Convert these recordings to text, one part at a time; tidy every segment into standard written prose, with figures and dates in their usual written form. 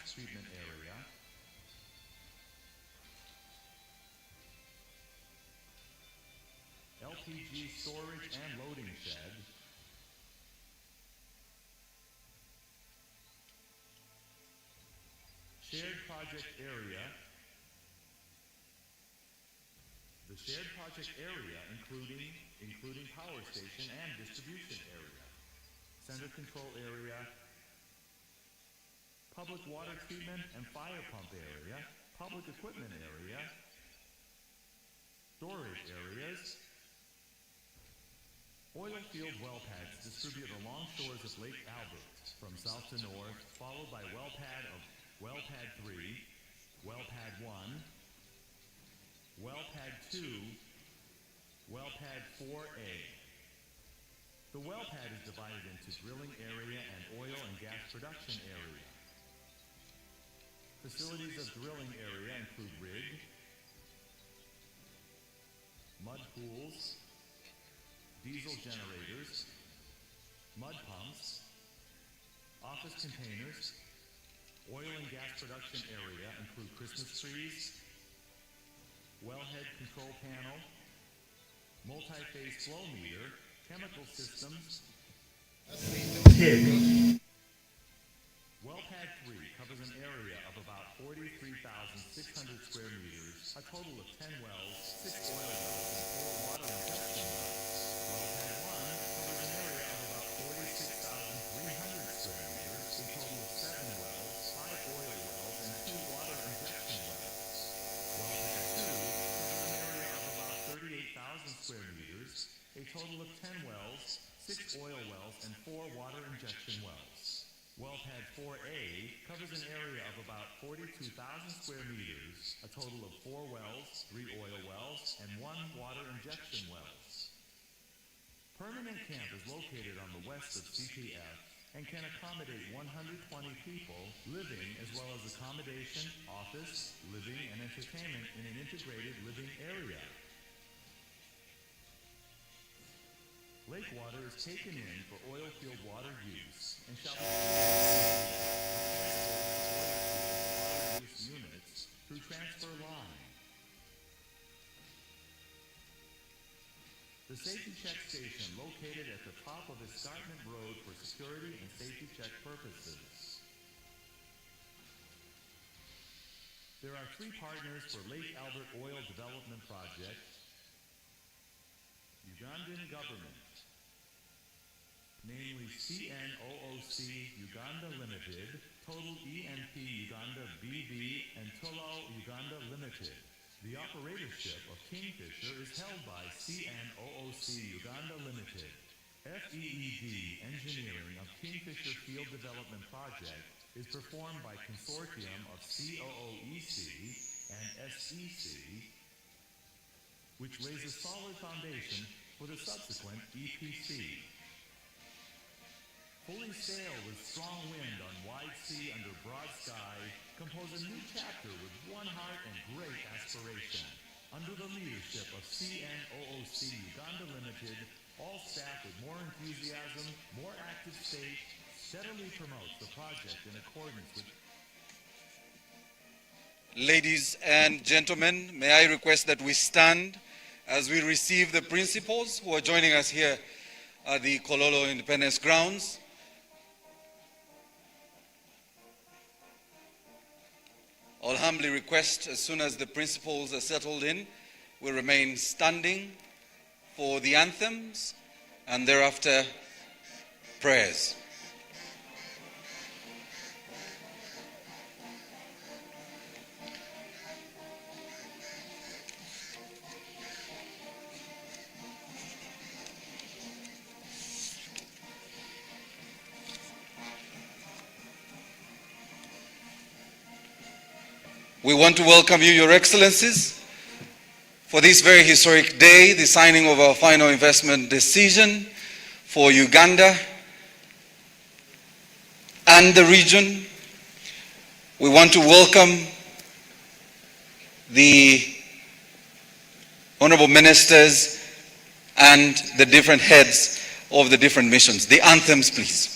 gas treatment area, LPG storage and loading shed, shared project area. The shared project area including power station and distribution area, center control area, public water treatment and fire pump area, public equipment area, storage areas. Oil field well pads distribute along shores of Lake Albert from south to north, followed by well pad 3, well pad 1, well pad 2, well pad 4A. The well pad is divided into drilling area and oil and gas production area. Facilities of drilling area include rig, mud pools, diesel generators, mud pumps, office containers. Oil and gas production area include Christmas trees, wellhead control panel, multi-phase flow meter, chemical systems, TIG. Well pad 3 covers an area of about 43,600 square meters, a total of 10 wells, 6 oil wells, and 4 water injection wells. Well pad 1 covers an area of about 46,300 square meters, a total of 7 wells, 5 oil wells, and 2 water injection wells. Well pad 2 covers an area of about 38,000 square meters, a total of 10 wells, 6 oil wells, and 4 water injection wells. Well pad 4A covers an area of about 42,000 square meters, a total of 4 wells, 3 oil wells, and 1 water injection wells. Permanent camp is located on the west of CPF and can accommodate 120 people living as well as accommodation, office, living, and entertainment in an integrated living area. Lake water is taken in for oil field water use and shall be water use units through transfer line. The safety check station located at the top of Escarpment Road for security and safety check purposes. There are 3 partners for Lake Albert Oil Development Project: Ugandan government, namely CNOOC Uganda Limited, Total ENP Uganda BV, and Tullow Uganda Limited. The operatorship of Kingfisher is held by CNOOC Uganda Limited. FEED engineering of Kingfisher Field Development Project is performed by consortium of COOEC and SEC, which lays a solid foundation for the subsequent EPC. Fully sail with strong wind on wide sea under broad sky, compose a new chapter with one heart and great aspiration. Under the leadership of CNOOC Uganda Limited, all staff with more enthusiasm, more active state, steadily promotes the project in accordance with... Ladies and gentlemen, may I request that we stand as we receive the principals who are joining us here at the Kololo Independence Grounds. I'll humbly request, as soon as the principals are settled in, we remain standing for the anthems and thereafter prayers. We want to welcome you, Your Excellencies, for this very historic day, the signing of our final investment decision for Uganda and the region. We want to welcome the honorable ministers and the different heads of the different missions. The anthems, please.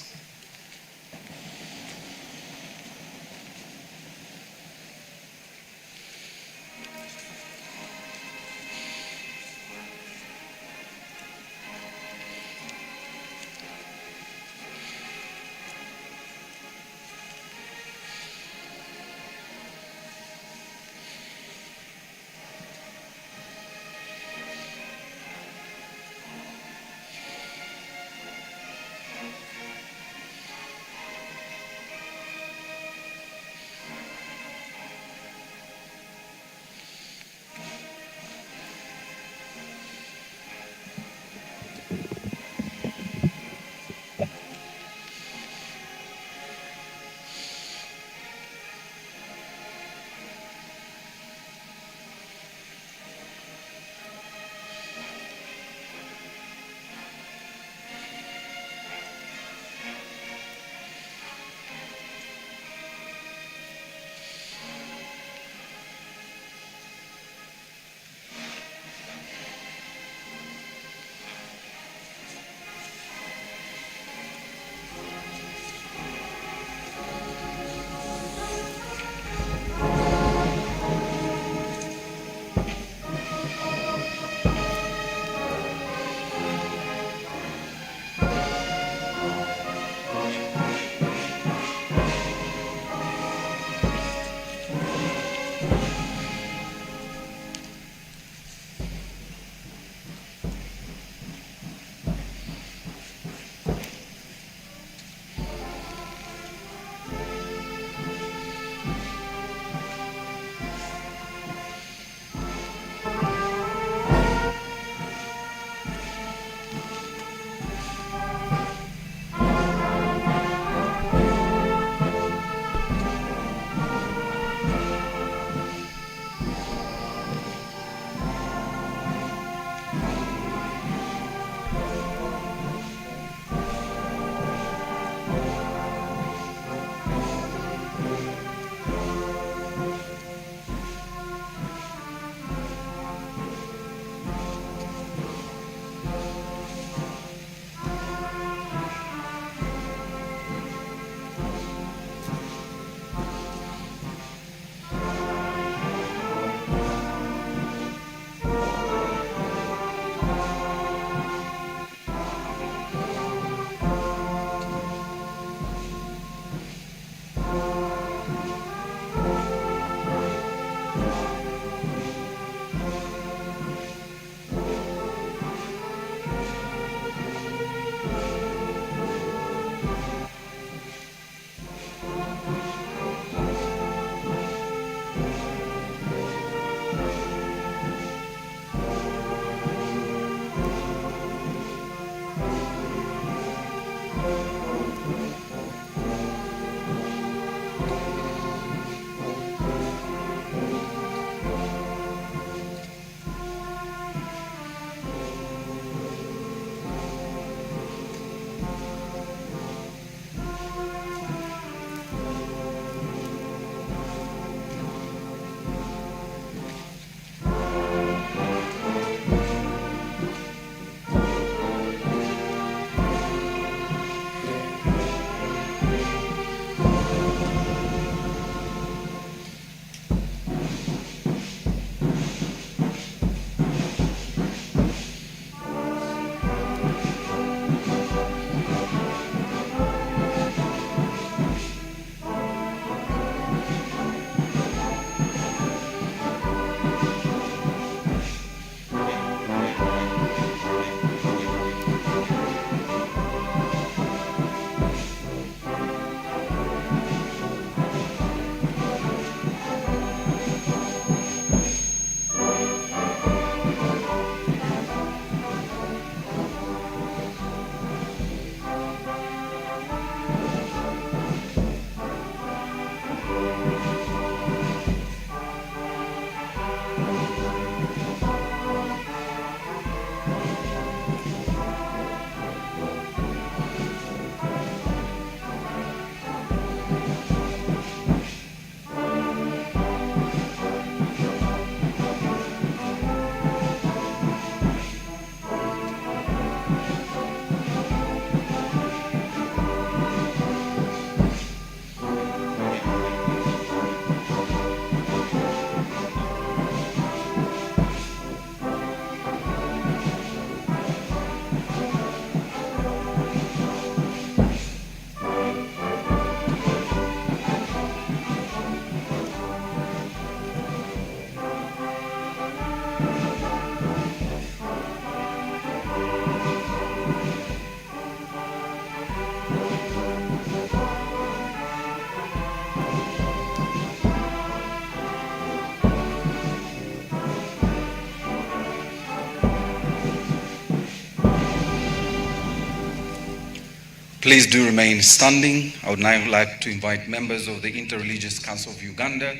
Please do remain standing. I would now like to invite members of the Interreligious Council of Uganda,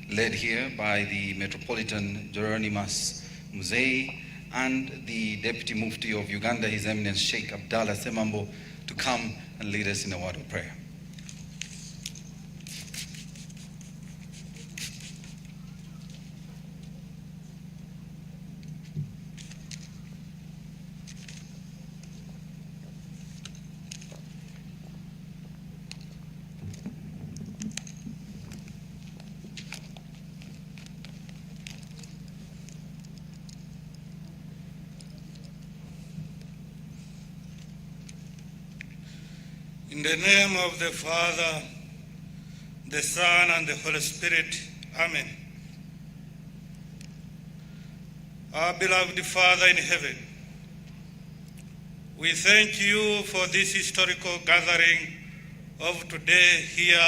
led here by the Metropolitan Jeronimus Muzei and the Deputy Mufti of Uganda, His Eminence Sheikh Abdallah Semambo, to come and lead us in a word of prayer. In the name of the Father, the Son, and the Holy Spirit, Amen. Our beloved Father in heaven, we thank you for this historical gathering of today here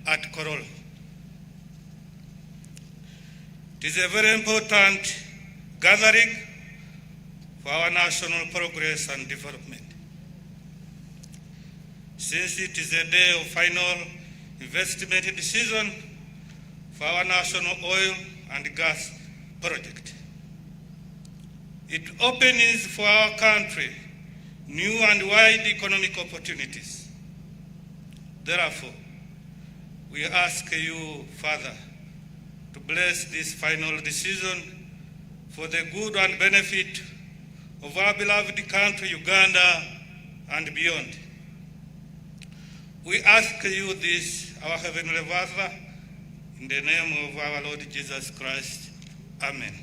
at Korolo. It is a very important gathering for our national progress and development, since it is a day of final investment decision for our national oil and gas project. It opens for our country new and wide economic opportunities. Therefore, we ask you, Father, to bless this final decision for the good and benefit of our beloved country, Uganda, and beyond. We ask you this, our Heavenly Father, in the name of our Lord Jesus Christ. Amen.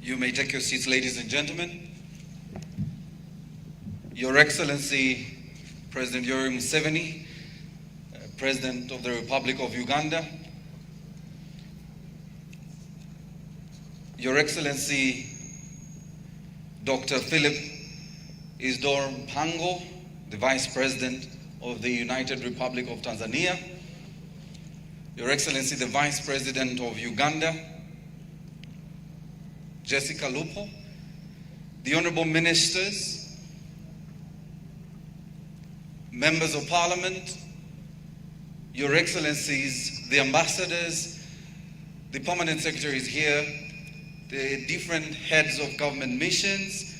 You may take your seats, ladies and gentlemen. Your Excellency, President Yoweri Museveni, President of the Republic of Uganda, Your Excellency, Dr. Philip Isdor Mpango, the Vice President of the United Republic of Tanzania, Your Excellency, the Vice President of Uganda, Jessica Lupo, the Honorable Ministers, Members of Parliament, Your Excellencies, the Ambassadors, the Permanent Secretaries here, the different heads of government missions,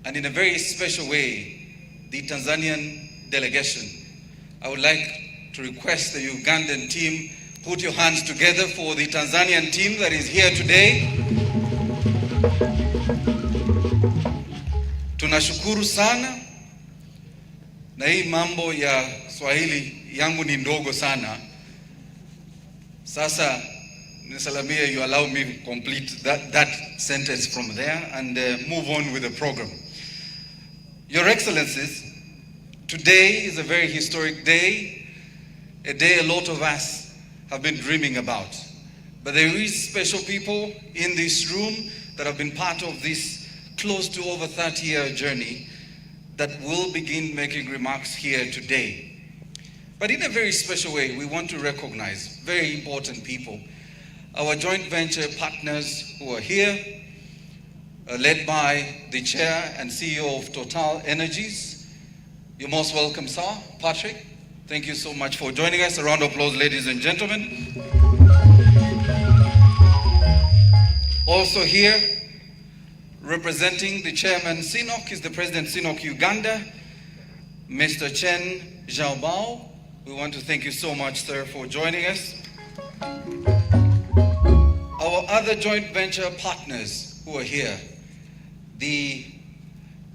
and in a very special way, the Tanzanian delegation. I would like to request the Ugandan team, put your hands together for the Tanzanian team that is here today. Tunashukuru sana, na hii mambo ya Swahili yangu ni ndogo sana. Sasa Salamia, you allow me to complete that sentence from there and move on with the program. Your Excellencies, today is a very historic day, a day a lot of us have been dreaming about. But there is special people in this room that have been part of this close to over 30-year journey that will begin making remarks here today. But in a very special way, we want to recognize very important people. Our joint venture partners who are here, led by the Chair and CEO of Total Energies. You're most welcome, sir. Patrick, thank you so much for joining us. A round of applause, ladies and gentlemen. Also here, representing the Chairman Sinok, is the President Sinok Uganda, Mr. Chen Xiaobao. We want to thank you so much, sir, for joining us. Our other joint venture partners who are here, the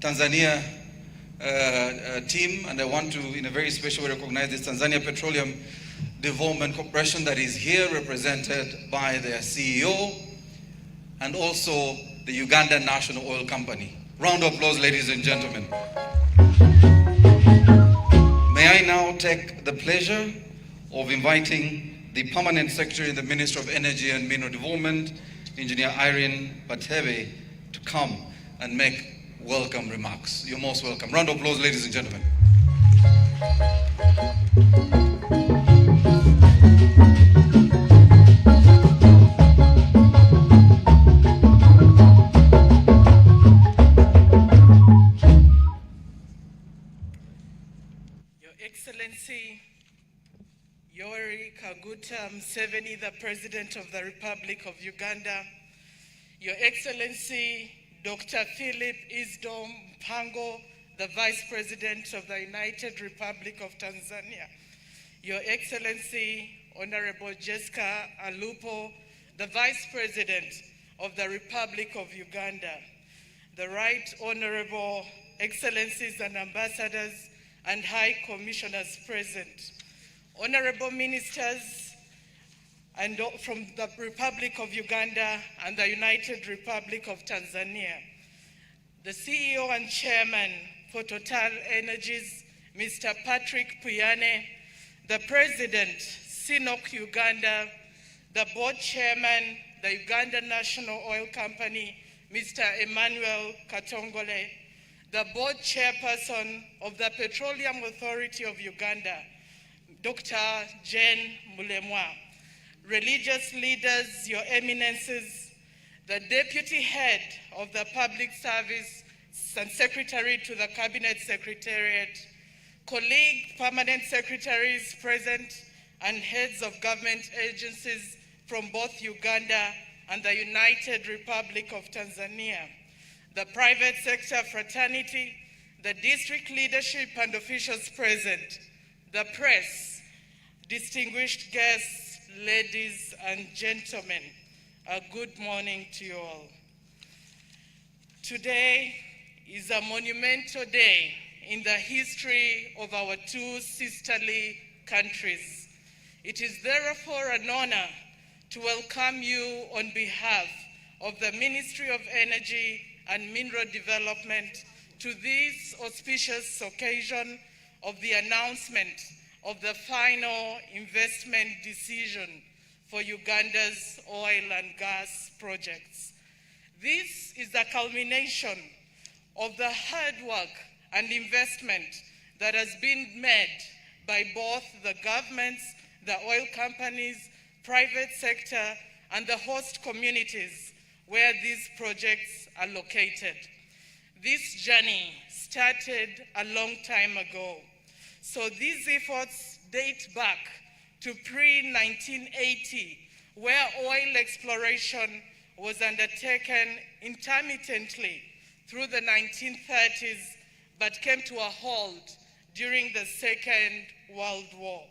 Tanzania team, and I want to, in a very special way, recognize this Tanzania Petroleum Development Corporation that is here, represented by their CEO, and also the Uganda National Oil Company. Round of applause, ladies and gentlemen. May I now take the pleasure of inviting the Permanent Secretary in the Ministry of Energy and Mineral Development, Engineer Irene Batebe, to come and make welcome remarks. You're most welcome. Round of applause, ladies and gentlemen. Kaguta Museveni, the President of the Republic of Uganda, Your Excellency Dr. Philip Isdom Mpango, the Vice President of the United Republic of Tanzania, Your Excellency Honorable Jessica Alupo, the Vice President of the Republic of Uganda, the Right Honorable Excellencies and Ambassadors and High Commissioners present, Honorable Ministers and from the Republic of Uganda and the United Republic of Tanzania, the CEO and Chairman for Total Energies, Mr. Patrick Puyane, the President, CNOOC Uganda, the Board Chairman, the Uganda National Oil Company, Mr. Emmanuel Katongole, the Board Chairperson of the Petroleum Authority of Uganda, Dr. Jane Mulemwa, religious leaders, Your Eminences, the Deputy Head of the Public Service and Secretary to the Cabinet Secretariat, colleague permanent secretaries present, and heads of government agencies from both Uganda and the United Republic of Tanzania, the private sector fraternity, the district leadership and officials present, the press, distinguished guests, ladies and gentlemen, a good morning to you all. Today is a monumental day in the history of our two sisterly countries. It is therefore an honor to welcome you on behalf of the Ministry of Energy and Mineral Development to this auspicious occasion of the announcement of the final investment decision for Uganda's oil and gas projects. This is the culmination of the hard work and investment that has been made by both the governments, the oil companies, private sector, and the host communities where these projects are located. This journey started a long time ago. So these efforts date back to pre-1980, where oil exploration was undertaken intermittently through the 1930s, but came to a halt during the Second World War.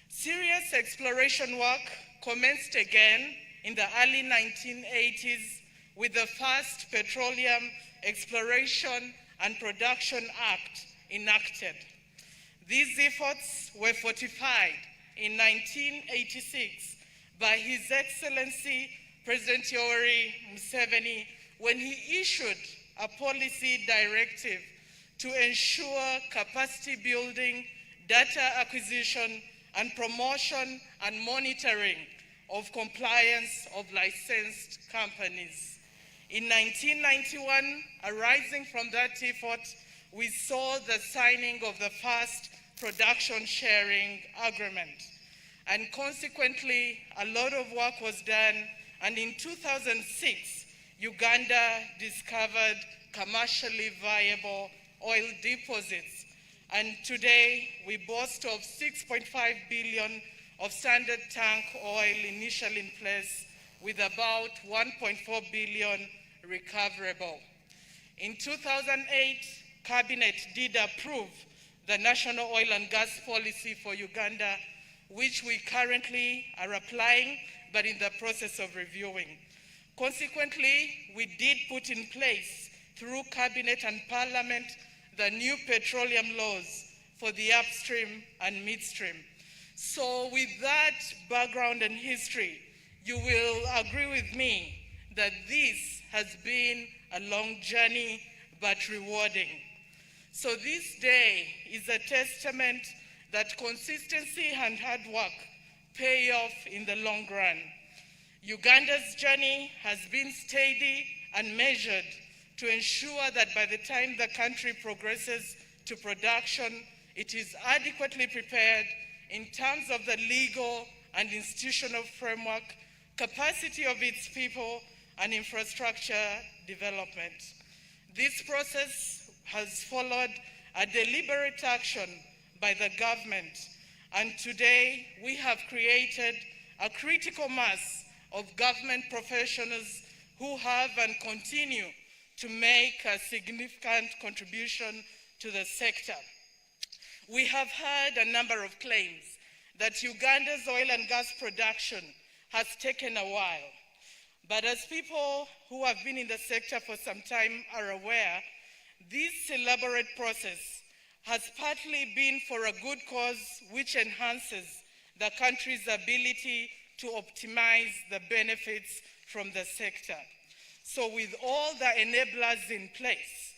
Serious exploration work commenced again in the early 1980s with the first Petroleum Exploration and Production Act enacted. These efforts were fortified in 1986 by His Excellency President Yoweri Museveni when he issued a policy directive to ensure capacity building, data acquisition, and promotion and monitoring of compliance of licensed companies. In 1991, arising from that effort, we saw the signing of the first production sharing agreement. And consequently, a lot of work was done, and in 2006, Uganda discovered commercially viable oil deposits. And today, we boast of 6.5 billion of standard tank oil initially in place, with about 1.4 billion recoverable. In 2008, Cabinet did approve the National Oil and Gas Policy for Uganda, which we currently are applying, but in the process of reviewing. Consequently, we did put in place, through Cabinet and Parliament, the new petroleum laws for the upstream and midstream. So with that background and history, you will agree with me that this has been a long journey, but rewarding. So this day is a testament that consistency and hard work pay off in the long run. Uganda's journey has been steady and measured to ensure that by the time the country progresses to production, it is adequately prepared in terms of the legal and institutional framework, capacity of its people, and infrastructure development. This process has followed a deliberate action by the government And today, we have created a critical mass of government professionals who have and continue to make a significant contribution to the sector. We have heard a number of claims that Uganda's oil and gas production has taken a while. But as people who have been in the sector for some time are aware, this elaborate process has partly been for a good cause which enhances the country's ability to optimize the benefits from the sector. So with all the enablers in place,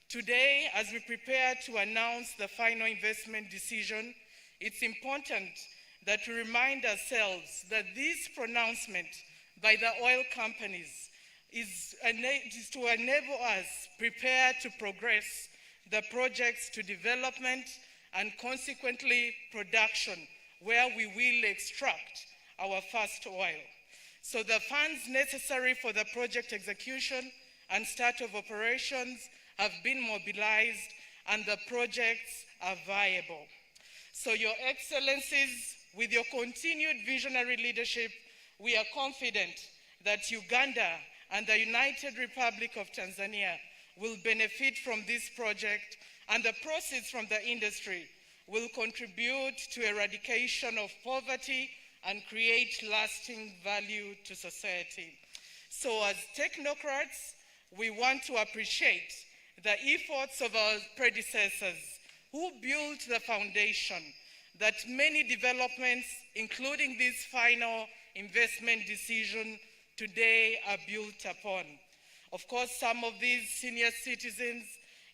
today, as we prepare to announce the final investment decision, it's important that we remind ourselves that this pronouncement by the oil companies is to enable us prepare to progress the projects to development and consequently production, where we will extract our first oil. So the funds necessary for the project execution and start of operations have been mobilized and the projects are viable. So Your Excellencies, with your continued visionary leadership, we are confident that Uganda and the United Republic of Tanzania will benefit from this project, and the proceeds from the industry will contribute to eradication of poverty and create lasting value to society. So as technocrats, we want to appreciate the efforts of our predecessors who built the foundation that many developments, including this final investment decision, today are built upon. Of course, some of these senior citizens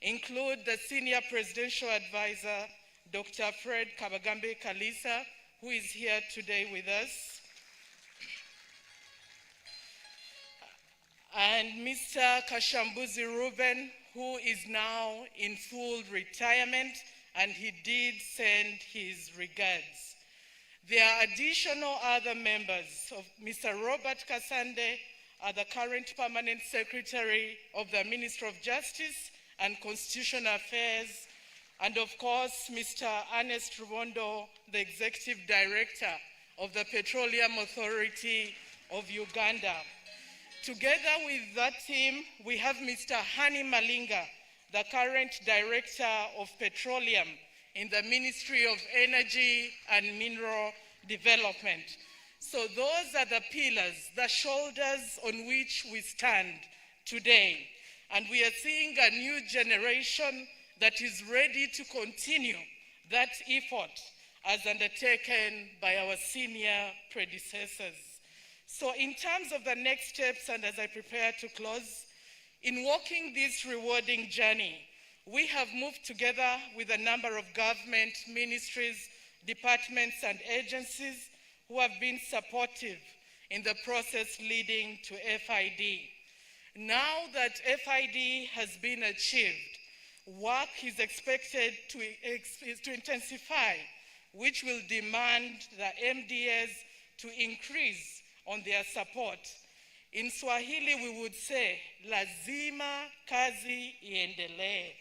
include the Senior Presidential Advisor, Dr. Fred Kabagambe Kalisa, who is here today with us, and Mr. Kashambuzi Ruben, who is now in full retirement, and he did send his regards. There are additional other members of Mr. Robert Kasande, the current Permanent Secretary of the Ministry of Justice and Constitutional Affairs, and of course, Mr. Ernest Rubondo, the Executive Director of the Petroleum Authority of Uganda. Together with that team, we have Mr. Hani Malinga, the current Director of Petroleum in the Ministry of Energy and Mineral Development. So those are the pillars, the shoulders on which we stand today. And we are seeing a new generation that is ready to continue that effort as undertaken by our senior predecessors. So in terms of the next steps, and as I prepare to close, in walking this rewarding journey, we have moved together with a number of government ministries, departments, and agencies who have been supportive in the process leading to FID. Now that FID has been achieved, work is expected to intensify, which will demand the MDAs to increase on their support. In Swahili, we would say, lazima kazi iendelee.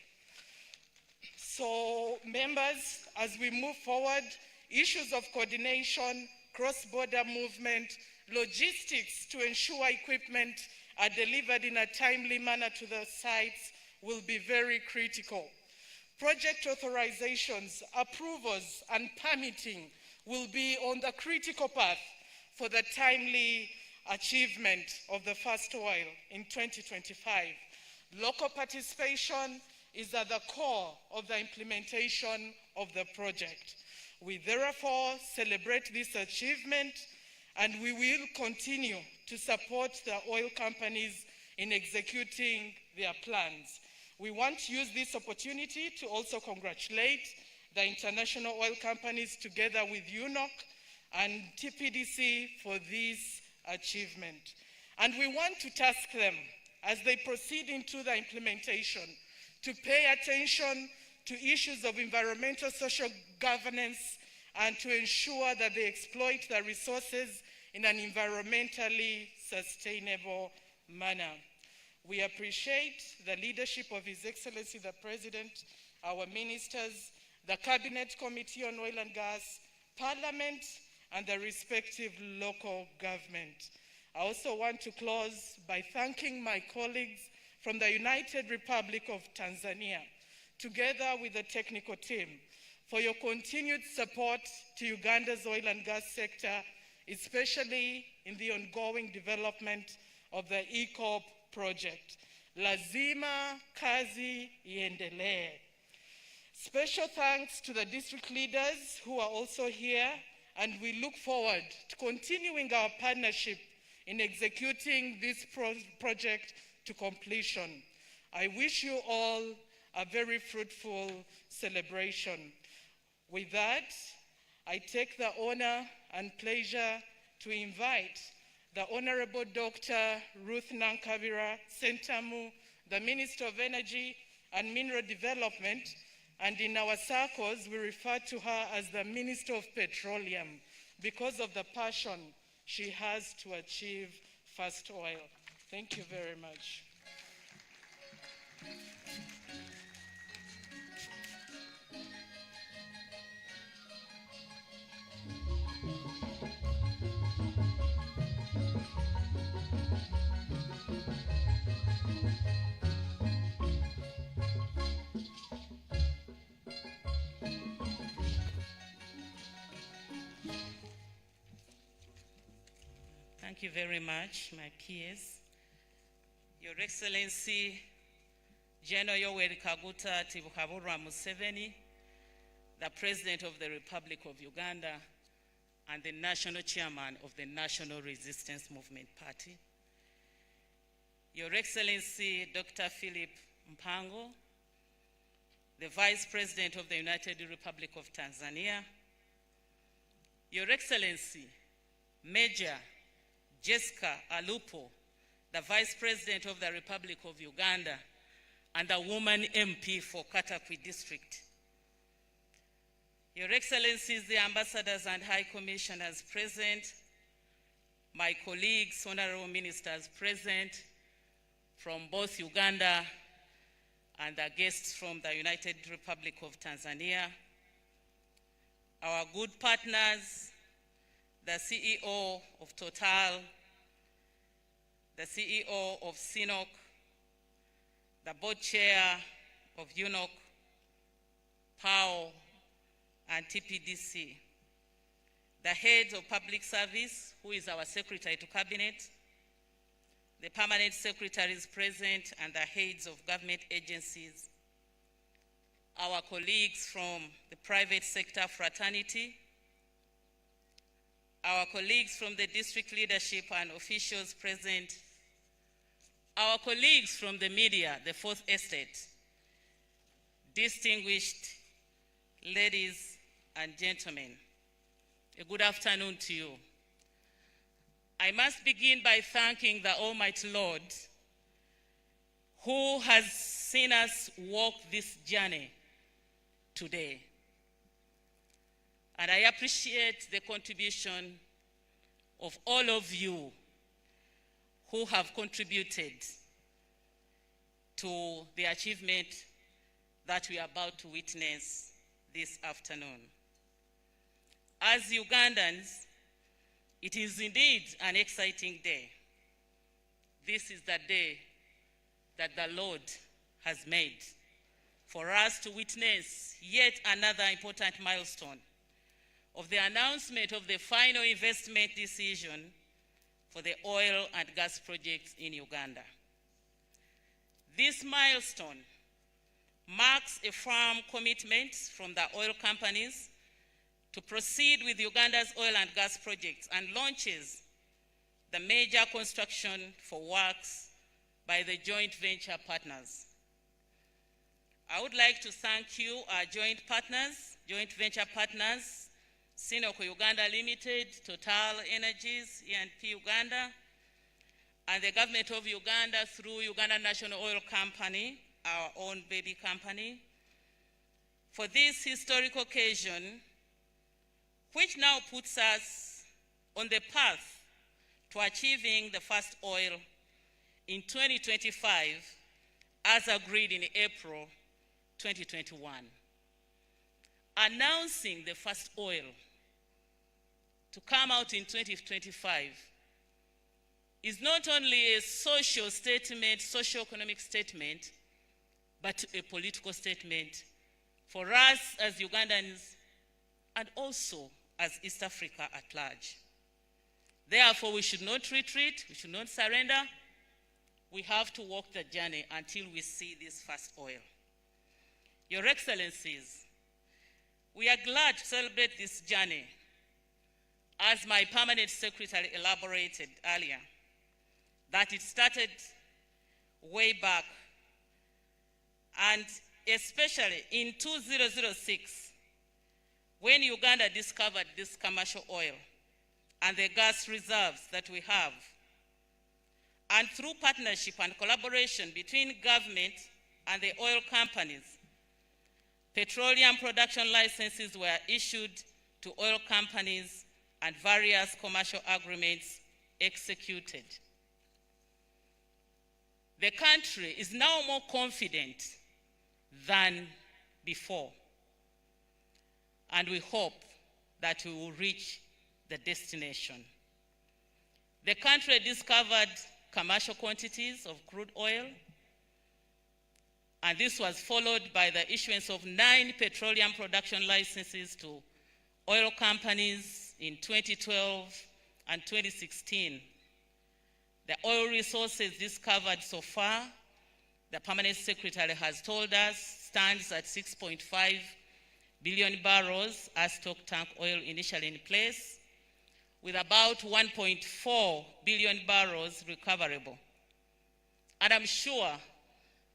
So, members, as we move forward, issues of coordination, cross-border movement, logistics to ensure equipment are delivered in a timely manner to the sites will be very critical. Project authorizations, approvals, and permitting will be on the critical path for the timely achievement of the first oil in 2025. Local participation is at the core of the implementation of the project. We therefore celebrate this achievement, and we will continue to support the oil companies in executing their plans. We want to use this opportunity to also congratulate the international oil companies together with UNOC and TPDC for this achievement. And we want to task them, as they proceed into the implementation, to pay attention to issues of environmental social governance and to ensure that they exploit the resources in an environmentally sustainable manner. We appreciate the leadership of His Excellency the President, our ministers, the Cabinet Committee on Oil and Gas, Parliament, and the respective local government. I also want to close by thanking my colleagues from the United Republic of Tanzania, together with the technical team, for your continued support to Uganda's oil and gas sector, especially in the ongoing development of the EACOP project. Lazima kazi iendelee. Special thanks to the district leaders who are also here, and we look forward to continuing our partnership in executing this project to completion. I wish you all a very fruitful celebration. With that, I take the honor and pleasure to invite the Honorable Dr. Ruth Nankabira Sentamu, the Minister of Energy and Mineral Development, and in our circles, we refer to her as the Minister of Petroleum because of the passion she has to achieve first oil. Thank you very much. Thank you very much, my peers. Your Excellency, General Yoweri Kaguta Tibuhaburwa Museveni, the President of the Republic of Uganda and the National Chairman of the National Resistance Movement Party. Your Excellency, Dr. Philip Mpango, the Vice President of the United Republic of Tanzania. Your Excellency, Major Jessica Alupo, the Vice President of the Republic of Uganda and a woman MP for Katakwi District. Your Excellencies, the Ambassadors and High Commissioners present, my colleagues, Honorable Ministers present from both Uganda and the guests from the United Republic of Tanzania, our good partners, the CEO of Total, the CEO of CNOC, the board chair of UNOC, PAO, and TPDC, the heads of public service, who is our Secretary to Cabinet, the permanent secretaries present, and the heads of government agencies, our colleagues from the private sector fraternity, our colleagues from the district leadership and officials present, our colleagues from the media, the Fourth Estate, distinguished ladies and gentlemen, a good afternoon to you. I must begin by thanking the Almighty Lord who has seen us walk this journey today. And I appreciate the contribution of all of you who have contributed to the achievement that we are about to witness this afternoon. As Ugandans, it is indeed an exciting day. This is the day that the Lord has made for us to witness yet another important milestone of the announcement of the final investment decision for the oil and gas projects in Uganda. This milestone marks a firm commitment from the oil companies to proceed with Uganda's oil and gas projects and launches the major construction for works by the joint venture partners. I would like to thank you, our joint venture partners, Sinoko Uganda Limited, Total Energies, E&P Uganda, and the government of Uganda through Uganda National Oil Company, our own baby company, for this historic occasion, which now puts us on the path to achieving the first oil in 2025, as agreed in April 2021. Announcing the first oil to come out in 2025 is not only a social statement, socio-economic statement, but a political statement for us as Ugandans and also as East Africa at large. Therefore, we should not retreat, we should not surrender. We have to walk the journey until we see this first oil. Your Excellencies, we are glad to celebrate this journey, as my permanent secretary elaborated earlier, that it started way back, and especially in 2006, when Uganda discovered this commercial oil and the gas reserves that we have. And through partnership and collaboration between government and the oil companies, petroleum production licenses were issued to oil companies and various commercial agreements executed. The country is now more confident than before, and we hope that we will reach the destination. The country discovered commercial quantities of crude oil, and this was followed by the issuance of 9 petroleum production licenses to oil companies in 2012 and 2016. The oil resources discovered so far, the permanent secretary has told us, stands at 6.5 billion barrels as stock tank oil initially in place, with about 1.4 billion barrels recoverable. And I'm sure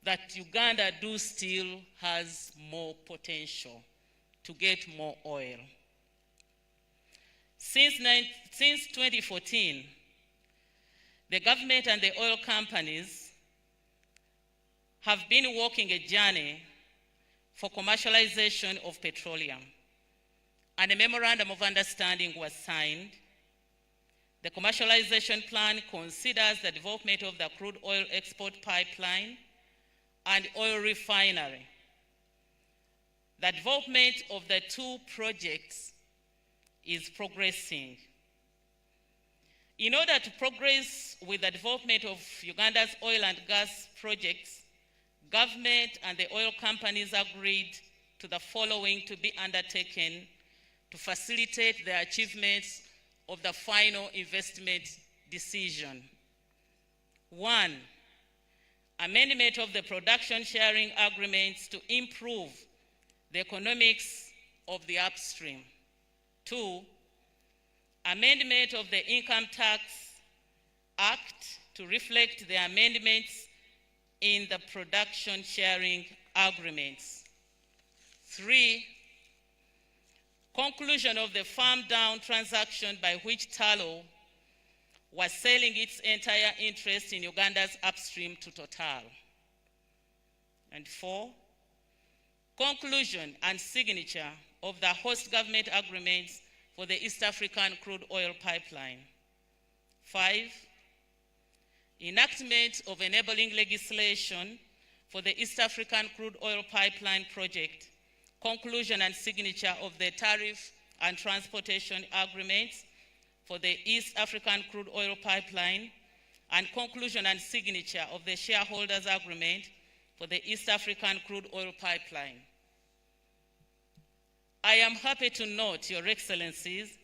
that Uganda still has more potential to get more oil. Since 2014, the government and the oil companies have been walking a journey for commercialization of petroleum, and a memorandum of understanding was signed. The commercialization plan considers the development of the crude oil export pipeline and oil refinery. The development of the 2 projects is progressing. In order to progress with the development of Uganda's oil and gas projects, government and the oil companies agreed to the following to be undertaken to facilitate the achievements of the final investment decision. 1, amendment of the production sharing agreements to improve the economics of the upstream. 2, amendment of the Income Tax Act to reflect the amendments in the production sharing agreements. 3, conclusion of the farm down transaction by which Tullow was selling its entire interest in Uganda's upstream to Total. And 4, conclusion and signature of the host government agreements for the East African crude oil pipeline. 5, enactment of enabling legislation for the East African crude oil pipeline project, conclusion and signature of the tariff and transportation agreements for the East African crude oil pipeline, and conclusion and signature of the shareholders agreement for the East African crude oil pipeline. I am happy to note, Your Excellencies,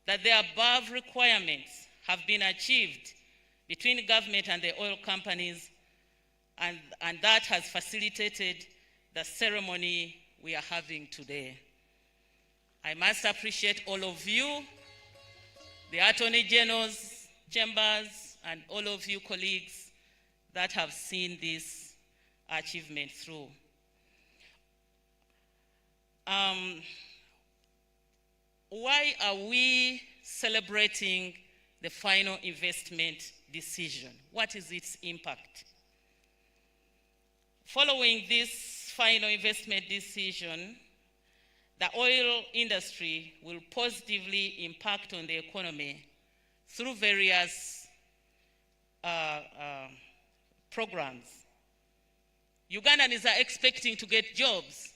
that the above requirements have been achieved between government and the oil companies, and that has facilitated the ceremony we are having today. I must appreciate all of you, the Attorney General's chambers, and all of you colleagues that have seen this achievement through. Why are we celebrating the final investment decision? What is its impact? Following this final investment decision, the oil industry will positively impact on the economy through various programs. Ugandans are expecting to get jobs.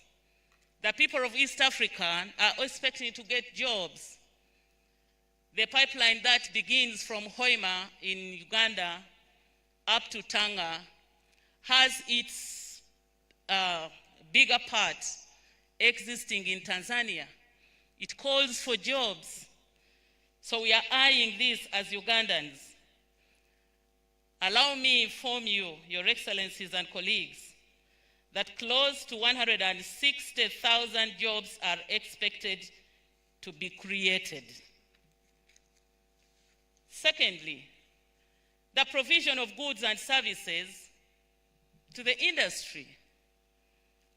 The people of East Africa are expecting to get jobs. the pipeline that begins from Hoima in Uganda up to Tanga has its bigger part existing in Tanzania. It calls for jobs. So we are eyeing this as Ugandans. Allow me inform you, Your Excellencies and colleagues, that close to 160,000 jobs are expected to be created. Secondly, the provision of goods and services to the industry.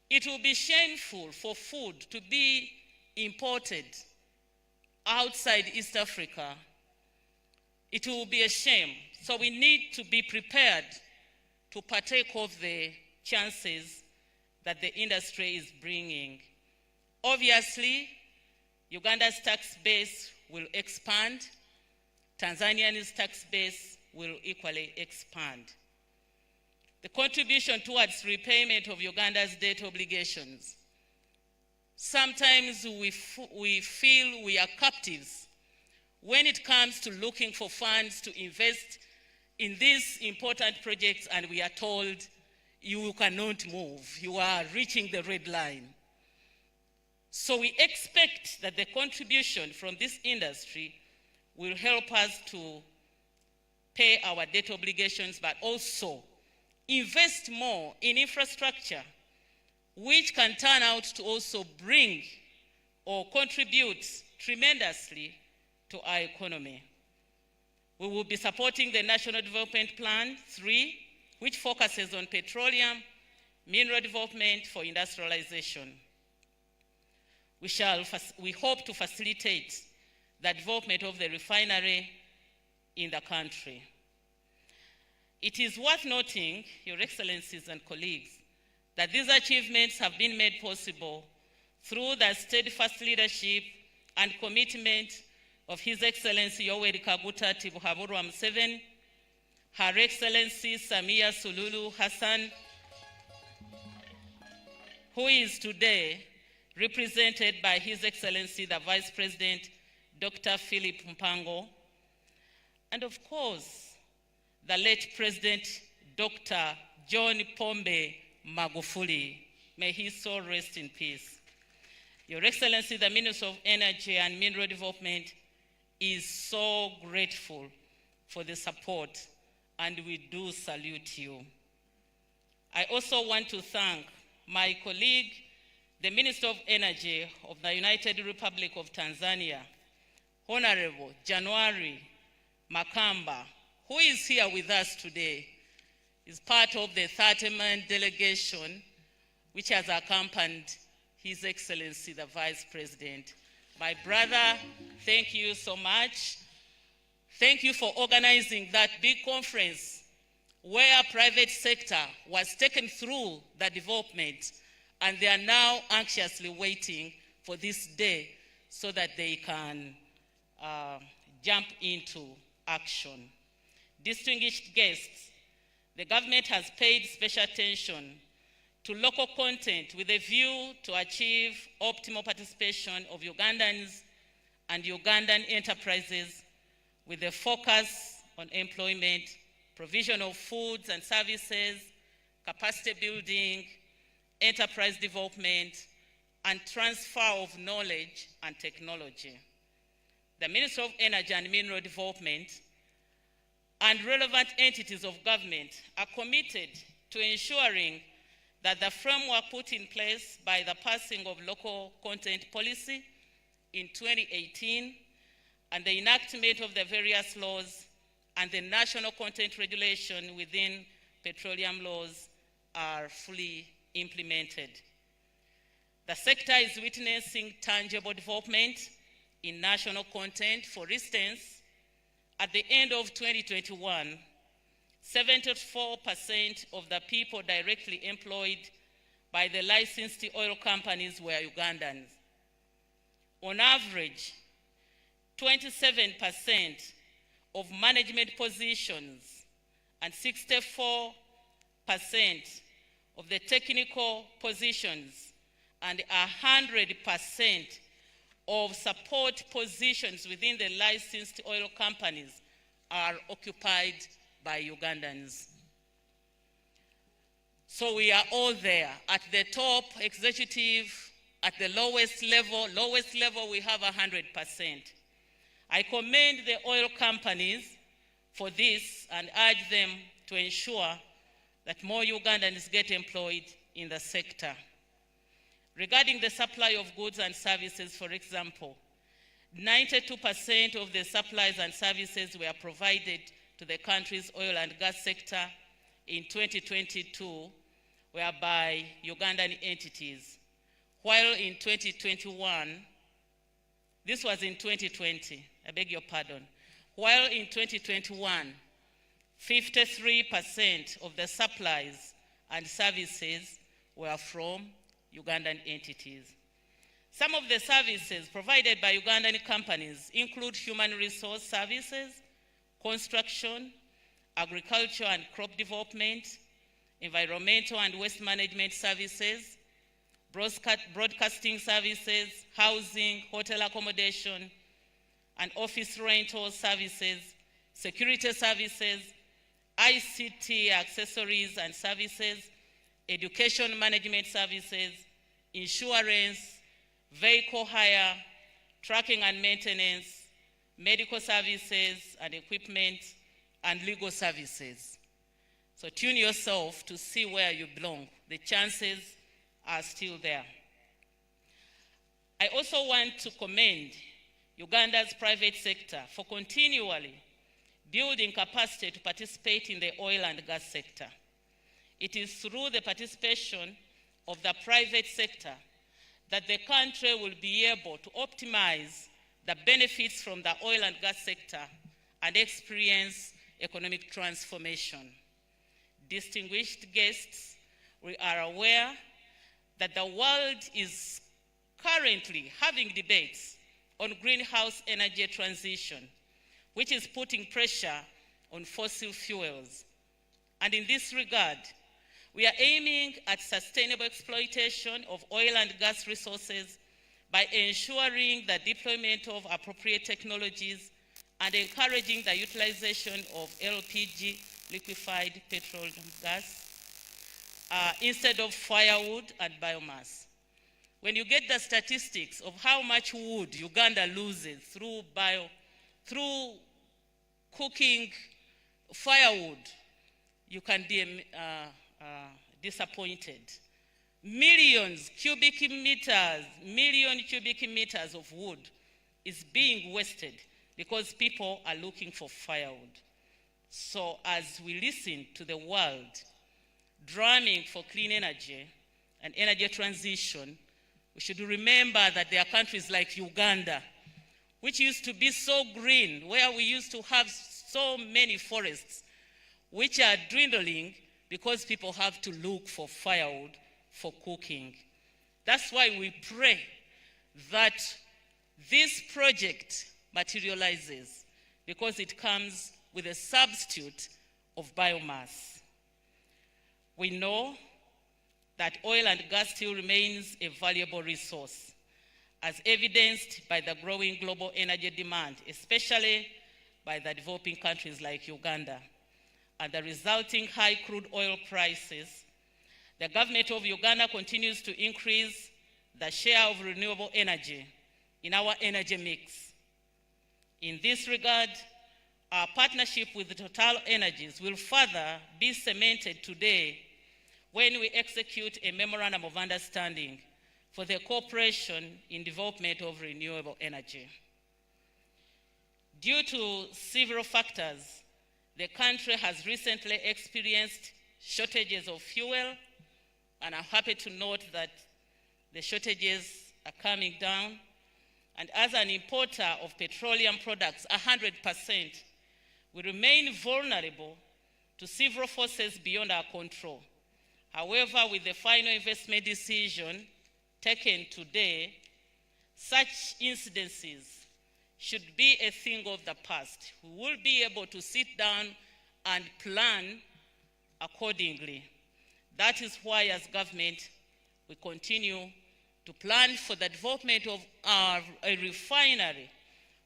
It will be shameful for food to be imported outside East Africa. It will be a shame. So we need to be prepared to partake of the chances that the industry is bringing. Obviously, Uganda's tax base will expand. Tanzania's tax base will equally expand. The contribution towards repayment of Uganda's debt obligations. Sometimes we feel we are captives when it comes to looking for funds to invest in these important projects, and we are told you cannot move, you are reaching the red line. So we expect that the contribution from this industry will help us to pay our debt obligations, but also invest more in infrastructure, which can turn out to also bring or contribute tremendously to our economy. We will be supporting the National Development Plan 3, which focuses on petroleum, mineral development for industrialization. We hope to facilitate the development of the refinery in the country. It is worth noting, Your Excellencies and colleagues, that these achievements have been made possible through the steadfast leadership and commitment of His Excellency Yoweri Kaguta Tibuhaburwa Museveni, Her Excellency Samia Suluhu Hassan, who is today represented by His Excellency the Vice President, Dr. Philip Mpango, and of course, the late President, Dr. John Pombe Magufuli. May his soul rest in peace. Your Excellency, the Minister of Energy and Mineral Development is so grateful for the support, and we do salute you. I also want to thank my colleague, the Minister of Energy of the United Republic of Tanzania, Honorable January Makamba, who is here with us today, is part of the 30-man delegation which has accompanied His Excellency the Vice President. My brother, thank you so much. Thank you for organizing that big conference where private sector was taken through the development, and they are now anxiously waiting for this day so that they can jump into action. Distinguished guests, the government has paid special attention to local content with a view to achieve optimal participation of Ugandans and Ugandan enterprises with a focus on employment, provision of foods and services, capacity building, enterprise development, and transfer of knowledge and technology. The Ministry of Energy and Mineral Development and relevant entities of government are committed to ensuring that the framework put in place by the passing of local content policy in 2018 and the enactment of the various laws and the national content regulation within petroleum laws are fully implemented. The sector is witnessing tangible development in national content. For instance, at the end of 2021, 74% of the people directly employed by the licensed oil companies were Ugandans. On average, 27% of management positions and 64% of the technical positions and 100% of support positions within the licensed oil companies are occupied by Ugandans. So we are all there, at the top, executive, at the lowest level we have 100%. I commend the oil companies for this and urge them to ensure that more Ugandans get employed in the sector. Regarding the supply of goods and services, for example, 92% of the supplies and services were provided to the country's oil and gas sector in 2022 were by Ugandan entities, while in 2021, this was in 2020, I beg your pardon, while in 2021, 53% of the supplies and services were from Ugandan entities. Some of the services provided by Ugandan companies include human resource services, construction, agriculture and crop development, environmental and waste management services, broadcasting services, housing, hotel accommodation, and office rental services, security services, ICT accessories and services, education management services, insurance, vehicle hire, tracking and maintenance, medical services and equipment, and legal services. So tune yourself to see where you belong. The chances are still there. I also want to commend Uganda's private sector for continually building capacity to participate in the oil and gas sector. It is through the participation of the private sector that the country will be able to optimize the benefits from the oil and gas sector and experience economic transformation. Distinguished guests, we are aware that the world is currently having debates on greenhouse energy transition, which is putting pressure on fossil fuels. And in this regard, we are aiming at sustainable exploitation of oil and gas resources by ensuring the deployment of appropriate technologies and encouraging the utilization of LPG, liquefied petroleum gas, instead of firewood and biomass. When you get the statistics of how much wood Uganda loses through cooking firewood, you can be disappointed. Million cubic meters of wood is being wasted because people are looking for firewood. So as we listen to the world drumming for clean energy and energy transition, we should remember that there are countries like Uganda, which used to be so green, where we used to have so many forests, which are dwindling because people have to look for firewood for cooking. That's why we pray that this project materializes, because it comes with a substitute of biomass. We know that oil and gas still remains a valuable resource, as evidenced by the growing global energy demand, especially by the developing countries like Uganda, and the resulting high crude oil prices. The government of Uganda continues to increase the share of renewable energy in our energy mix. In this regard, our partnership with Total Energies will further be cemented today when we execute a Memorandum of Understanding for the cooperation in development of renewable energy. Due to several factors, the country has recently experienced shortages of fuel, and I'm happy to note that the shortages are coming down. And as an importer of petroleum products, 100%, we remain vulnerable to several forces beyond our control. However, with the final investment decision taken today, such incidences should be a thing of the past. We will be able to sit down and plan accordingly. That is why, as government, we continue to plan for the development of a refinery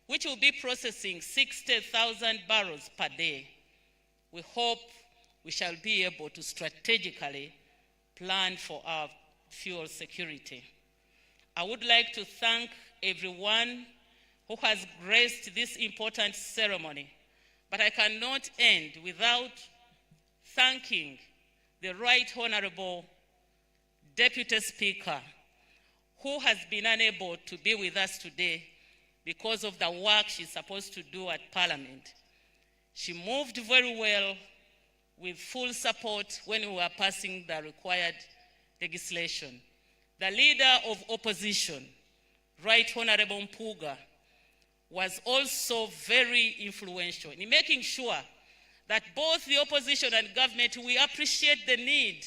which will be processing 60,000 barrels per day. We hope we shall be able to strategically plan for our fuel security. I would like to thank everyone who has graced this important ceremony, but I cannot end without thanking the Right Honorable Deputy Speaker, who has been unable to be with us today because of the work she's supposed to do at Parliament. She moved very well with full support when we were passing the required legislation. The Leader of Opposition, Right Honorable Mpuga, was also very influential in making sure that both the opposition and government, we appreciate the need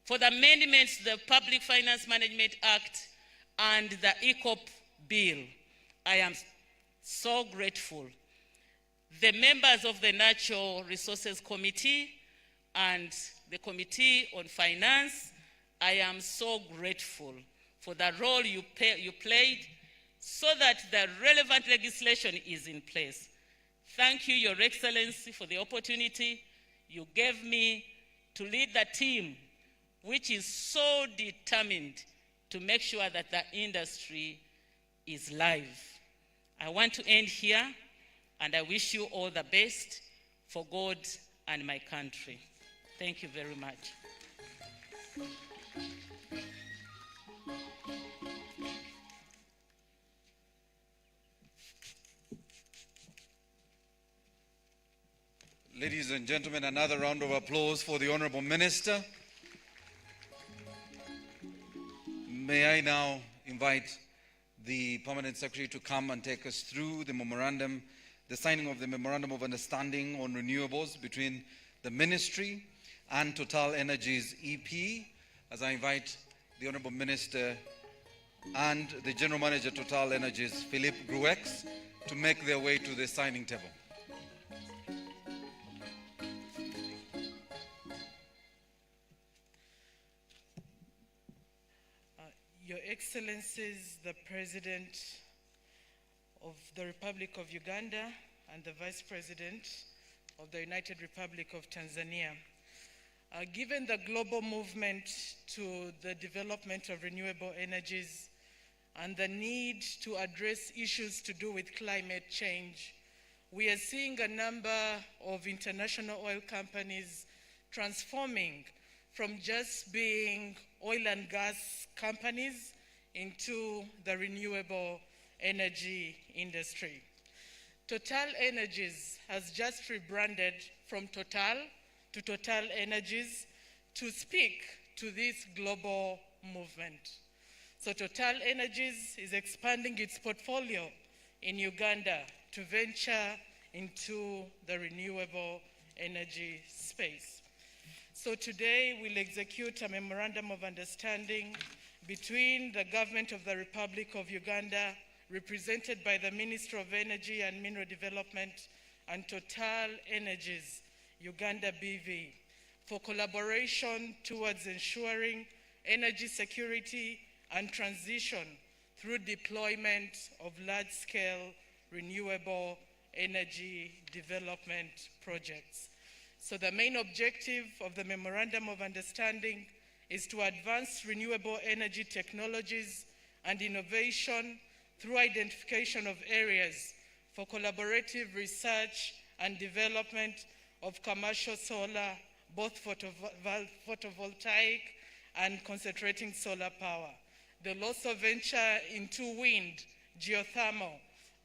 for the amendments to the Public Finance Management Act and the ECOP bill. I am so grateful. The members of the Natural Resources Committee and the Committee on Finance, I am so grateful for the role you played so that the relevant legislation is in place. Thank you, Your Excellency, for the opportunity you gave me to lead the team, which is so determined to make sure that the industry is live. I want to end here, and I wish you all the best for God and my country. Thank you very much. Ladies and gentlemen, another round of applause for the Honorable Minister. May I now invite the Permanent Secretary to come and take us through the memorandum, the signing of the Memorandum of Understanding on Renewables between the Ministry and Total Energies EP, as I invite the Honorable Minister and the General Manager Total Energies, Philippe Gruex, to make their way to the signing table. Your Excellencies, the President of the Republic of Uganda and the Vice President of the United Republic of Tanzania, given the global movement to the development of renewable energies and the need to address issues to do with climate change, we are seeing a number of international oil companies transforming from just being oil and gas companies into the renewable energy industry. Total Energies has just rebranded from Total to Total Energies to speak to this global movement. So Total Energies is expanding its portfolio in Uganda to venture into the renewable energy space. So today we'll execute a memorandum of understanding between the government of the Republic of Uganda, represented by the Minister of Energy and Mineral Development, and Total Energies, Uganda BV, for collaboration towards ensuring energy security and transition through deployment of large-scale renewable energy development projects. So the main objective of the Memorandum of Understanding is to advance renewable energy technologies and innovation through identification of areas for collaborative research and development of commercial solar, both photovoltaic and concentrating solar power. They'll also venture into wind, geothermal,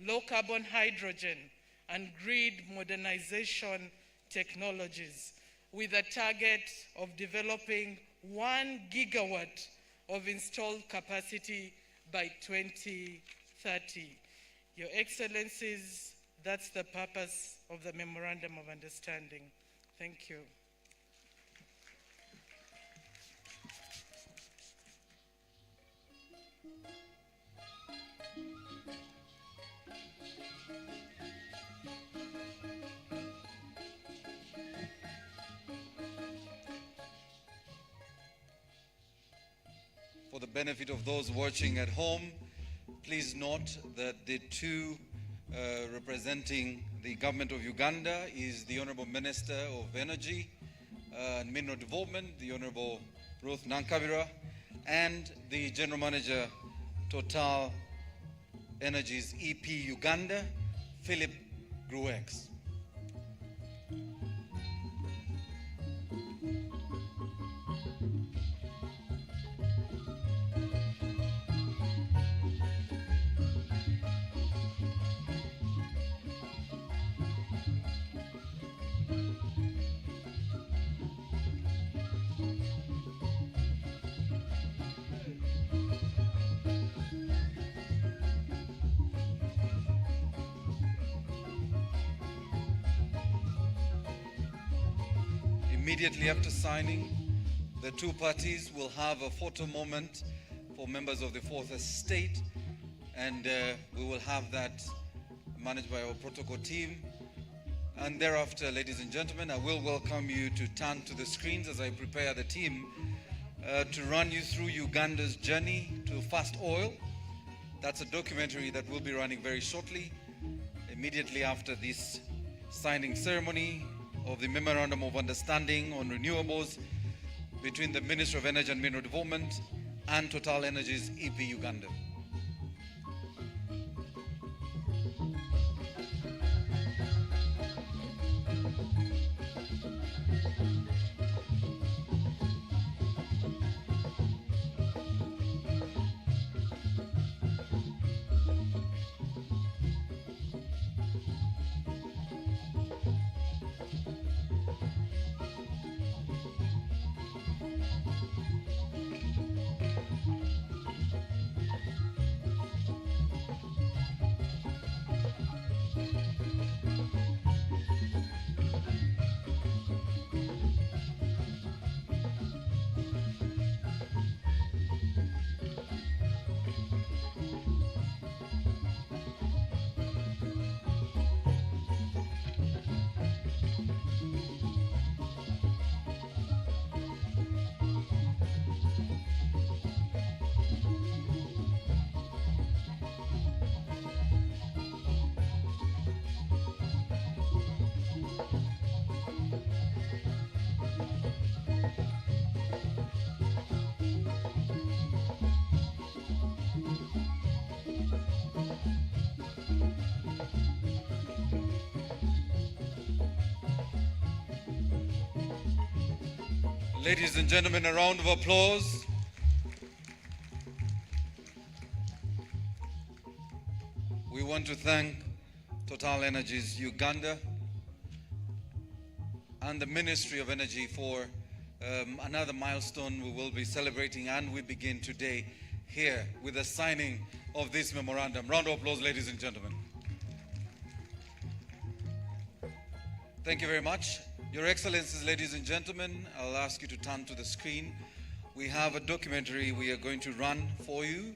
low-carbon hydrogen, and grid modernization technologies, with a target of developing 1 gigawatt of installed capacity by 2030. Your Excellencies, that's the purpose of the Memorandum of Understanding. Thank you. For the benefit of those watching at home, please note that the two representing the government of Uganda is the Honorable Minister of Energy and Mineral Development, the Honorable Ruth Nankabira, and the General Manager, Total Energies EP Uganda, Philip Gruex. Immediately after signing, the two parties will have a photo moment for members of the Fourth Estate, and we will have that managed by our protocol team. And thereafter, ladies and gentlemen, I will welcome you to turn to the screens as I prepare the team to run you through Uganda's journey to fast oil. That's a documentary that will be running very shortly, immediately after this signing ceremony of the Memorandum of Understanding on Renewables between the Ministry of Energy and Mineral Development and Total Energies EP Uganda. Ladies and gentlemen, a round of applause. We want to thank Total Energies Uganda and the Ministry of Energy for another milestone we will be celebrating, and we begin today here with the signing of this memorandum. Round of applause, ladies and gentlemen. Thank you very much. Your Excellencies, ladies and gentlemen, I'll ask you to turn to the screen. We have a documentary we are going to run for you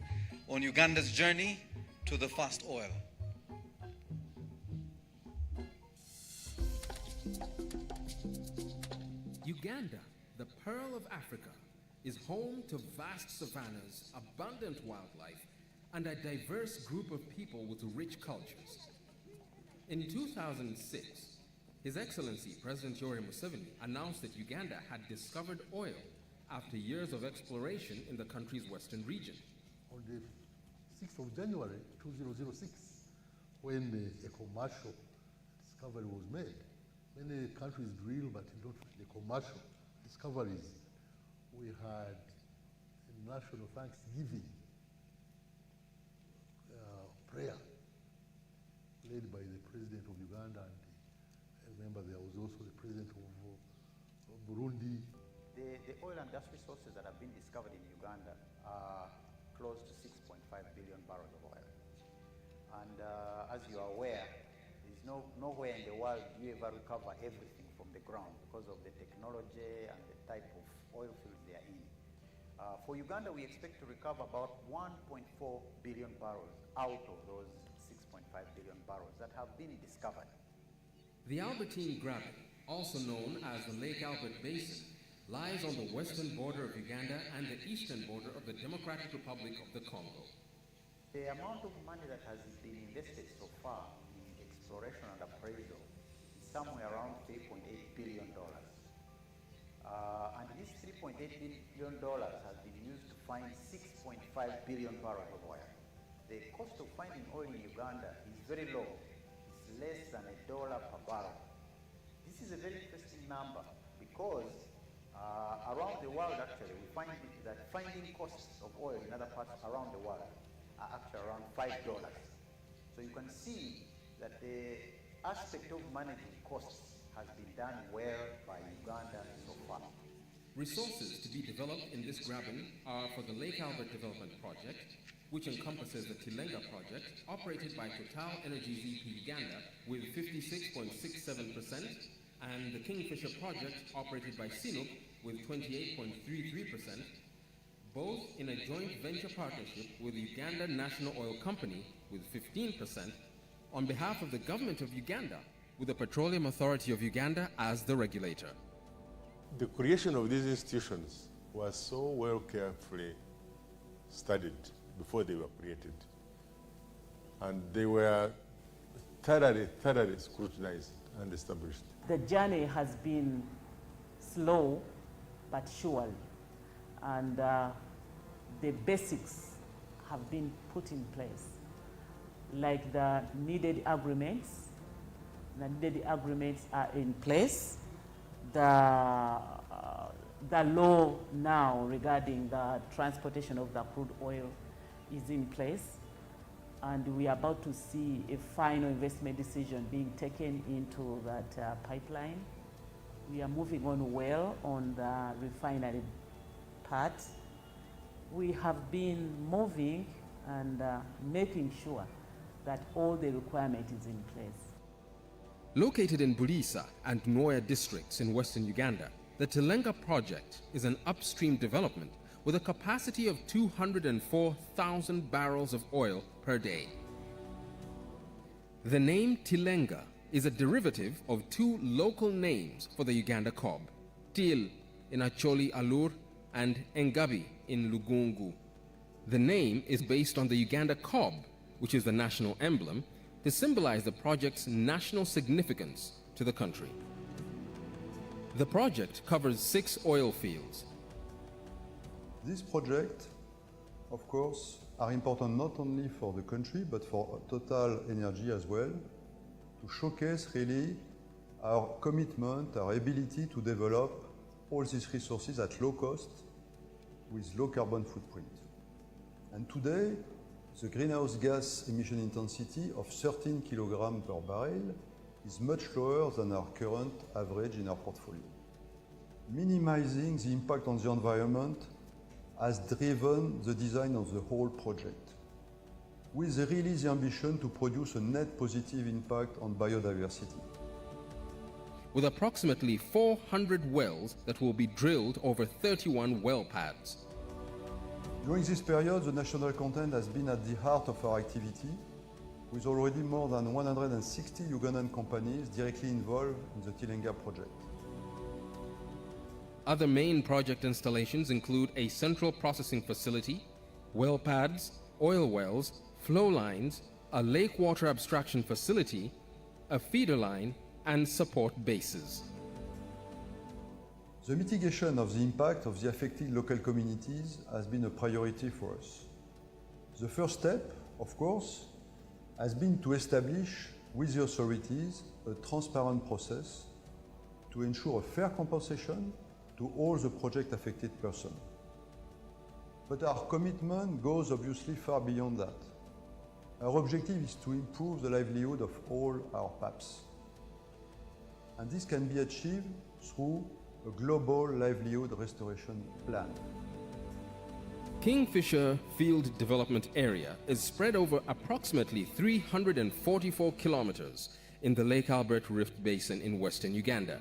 on Uganda's journey to the fast oil. Uganda, the pearl of Africa, is home to vast savannas, abundant wildlife, and a diverse group of people with rich cultures. In 2006, His Excellency President Yoweri Museveni announced that Uganda had discovered oil after years of exploration in the country's western region. On the 6th of January 2006, when a commercial discovery was made, many countries drill but don't the commercial discoveries. We had a national Thanksgiving prayer led by the President of Uganda, and remember there was also the President of Burundi. The oil and gas resources that have been discovered in Uganda are close to 6.5 billion barrels of oil. And as you are aware, there's nowhere in the world you ever recover everything from the ground because of the technology and the type of oil fields they are in. For Uganda, we expect to recover about 1.4 billion barrels out of those 6.5 billion barrels that have been discovered. The Albertine Graben, also known as the Lake Albert Basin, lies on the western border of Uganda and the eastern border of the Democratic Republic of the Congo. The amount of money that has been invested so far in exploration and appraisal is somewhere around $3.8 billion. And this $3.8 billion has been used to find 6.5 billion barrels of oil. The cost of finding oil in Uganda is very low. It's less than $1 per barrel. This is a very interesting number because around the world actually we find that finding costs of oil in other parts around the world are actually around $5. So you can see that the aspect of managing costs has been done well by Uganda so far. Resources to be developed in this graben are for the Lake Albert Development Project, which encompasses the Tilenga project, operated by Total Energies EP Uganda with 56.67%, and the Kingfisher project, operated by CNUC with 28.33%, both in a joint venture partnership with Uganda National Oil Company with 15%, on behalf of the government of Uganda, with the Petroleum Authority of Uganda as the regulator. The creation of these institutions was so well carefully studied before they were created. And they were thoroughly scrutinized and established. The journey has been slow but surely, and the basics have been put in place, like the needed agreements. The needed agreements are in place. The law now regarding the transportation of the crude oil is in place, and we are about to see a final investment decision being taken into that pipeline. We are moving on well on the refinery part. We have been moving and making sure that all the requirement is in place. Located in Bulisa and Nwoya districts in western Uganda, the Tilenga project is an upstream development with a capacity of 204,000 barrels of oil per day. The name Tilenga is a derivative of two local names for the Uganda cob, Til in Acholi Alur and Engabi in Lugungu. The name is based on the Uganda cob, which is the national emblem, to symbolize the project's national significance to the country. The project covers 6 oil fields. This project, of course, are important not only for the country but for Total Energy as well, to showcase really our commitment, our ability to develop all these resources at low cost with low carbon footprint. And today, the greenhouse gas emission intensity of 13 kilograms per barrel is much lower than our current average in our portfolio. Minimizing the impact on the environment has driven the design of the whole project, with really the ambition to produce a net positive impact on biodiversity. With approximately 400 wells that will be drilled over 31 well pads. During this period, the national content has been at the heart of our activity, with already more than 160 Ugandan companies directly involved in the Tilenga project. Other main project installations include a central processing facility, well pads, oil wells, flow lines, a lake water abstraction facility, a feeder line, and support bases. The mitigation of the impact of the affected local communities has been a priority for us. The first step, of course, has been to establish with the authorities a transparent process to ensure a fair compensation to all the project affected persons. But our commitment goes obviously far beyond that. Our objective is to improve the livelihood of all our PAPs. And this can be achieved through a global livelihood restoration plan. Kingfisher Field Development Area is spread over approximately 344 kilometers in the Lake Albert Rift Basin in western Uganda.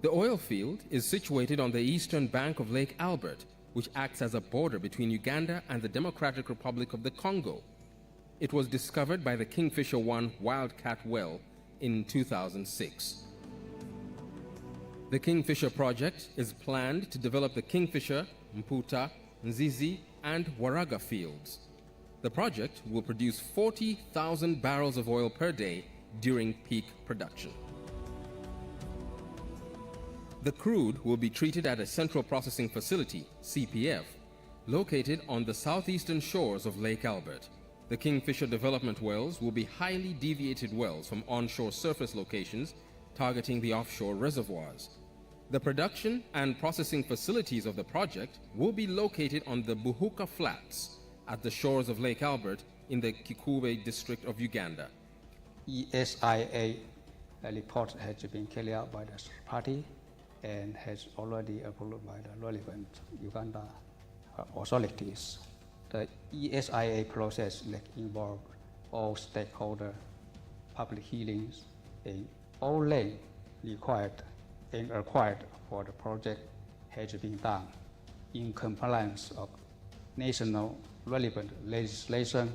The oil field is situated on the eastern bank of Lake Albert, which acts as a border between Uganda and the Democratic Republic of the Congo. It was discovered by the Kingfisher 1 Wildcat well in 2006. The Kingfisher project is planned to develop the Kingfisher, Mputa, Nzizi, and Waraga fields. The project will produce 40,000 barrels of oil per day during peak production. The crude will be treated at a central processing facility, CPF, located on the southeastern shores of Lake Albert. The Kingfisher development wells will be highly deviated wells from onshore surface locations targeting the offshore reservoirs. The production and processing facilities of the project will be located on the Buhuka Flats at the shores of Lake Albert in the Kikube district of Uganda. ESIA report has been carried out by the party and has already approved by the relevant Uganda authorities. The ESIA process involved all stakeholder public hearings and all land required for the project has been done in compliance of national relevant legislation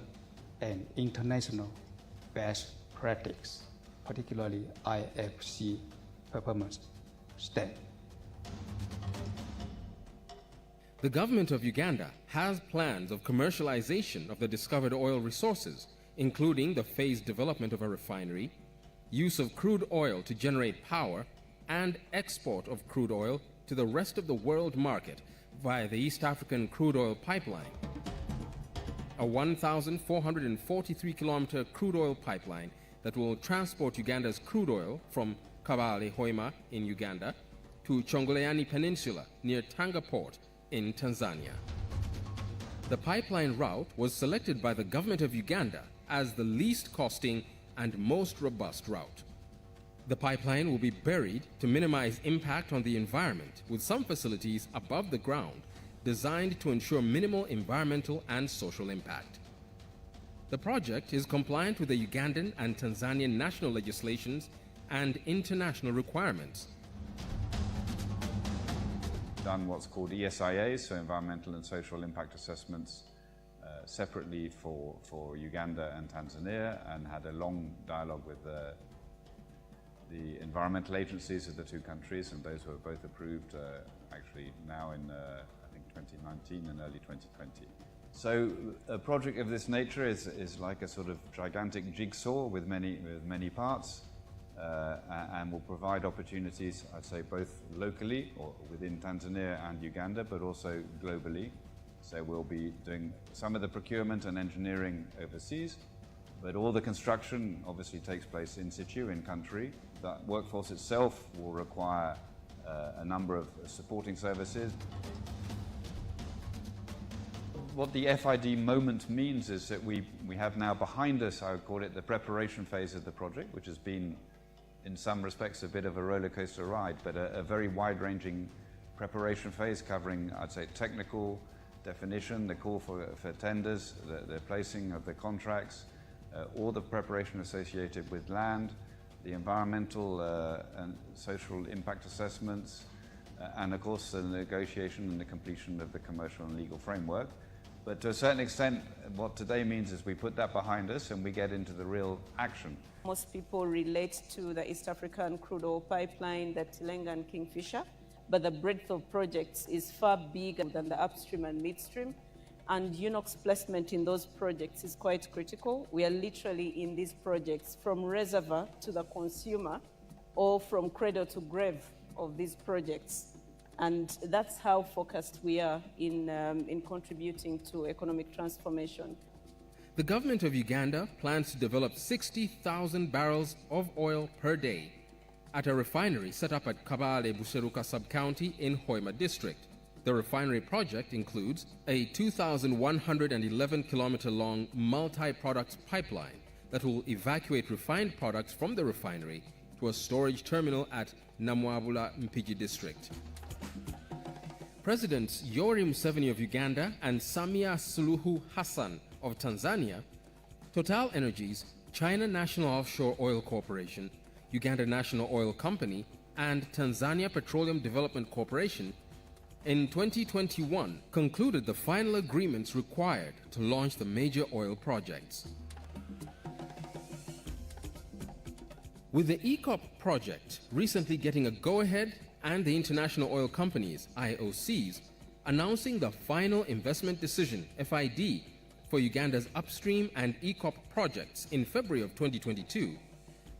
and international best practice, particularly IFC performance standard. The government of Uganda has plans of commercialization of the discovered oil resources, including the phased development of a refinery, use of crude oil to generate power, and export of crude oil to the rest of the world market via the East African Crude Oil Pipeline. A 1,443-kilometer crude oil pipeline that will transport Uganda's crude oil from Kabale Hoima in Uganda to Chongoleani Peninsula near Tanga Port in Tanzania. The pipeline route was selected by the government of Uganda as the least costing and most robust route. The pipeline will be buried to minimize impact on the environment, with some facilities above the ground designed to ensure minimal environmental and social impact. The project is compliant with the Ugandan and Tanzanian national legislations and international requirements. Done what's called ESIAs, so environmental and social impact assessments, separately for Uganda and Tanzania, and had a long dialogue with the environmental agencies of the two countries, and those were both approved actually now in I think 2019 and early 2020. So a project of this nature is like a sort of gigantic jigsaw with many parts, and will provide opportunities, I'd say, both locally or within Tanzania and Uganda, but also globally. So we'll be doing some of the procurement and engineering overseas, but all the construction obviously takes place in situ, in country. The workforce itself will require a number of supporting services. What the FID moment means is that we have now behind us, I would call it, the preparation phase of the project, which has been in some respects a bit of a roller coaster ride, but a very wide-ranging preparation phase covering, I'd say, technical definition, the call for tenders, the placing of the contracts, all the preparation associated with land, the environmental and social impact assessments, and of course the negotiation and the completion of the commercial and legal framework. But to a certain extent, what today means is we put that behind us and we get into the real action. Most people relate to the East African crude oil pipeline, the Tilenga and Kingfisher, but the breadth of projects is far bigger than the upstream and midstream, and UNOC's placement in those projects is quite critical. We are literally in these projects from reservoir to the consumer, or from cradle to grave of these projects. And that's how focused we are in contributing to economic transformation. The government of Uganda plans to develop 60,000 barrels of oil per day at a refinery set up at Kabale Buseruka sub-county in Hoima district. The refinery project includes a 2,111-kilometer-long multi-product pipeline that will evacuate refined products from the refinery to a storage terminal at Namwabula Mpigi district. Presidents Yoweri Museveni of Uganda and Samia Suluhu Hassan of Tanzania, Total Energies, China National Offshore Oil Corporation, Uganda National Oil Company, and Tanzania Petroleum Development Corporation in 2021 concluded the final agreements required to launch the major oil projects. With the ECOP project recently getting a go-ahead and the International Oil Companies, IOCs, announcing the final investment decision, FID, for Uganda's upstream and ECOP projects in February of 2022,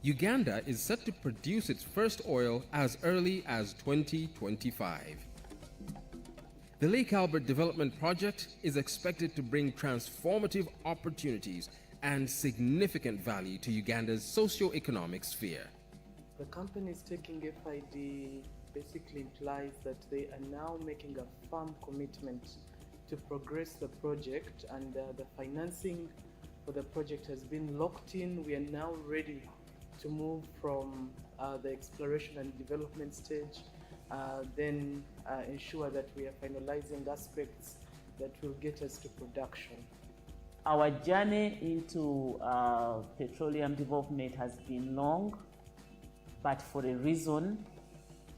Uganda is set to produce its first oil as early as 2025. The Lake Albert Development Project is expected to bring transformative opportunities and significant value to Uganda's socio-economic sphere. The companies taking FID basically implies that they are now making a firm commitment to progress the project, and the financing for the project has been locked in. We are now ready to move from the exploration and development stage, then ensure that we are finalizing aspects that will get us to production. Our journey into petroleum development has been long, but for a reason,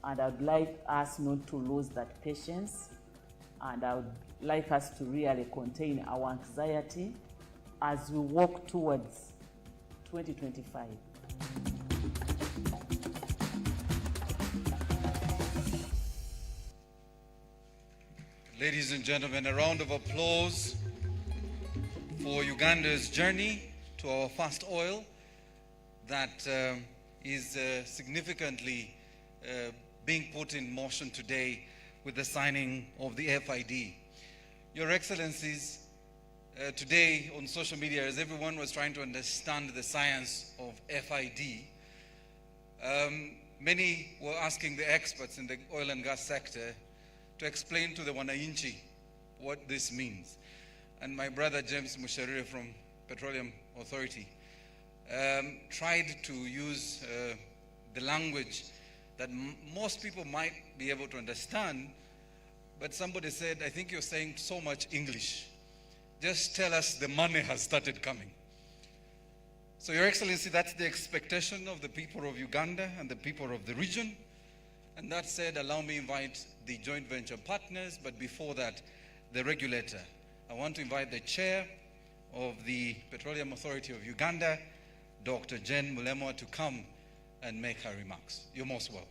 and I'd like us not to lose that patience, and I would like us to really contain our anxiety as we walk towards 2025. Ladies and gentlemen, a round of applause for Uganda's journey to our fast oil that is significantly being put in motion today with the signing of the FID. Your Excellencies, today on social media, as everyone was trying to understand the science of FID, many were asking the experts in the oil and gas sector to explain to the Wananchi what this means. And my brother James Musharire from Petroleum Authority tried to use the language that most people might be able to understand, but somebody said, I think you're saying so much English. Just tell us the money has started coming. So, Your Excellency, that's the expectation of the people of Uganda and the people of the region. And that said, allow me to invite the joint venture partners, but before that, the regulator. I want to invite the chair of the Petroleum Authority of Uganda, Dr. Jen Mulemwa, to come and make her remarks. You're most welcome.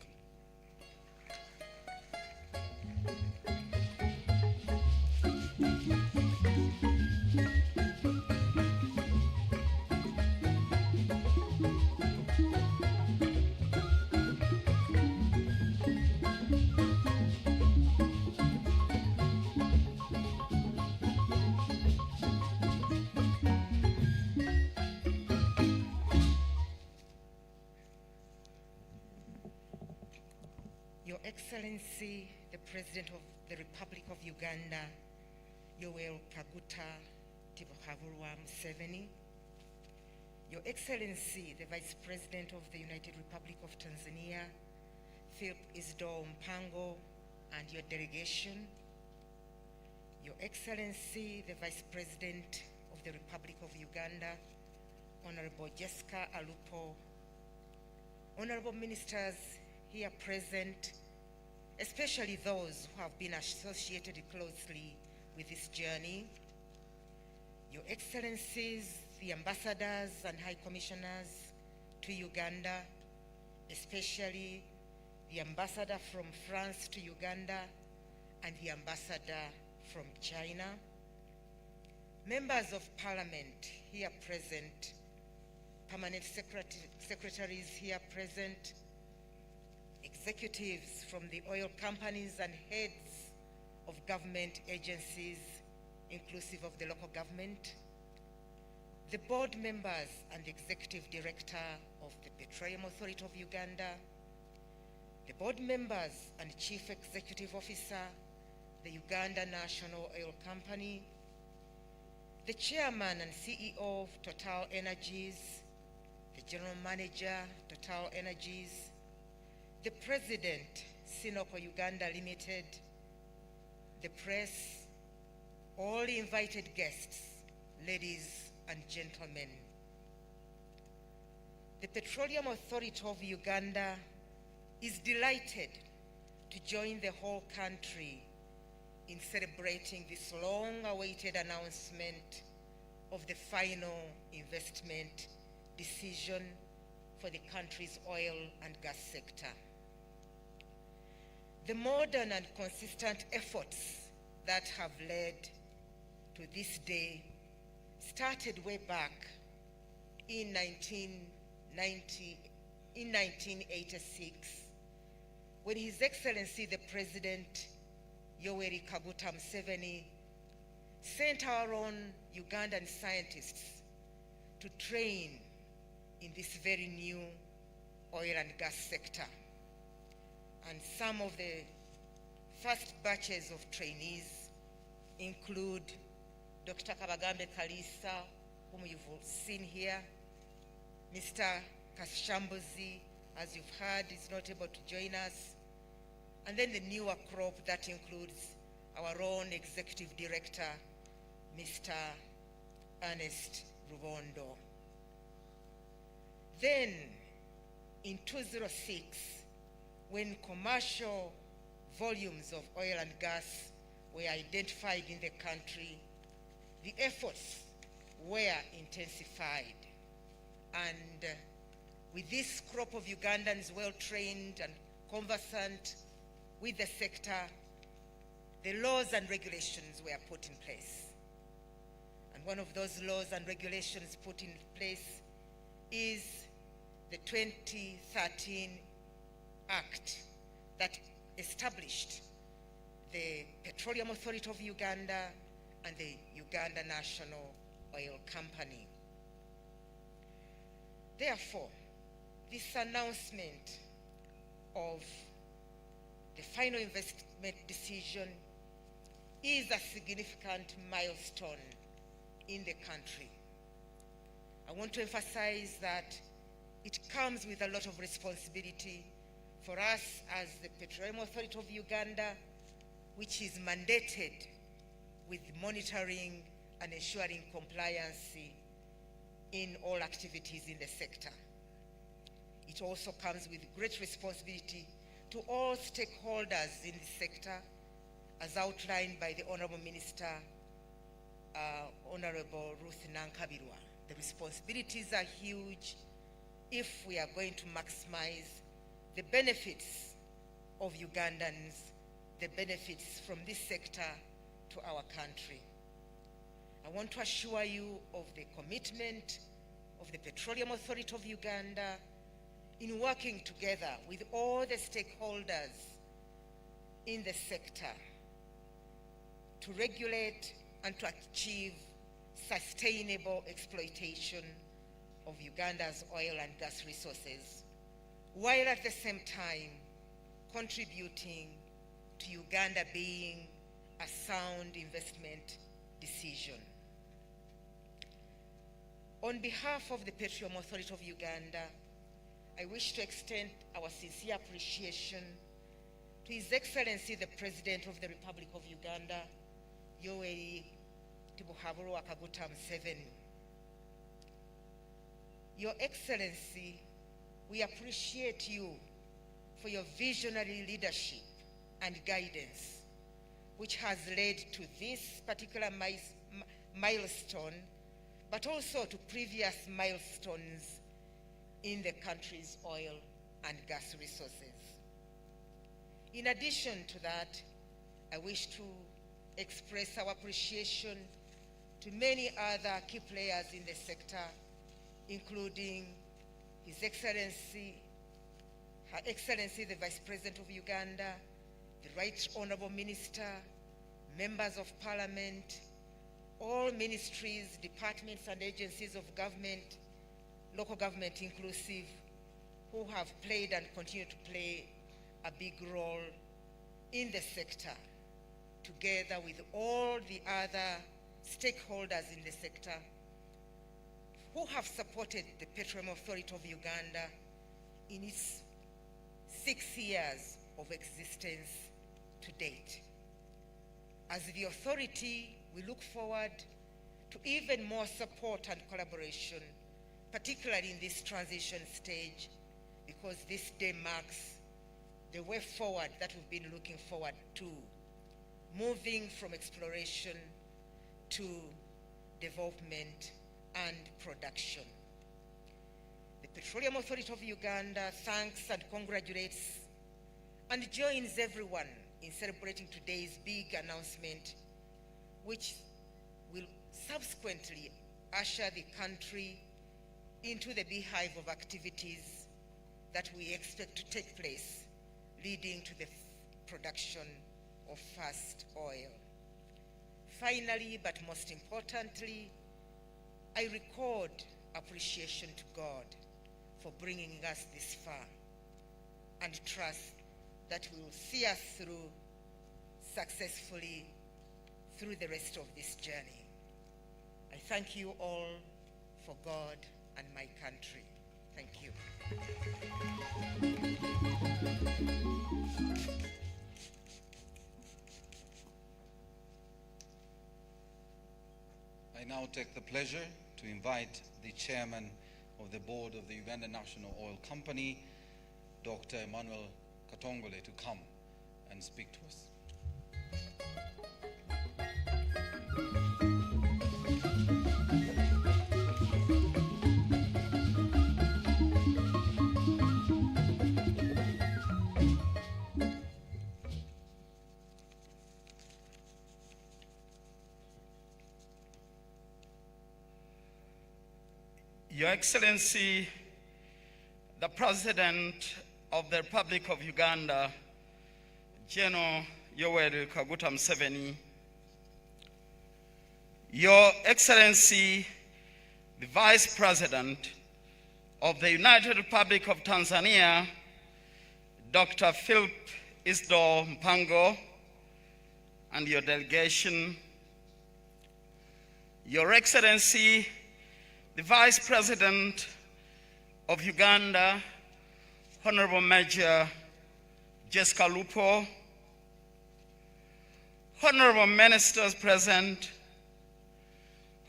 Your Excellency, the President of the Republic of Uganda, Yoweri Kaguta Tibuhaburwa Museveni, Your Excellency, the Vice President of the United Republic of Tanzania, Philip Isidore Mpango, and your delegation, Your Excellency, the Vice President of the Republic of Uganda, Honorable Jessica Alupo, Honorable Ministers here present, especially those who have been associated closely with this journey, Your Excellencies, the ambassadors and high commissioners to Uganda, especially the ambassador from France to Uganda and the ambassador from China, members of parliament here present, permanent secretaries here present, executives from the oil companies and heads of government agencies, inclusive of the local government, the board members and the executive director of the Petroleum Authority of Uganda, the board members and chief executive officer, the Uganda National Oil Company, the chairman and CEO of Total Energies, the general manager, Total Energies, the president, Sinoco Uganda Limited, the press, all invited guests, ladies and gentlemen. The Petroleum Authority of Uganda is delighted to join the whole country in celebrating this long-awaited announcement of the final investment decision for the country's oil and gas sector. The modern and consistent efforts that have led to this day started way back in 1986, when His Excellency the President Yoweri Kaguta Museveni sent our own Ugandan scientists to train in this very new oil and gas sector. And some of the first batches of trainees include Dr. Kabagambe Kalisa, whom you've seen here, Mr. Kashambuzi, as you've heard, is not able to join us, and then the newer crop that includes our own Executive Director, Mr. Ernest Rubondo. Then, in 2006, when commercial volumes of oil and gas were identified in the country, the efforts were intensified. And with this crop of Ugandans well-trained and conversant with the sector, the laws and regulations were put in place. And one of those laws and regulations put in place is the 2013 Act that established the Petroleum Authority of Uganda and the Uganda National Oil Company. Therefore, this announcement of the final investment decision is a significant milestone in the country. I want to emphasize that it comes with a lot of responsibility for us as the Petroleum Authority of Uganda, which is mandated with monitoring and ensuring compliance in all activities in the sector. It also comes with great responsibility to all stakeholders in the sector, as outlined by the Honorable Minister, Honorable Ruth Nankabirwa. The responsibilities are huge if we are going to maximize the benefits of Ugandans, the benefits from this sector to our country. I want to assure you of the commitment of the Petroleum Authority of Uganda in working together with all the stakeholders in the sector to regulate and to achieve sustainable exploitation of Uganda's oil and gas resources, while at the same time contributing to Uganda being a sound investment decision. On behalf of the Petroleum Authority of Uganda, I wish to extend our sincere appreciation to His Excellency the President of the Republic of Uganda, Yoweri Kaguta Museveni. Your Excellency, we appreciate you for your visionary leadership and guidance, which has led to this particular milestone, but also to previous milestones in the country's oil and gas resources. In addition to that, I wish to express our appreciation to many other key players in the sector, including His Excellency, Her Excellency the Vice President of Uganda, the Right Honorable Minister, members of Parliament, all ministries, departments and agencies of government, local government inclusive, who have played and continue to play a big role in the sector, together with all the other stakeholders in the sector who have supported the Petroleum Authority of Uganda in its 6 years of existence to date. As the authority, we look forward to even more support and collaboration, particularly in this transition stage, because this day marks the way forward that we've been looking forward to, moving from exploration to development and production. The Petroleum Authority of Uganda thanks and congratulates and joins everyone in celebrating today's big announcement, which will subsequently usher the country into the beehive of activities that we expect to take place, leading to the production of first oil. Finally, but most importantly, I record appreciation to God for bringing us this far, and trust that we will see us through successfully through the rest of this journey. I thank you all for God and my country. Thank you. I now take the pleasure to invite the chairman of the board of the Uganda National Oil Company, Dr. Emmanuel to come and speak to us. Your Excellency, the President of the Republic of Uganda, General Yoweri Kaguta Museveni, Your Excellency, the Vice President of the United Republic of Tanzania, Dr. Philip Isdor Mpango, and your delegation, Your Excellency, the Vice President of Uganda, Honorable Major Jessica Lupo, Honorable Ministers present,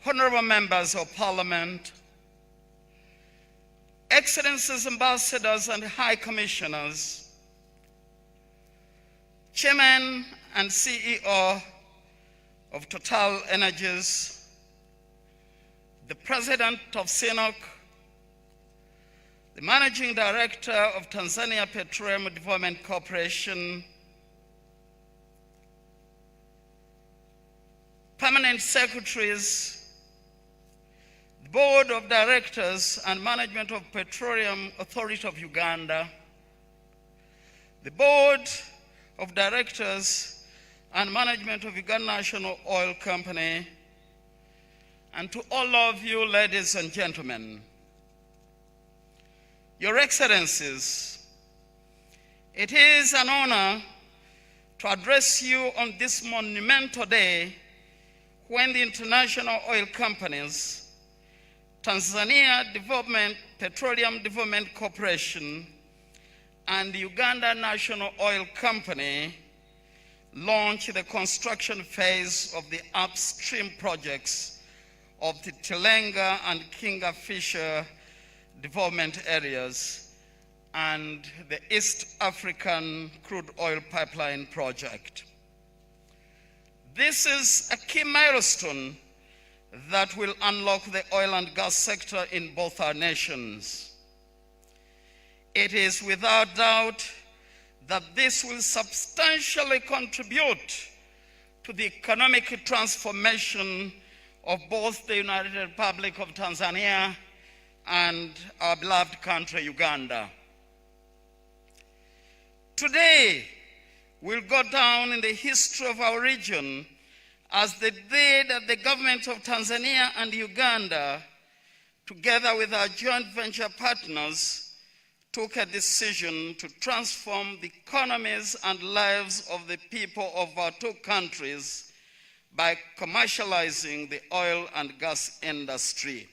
Honorable Members of Parliament, Excellencies, Ambassadors and High Commissioners, Chairman and CEO of Total Energies, the President of CNOC, the Managing Director of Tanzania Petroleum Development Corporation, Permanent Secretaries, the Board of Directors and Management of Petroleum Authority of Uganda, the Board of Directors and Management of Uganda National Oil Company, and to all of you, ladies and gentlemen, Your Excellencies, it is an honor to address you on this monumental day when the international oil companies, Tanzania Petroleum Development Corporation and the Uganda National Oil Company launch the construction phase of the upstream projects of the Tilenga and Kingfisher development areas and the East African crude oil pipeline project. This is a key milestone that will unlock the oil and gas sector in both our nations. It is without doubt that this will substantially contribute to the economic transformation of both the United Republic of Tanzania and our beloved country, Uganda. Today will go down in the history of our region as the day that the government of Tanzania and Uganda, together with our joint venture partners, took a decision to transform the economies and lives of the people of our two countries by commercializing the oil and gas industry.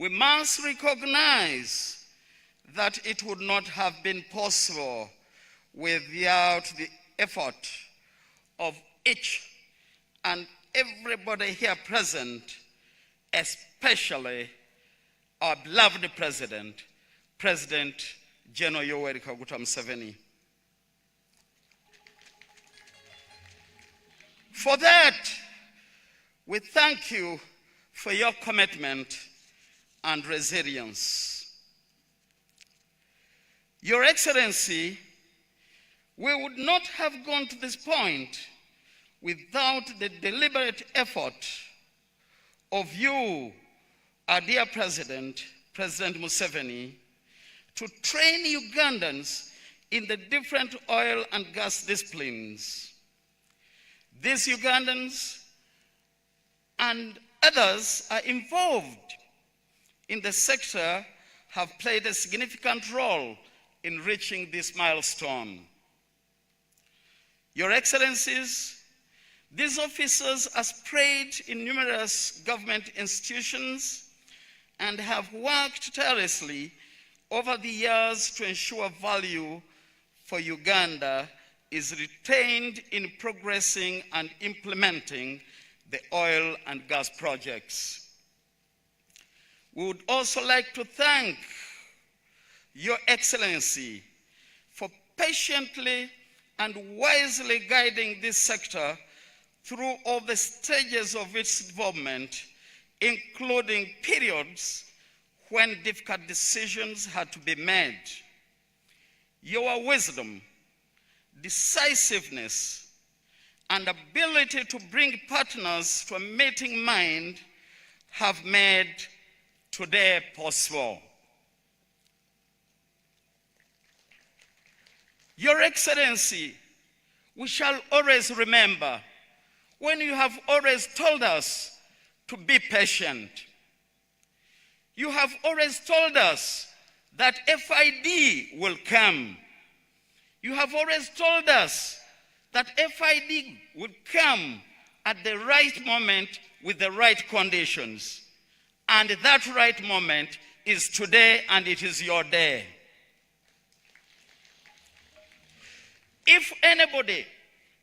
We must recognize that it would not have been possible without the effort of each and everybody here present, especially our beloved President, President General Yoweri Kaguta Museveni. For that, we thank you for your commitment and resilience. Your Excellency, we would not have gone to this point without the deliberate effort of you, our dear President, President Museveni, to train Ugandans in the different oil and gas disciplines. These Ugandans and others are involved in the sector have played a significant role in reaching this milestone. Your Excellencies, these officers are spread in numerous government institutions and have worked tirelessly over the years to ensure value for Uganda is retained in progressing and implementing the oil and gas projects. We would also like to thank Your Excellency for patiently and wisely guiding this sector through all the stages of its development, including periods when difficult decisions had to be made. Your wisdom, decisiveness, and ability to bring partners to a meeting mind have made today possible. Your Excellency, we shall always remember when you have always told us to be patient. You have always told us that FID will come. You have always told us that FID would come at the right moment with the right conditions. And that right moment is today, and it is your day. If anybody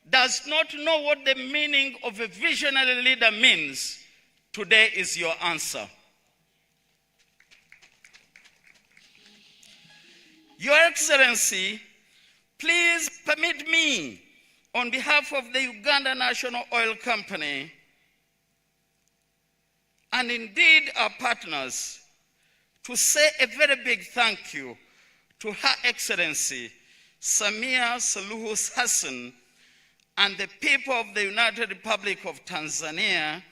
does not know what the meaning of a visionary leader means, today is your answer. Your Excellency, please permit me, on behalf of the Uganda National Oil Company, and indeed our partners, to say a very big thank you to Her Excellency Samia Suluhu Hassan and the people of the United Republic of Tanzania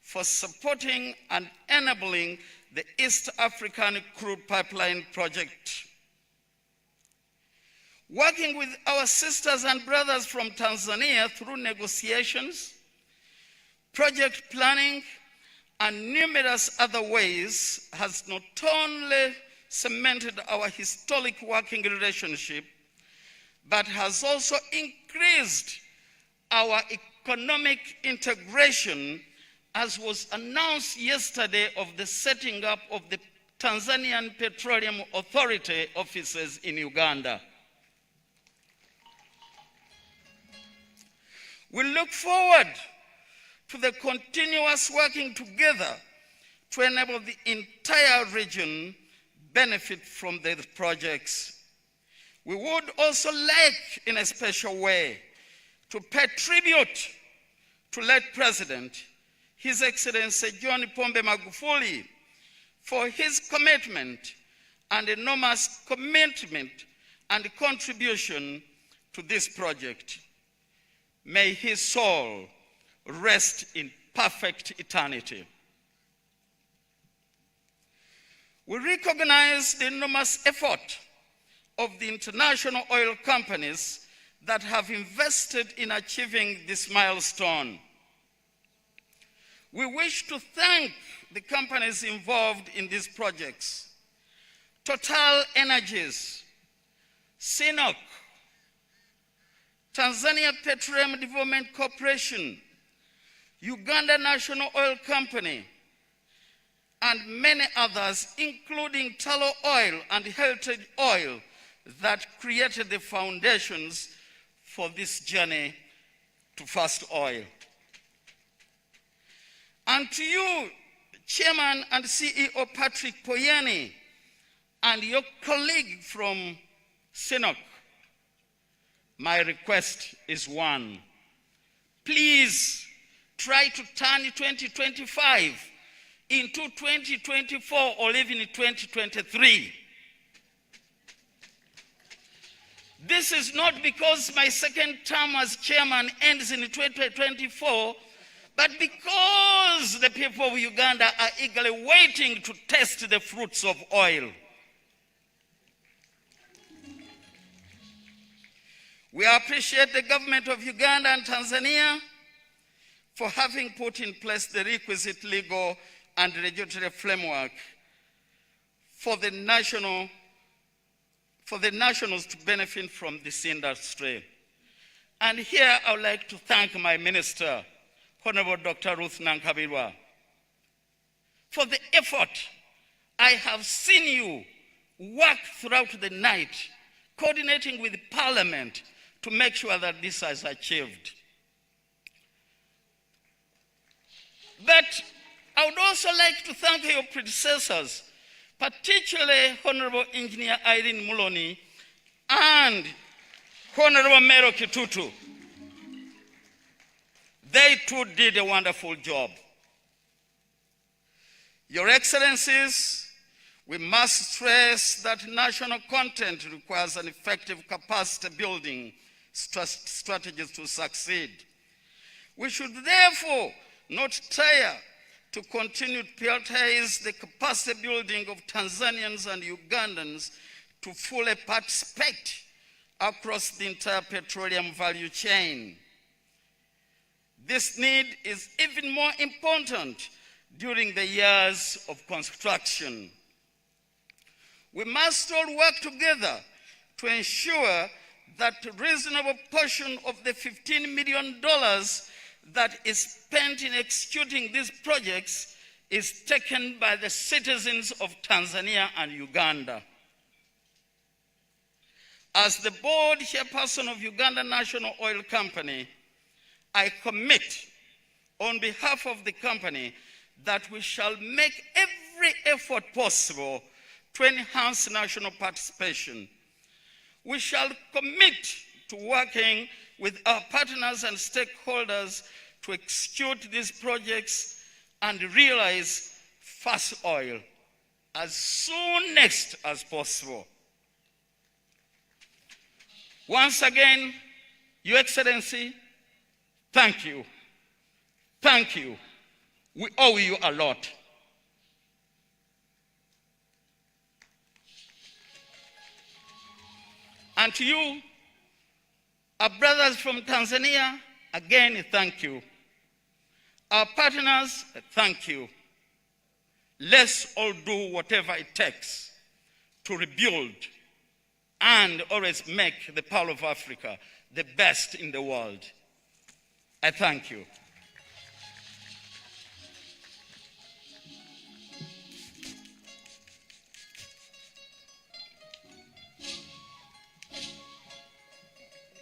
for supporting and enabling the East African Crude Pipeline Project. Working with our sisters and brothers from Tanzania through negotiations, project planning, and numerous other ways has not only cemented our historic working relationship, but has also increased our economic integration, as was announced yesterday of the setting up of the Tanzanian Petroleum Authority offices in Uganda. We look forward to the continuous working together to enable the entire region benefit from the projects. We would also like, in a special way, to pay tribute to late President, His Excellency John Pombe Magufuli, for his commitment and enormous commitment and contribution to this project. May his soul rest in perfect eternity. We recognize the enormous effort of the international oil companies that have invested in achieving this milestone. We wish to thank the companies involved in these projects: Total Energies, CNOOC, Tanzania Petroleum Development Corporation, Uganda National Oil Company, and many others, including Tallow Oil and Heritage Oil, that created the foundations for this journey to first oil. And to you, Chairman and CEO Patrick Poyeni, and your colleague from CNOOC, my request is one. Please try to turn 2025 into 2024 or even 2023. This is not because my second term as chairman ends in 2024, but because the people of Uganda are eagerly waiting to taste the fruits of oil. We appreciate the government of Uganda and Tanzania for having put in place the requisite legal and regulatory framework for the nationals to benefit from this industry. And here I would like to thank my minister, Honorable Dr. Ruth Nankabirwa, for the effort. I have seen you work throughout the night, coordinating with Parliament to make sure that this is achieved. But I would also like to thank your predecessors, particularly Honorable Engineer Irene Muloni and Honorable Mero Kitutu. They too did a wonderful job. Your Excellencies, we must stress that national content requires an effective capacity building strategies to succeed. We should therefore not tire to continue to prioritize the capacity building of Tanzanians and Ugandans to fully participate across the entire petroleum value chain. This need is even more important during the years of construction. We must all work together to ensure that a reasonable portion of the $15 million that is spent in executing these projects is taken by the citizens of Tanzania and Uganda. As the board chairperson of Uganda National Oil Company, I commit on behalf of the company that we shall make every effort possible to enhance national participation. We shall commit to working with our partners and stakeholders to execute these projects and realize first oil as soon as possible. Once again, Your Excellency, thank you. Thank you. We owe you a lot. And to you, our brothers from Tanzania, again, thank you. Our partners, thank you. Let's all do whatever it takes to rebuild and always make the Pearl of Africa the best in the world. I thank you.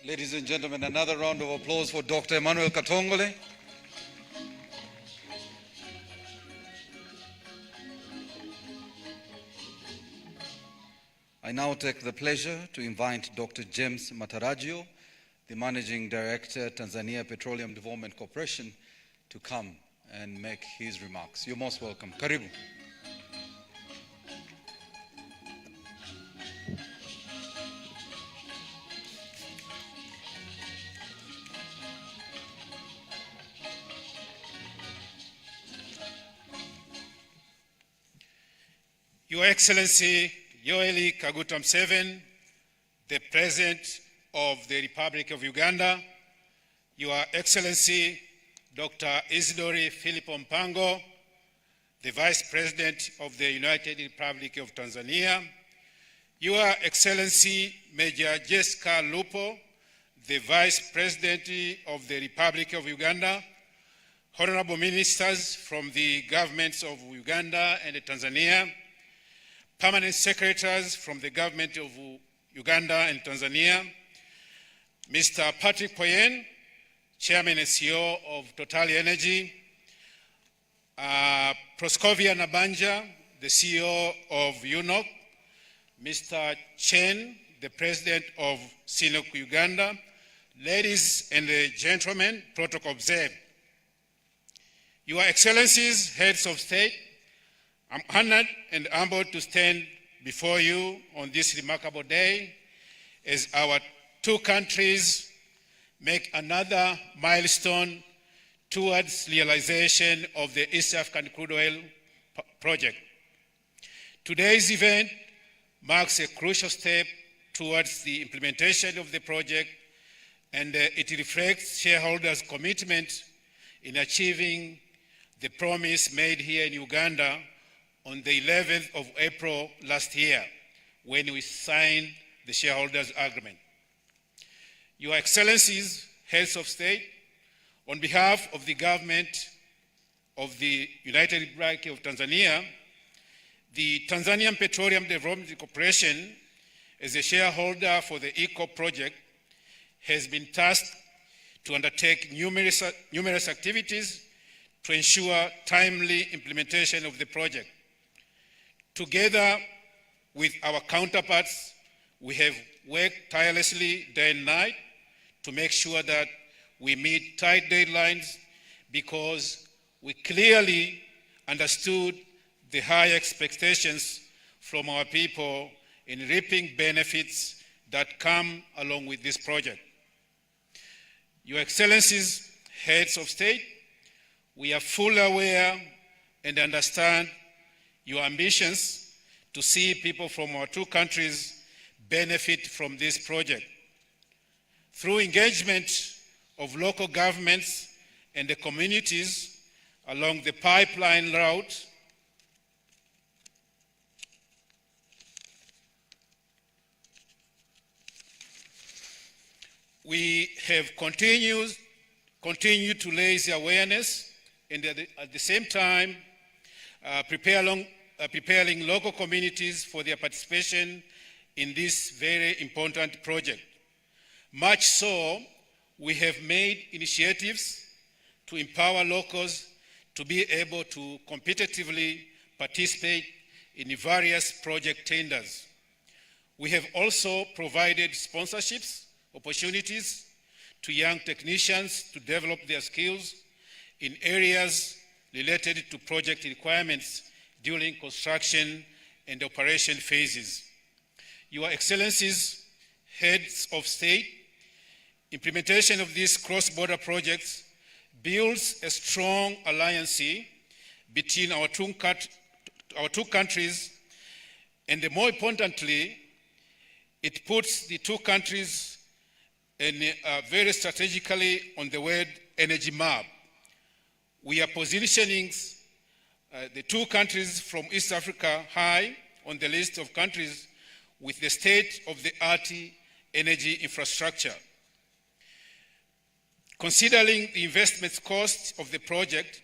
Ladies and gentlemen, another round of applause for Dr. Emmanuel Katongole. I now take the pleasure to invite Dr. James Matarajio, the Managing Director, Tanzania Petroleum Development Corporation, to come and make his remarks. You're most welcome. Karibu. Your Excellency Yoweri Kaguta Museveni, the President of the Republic of Uganda, Your Excellency Dr. Isidori Philip Mpango, the Vice President of the United Republic of Tanzania, Your Excellency Major Jessica Lupo, the Vice President of the Republic of Uganda, Honorable Ministers from the governments of Uganda and Tanzania, Permanent Secretaries from the government of Uganda and Tanzania, Mr. Patrick Poyen, Chairman and CEO of Total Energy, Proskovia Nabanja, the CEO of UNOC, Mr. Chen, the President of SINOC Uganda, ladies and gentlemen, protocol observed. Your Excellencies, Heads of State, I'm honored and humbled to stand before you on this remarkable day as our two countries make another milestone towards realization of the East African crude oil project. Today's event marks a crucial step towards the implementation of the project, and it reflects shareholders' commitment in achieving the promise made here in Uganda on the 11th of April last year, when we signed the shareholders' agreement. Your Excellencies, Heads of State, on behalf of the government of the United Republic of Tanzania, the Tanzanian Petroleum Development Corporation, as a shareholder for the ECO project, has been tasked to undertake numerous activities to ensure timely implementation of the project. Together with our counterparts, we have worked tirelessly day and night to make sure that we meet tight deadlines, because we clearly understood the high expectations from our people in reaping benefits that come along with this project. Your Excellencies, Heads of State, we are fully aware and understand your ambitions to see people from our two countries benefit from this project. Through engagement of local governments and the communities along the pipeline route, we have continued to raise awareness, and at the same time preparing local communities for their participation in this very important project. Much so, we have made initiatives to empower locals to be able to competitively participate in various project tenders. We have also provided sponsorships opportunities to young technicians to develop their skills in areas related to project requirements during construction and operation phases. Your Excellencies, Heads of State, implementation of these cross-border projects builds a strong alliance between our two countries, and more importantly, it puts the two countries very strategically on the world energy map. We are positioning the two countries from East Africa high on the list of countries with the state-of-the-art energy infrastructure. Considering the investment cost of the project,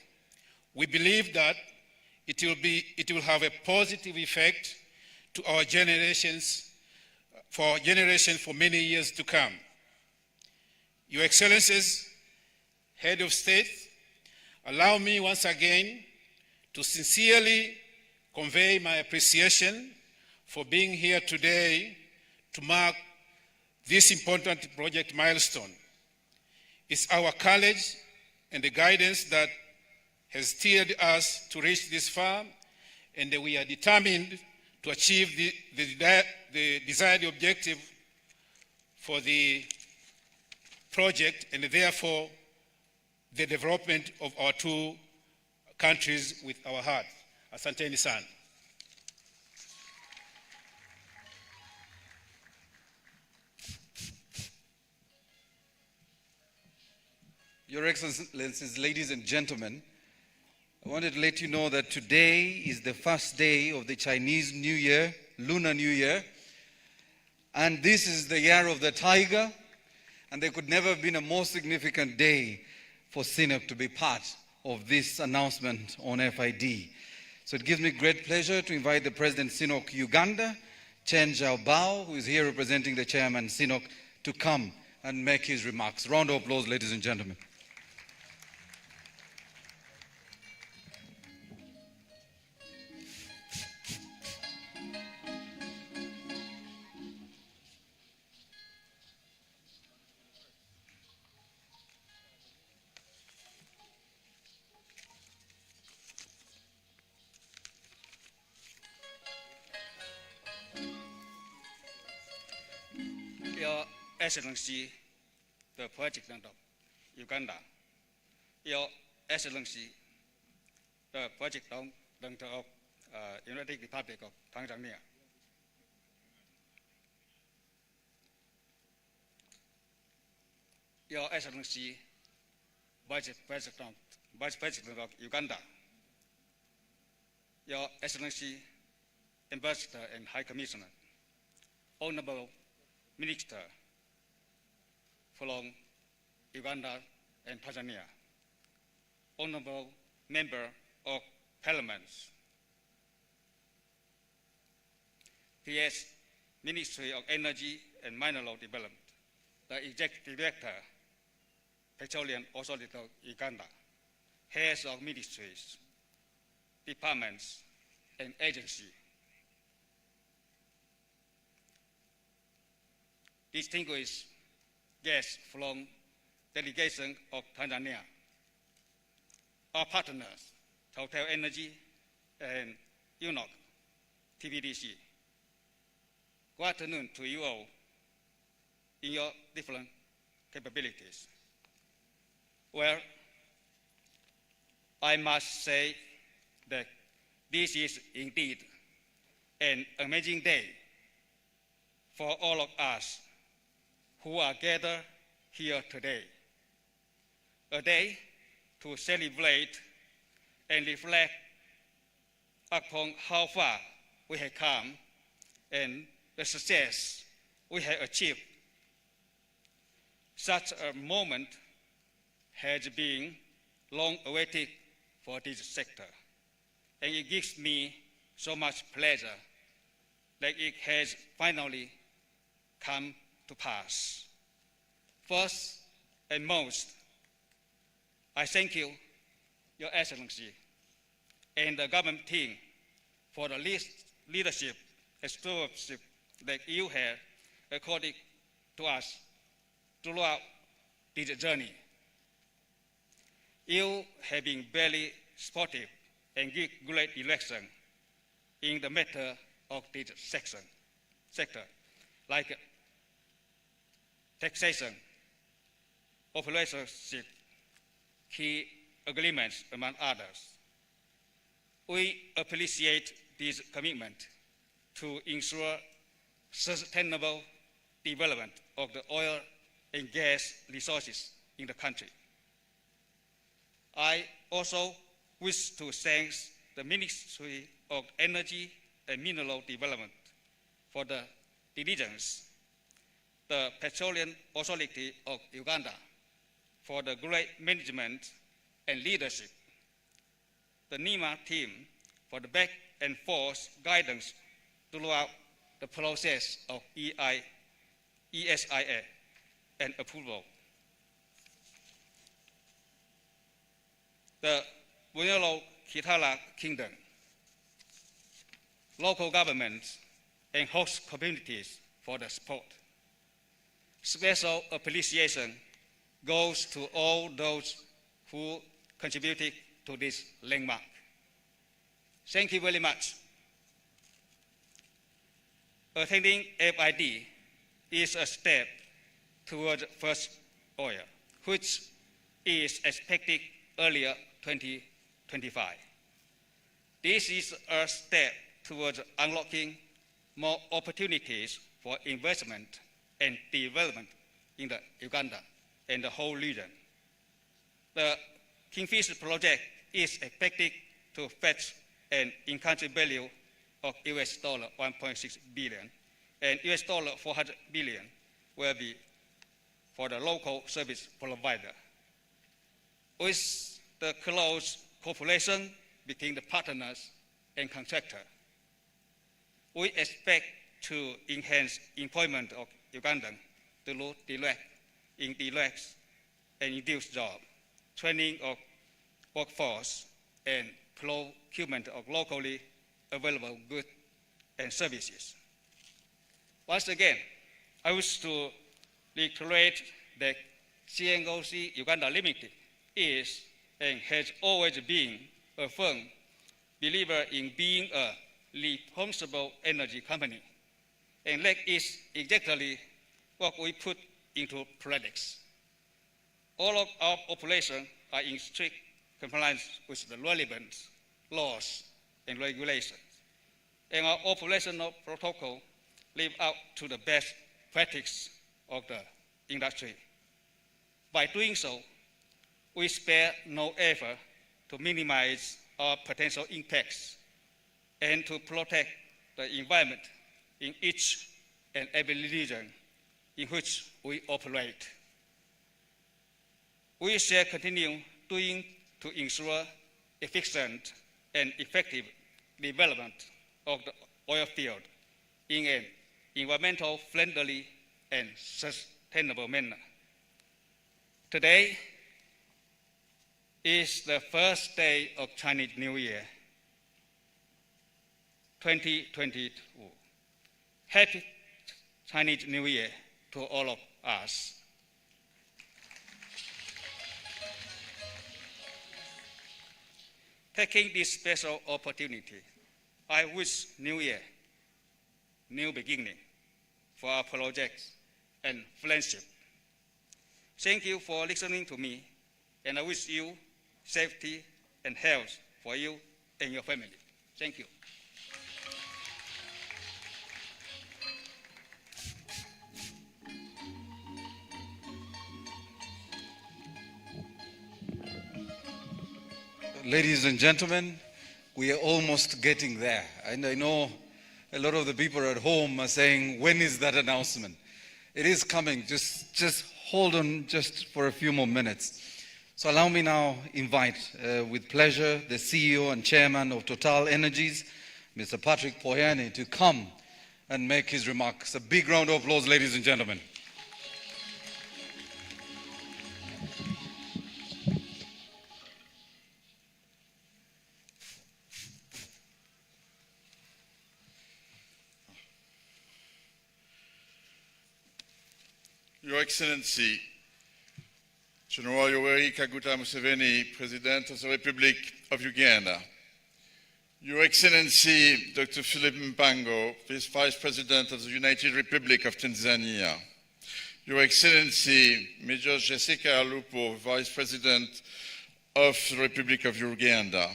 we believe that it will have a positive effect to our generations, for many years to come. Your Excellencies, Head of State, allow me once again to sincerely convey my appreciation for being here today to mark this important project milestone. It's our courage and the guidance that has steered us to reach this far, and we are determined to achieve the desired objective for the project, and therefore the development of our two countries with our heart. Asanteni sana. Your Excellencies, ladies and gentlemen, I wanted to let you know that today is the first day of the Chinese New Year, Lunar New Year, and this is the year of the tiger, and there could never have been a more significant day for CNOOC to be part of this announcement on FID. So it gives me great pleasure to invite the President CNOOC Uganda, Chen Xiaobao, who is here representing the Chairman CNOOC, to come and make his remarks. Round of applause, ladies and gentlemen. Excellency, the President of Uganda, Your Excellency, the President of United Republic of Tanzania, Your Excellency, Vice President of Uganda, Your Excellency, Ambassador and High Commissioner, Honorable Minister from Uganda and Tanzania, Honorable Member of Parliament, PS Ministry of Energy and Mineral Development, the Executive Director, Petroleum Authority of Uganda, heads of ministries, departments, and agencies, distinguished guests from delegation of Tanzania, our partners, Total Energy and UNOC, TPDC. Good afternoon to you all in your different capabilities. Well, I must say that this is indeed an amazing day for all of us who are gathered here today. A day to celebrate and reflect upon how far we have come and the success we have achieved. Such a moment has been long awaited for this sector, and it gives me so much pleasure that it has finally come to pass. First and most, I thank you, Your Excellency, and the government team for the leadership and stewardship that you have accorded to us throughout this journey. You have been very supportive and give great direction in the matter of this sector, like taxation, operatorship, key agreements, among others. We appreciate this commitment to ensure sustainable development of the oil and gas resources in the country. I also wish to thank the Ministry of Energy and Mineral Development for the diligence, the Petroleum Authority of Uganda for the great management and leadership, the NEMA team for the back and forth guidance throughout the process of ESIA and approval. The Bunelo Kitala Kingdom, local governments, and host communities for the support. Special appreciation goes to all those who contributed to this landmark. Thank you very much. Attending FID is a step toward first oil, which is expected earlier 2025. This is a step towards unlocking more opportunities for investment and development in the Uganda and the whole region. The Kingfish project is expected to fetch an in-country value of US $1.6 billion, and US $400 billion will be for the local service provider. With the close cooperation between the partners and contractor, we expect to enhance employment of Ugandans through direct and induced job, training of workforce, and procurement of locally available goods and services. Once again, I wish to reiterate that CNOC Uganda Limited is and has always been a firm believer in being a responsible energy company, and that is exactly what we put into products. All of our operations are in strict compliance with the relevant laws and regulations, and our operational protocol live up to the best practice of the industry. By doing so, we spare no effort to minimize our potential impacts and to protect the environment in each and every region in which we operate. We shall continue doing to ensure efficient and effective development of the oil field in an environmental friendly and sustainable manner. Today is the first day of Chinese New Year, 2022. Happy Chinese New Year to all of us. Taking this special opportunity, I wish New Year, new beginning for our projects and friendship. Thank you for listening to me, and I wish you safety and health for you and your family. Thank you. Ladies and gentlemen, we are almost getting there. And I know a lot of the people at home are saying, when is that announcement? It is coming. Just hold on just for a few more minutes. So allow me now invite with pleasure the CEO and Chairman of Total Energies, Mr. Patrick Pouyanné, to come and make his remarks. A big round of applause, ladies and gentlemen. Your Excellency, General Yoweri Kaguta Museveni, President of the Republic of Uganda. Your Excellency, Dr. Philip Mpango, Vice President of the United Republic of Tanzania. Your Excellency, Major Jessica Alupo, Vice President of the Republic of Uganda.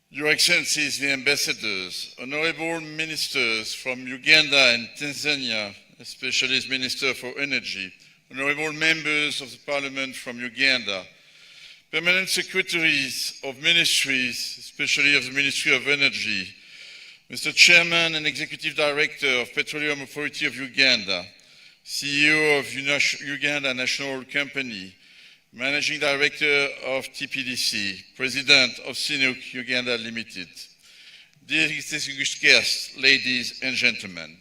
Your Excellencies, the ambassadors, honorable ministers from Uganda and Tanzania, especially as Minister for Energy, honorable members of the Parliament from Uganda, permanent secretaries of ministries, especially of the Ministry of Energy, Mr. Chairman and Executive Director of Petroleum Authority of Uganda, CEO of Uganda National Company, Managing Director of TPDC, President of CNOOC Uganda Limited. Dear distinguished guests, ladies and gentlemen,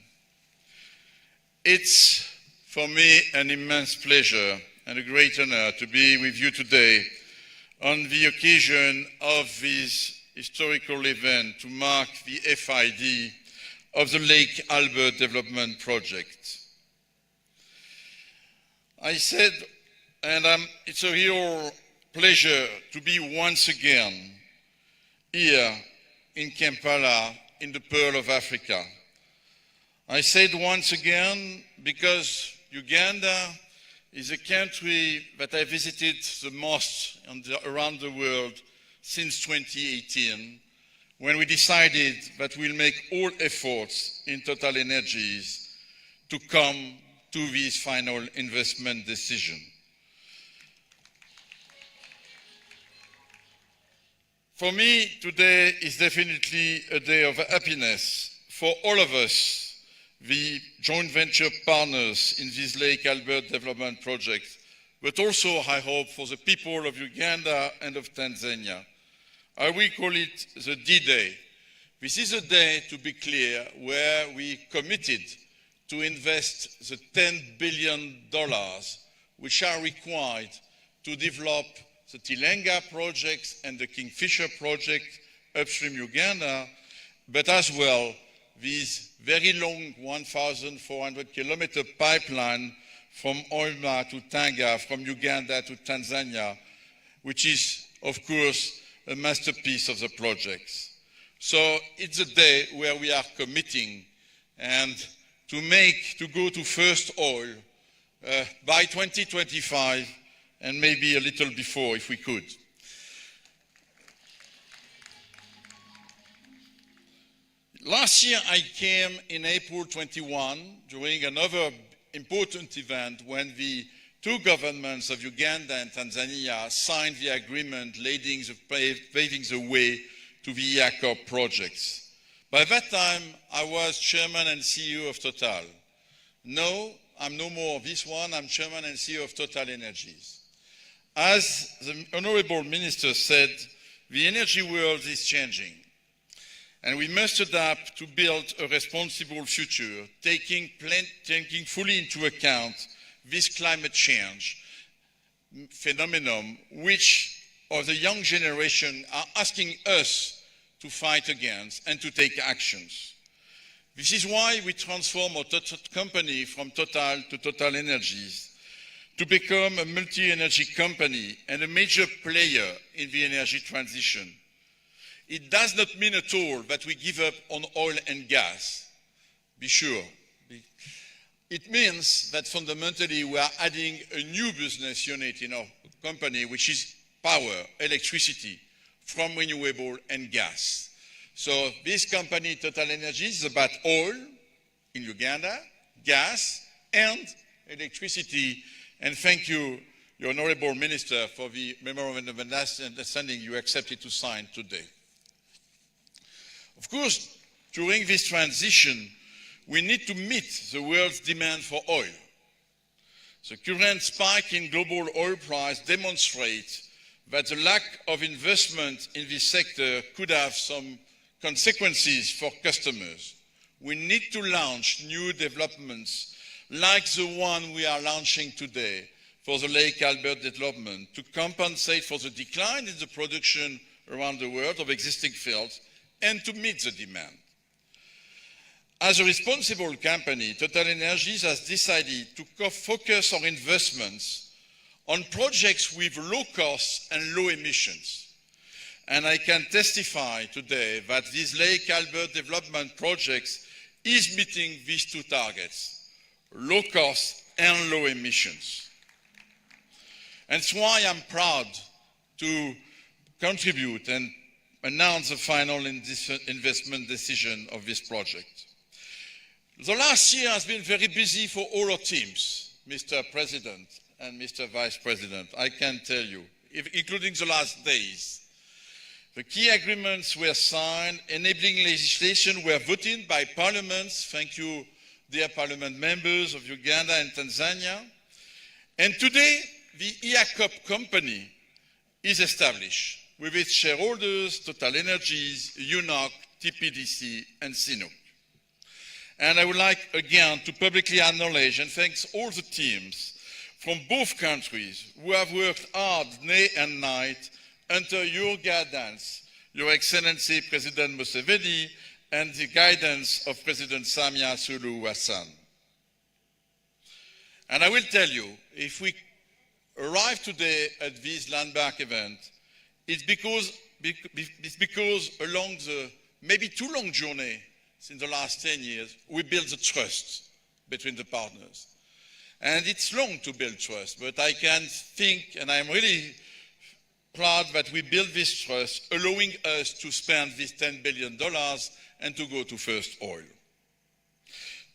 it's for me an immense pleasure and a great honor to be with you today on the occasion of this historical event to mark the FID of the Lake Albert Development Project. I said, and it's a real pleasure to be once again here in Kampala, in the Pearl of Africa. I said once again because Uganda is a country that I visited the most around the world since 2018, when we decided that we'll make all efforts in Total Energies to come to this final investment decision. For me, today is definitely a day of happiness for all of us, the joint venture partners in this Lake Albert Development Project, but also, I hope, for the people of Uganda and of Tanzania. I will call it the D-Day. This is a day, to be clear, where we committed to invest the $10 billion which are required to develop the Tilenga projects and the Kingfisher project upstream Uganda, but as well this very long 1,400 kilometer pipeline from Hoima to Tanga, from Uganda to Tanzania, which is, of course, a masterpiece of the projects. So it's a day where we are committing and to go to first oil by 2025 and maybe a little before if we could. Last year I came in April 21 during another important event when the two governments of Uganda and Tanzania signed the agreement paving the way to the IACOP projects. By that time, I was chairman and CEO of Total. No, I'm no more this one, I'm chairman and CEO of Total Energies. As the Honorable Minister said, the energy world is changing. And we must adapt to build a responsible future, taking fully into account this climate change phenomenon, which the young generation are asking us to fight against and to take actions. This is why we transform our company from Total to Total Energies to become a multi-energy company and a major player in the energy transition. It does not mean at all that we give up on oil and gas, be sure. It means that fundamentally we are adding a new business unit in our company, which is power, electricity, from renewable and gas. So this company, Total Energies, is about oil in Uganda, gas, and electricity. And thank you, your Honorable Minister, for the Memorandum of Understanding you accepted to sign today. Of course, during this transition, we need to meet the world's demand for oil. The current spike in global oil price demonstrates that the lack of investment in this sector could have some consequences for customers. We need to launch new developments like the one we are launching today for the Lake Albert development to compensate for the decline in the production around the world of existing fields and to meet the demand. As a responsible company, Total Energies has decided to focus our investments on projects with low costs and low emissions. And I can testify today that this Lake Albert development projects is meeting these two targets, low cost and low emissions. And that's why I'm proud to contribute and announce the final investment decision of this project. The last year has been very busy for all our teams, Mr. President and Mr. Vice President, I can tell you, including the last days. The key agreements were signed, enabling legislation were voted by parliaments, thank you, dear parliament members of Uganda and Tanzania. And today, the IACOP company is established with its shareholders, Total Energies, UNOC, TPDC, and CNOOC. And I would like again to publicly acknowledge and thank all the teams from both countries who have worked hard day and night under your guidance, Your Excellency President Museveni, and the guidance of President Samia Suluhu Hassan. And I will tell you, if we arrive today at this landmark event, it's because along the maybe too long journey in the last 10 years, we built the trust between the partners. And it's long to build trust, but I can think, and I'm really proud that we built this trust, allowing us to spend this $10 billion and to go to first oil.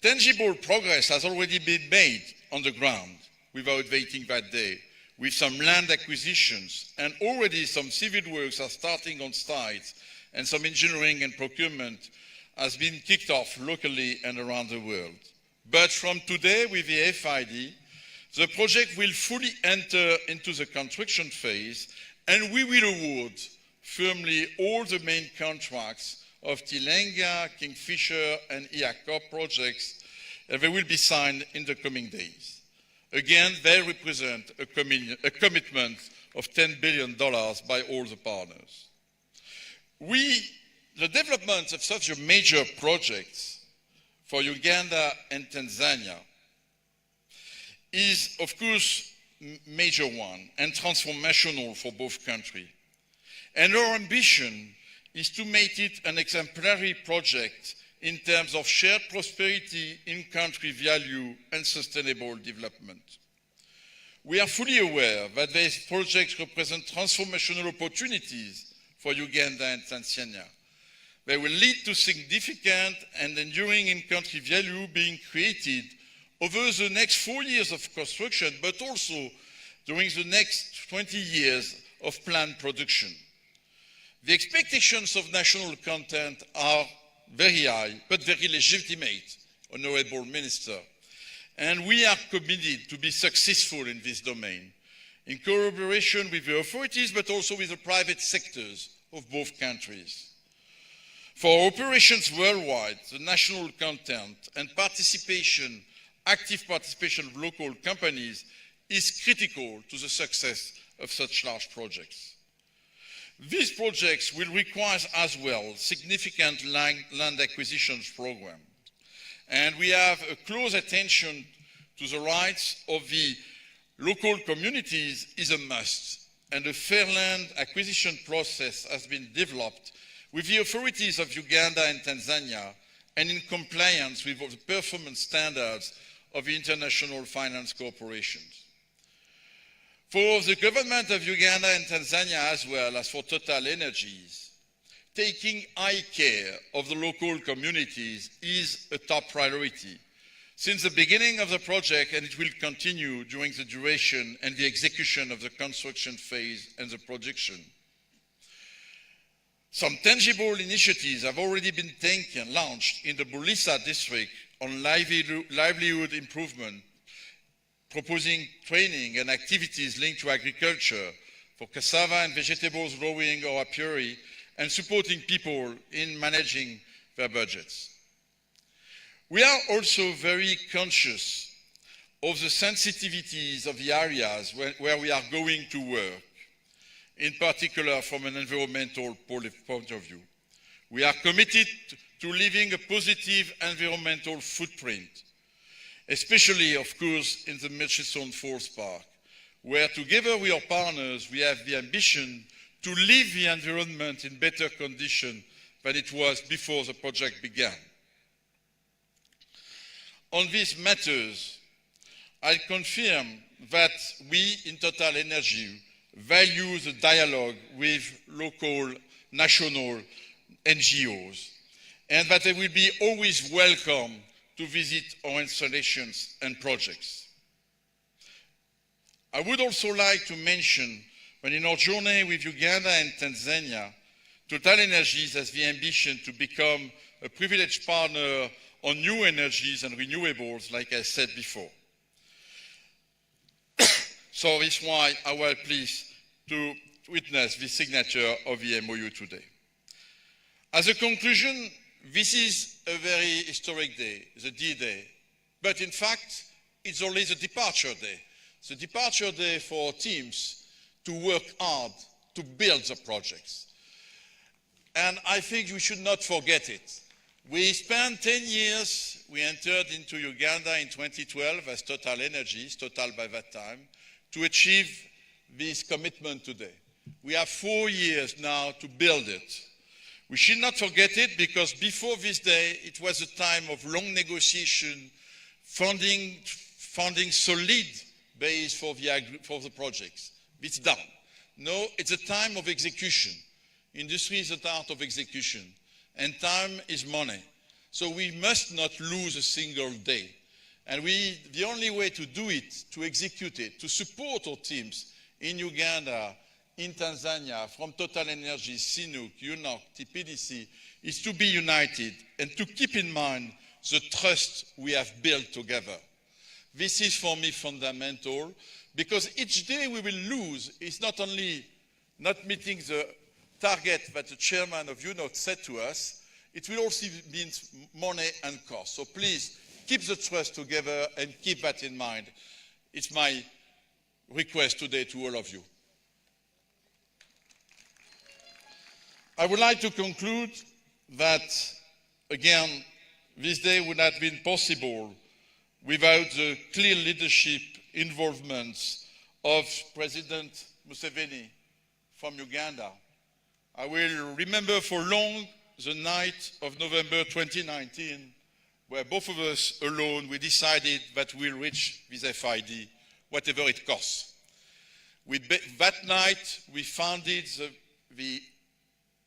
Tangible progress has already been made on the ground without waiting that day, with some land acquisitions, and already some civil works are starting on site, and some engineering and procurement has been kicked off locally and around the world. But from today, with the FID, the project will fully enter into the construction phase, and we will award firmly all the main contracts of Tilenga, Kingfisher, and IACOP projects, and they will be signed in the coming days. Again, they represent a commitment of $10 billion by all the partners. The development of such a major project for Uganda and Tanzania is, of course, major one and transformational for both countries. And our ambition is to make it an exemplary project in terms of shared prosperity, in-country value, and sustainable development. We are fully aware that these projects represent transformational opportunities for Uganda and Tanzania. They will lead to significant and enduring in-country value being created over the next 4 years of construction, but also during the next 20 years of planned production. The expectations of national content are very high, but very legitimate, Honorable Minister. And we are committed to be successful in this domain, in collaboration with the authorities, but also with the private sectors of both countries. For operations worldwide, the national content and participation, active participation of local companies is critical to the success of such large projects. These projects will require as well significant land acquisitions programs. And we have a close attention to the rights of the local communities is a must. And a fair land acquisition process has been developed with the authorities of Uganda and Tanzania and in compliance with the performance standards of the international finance corporations. For the government of Uganda and Tanzania, as well as for Total Energies, taking high care of the local communities is a top priority since the beginning of the project, and it will continue during the duration and the execution of the construction phase and the production. Some tangible initiatives have already been launched in the Bulisa district on livelihood improvement, proposing training and activities linked to agriculture for cassava and vegetables growing or apiary, and supporting people in managing their budgets. We are also very conscious of the sensitivities of the areas where we are going to work, in particular from an environmental point of view. We are committed to leaving a positive environmental footprint, especially, of course, in the Murchison Falls Park, where together with our partners, we have the ambition to leave the environment in better condition than it was before the project began. On these matters, I confirm that we in Total Energy value the dialogue with local, national NGOs, and that they will be always welcome to visit our installations and projects. I would also like to mention that in our journey with Uganda and Tanzania, Total Energies has the ambition to become a privileged partner on new energies and renewables, like I said before. So that's why I was pleased to witness the signature of the MOU today. As a conclusion, this is a very historic day, the D-Day. But in fact, it's only the departure day. The departure day for teams to work hard to build the projects. And I think we should not forget it. We spent 10 years, we entered into Uganda in 2012 as Total Energies, Total by that time, to achieve this commitment today. We have 4 years now to build it. We should not forget it because before this day, it was a time of long negotiation, finding solid base for the projects. It's done. No, it's a time of execution. Industry is the art of execution, and time is money. So we must not lose a single day. And the only way to do it, to execute it, to support our teams in Uganda, in Tanzania, from Total Energies, CNOOC, UNOC, TPDC, is to be united and to keep in mind the trust we have built together. This is for me fundamental, because each day we will lose is not only not meeting the target that the chairman of UNOC said to us, it will also mean money and cost. So please, keep the trust together and keep that in mind. It's my request today to all of you. I would like to conclude that, again, this day would not have been possible without the clear leadership involvement of President Museveni from Uganda. I will remember for long the night of November 2019, where both of us alone, we decided that we'll reach this FID whatever it costs. That night, we founded the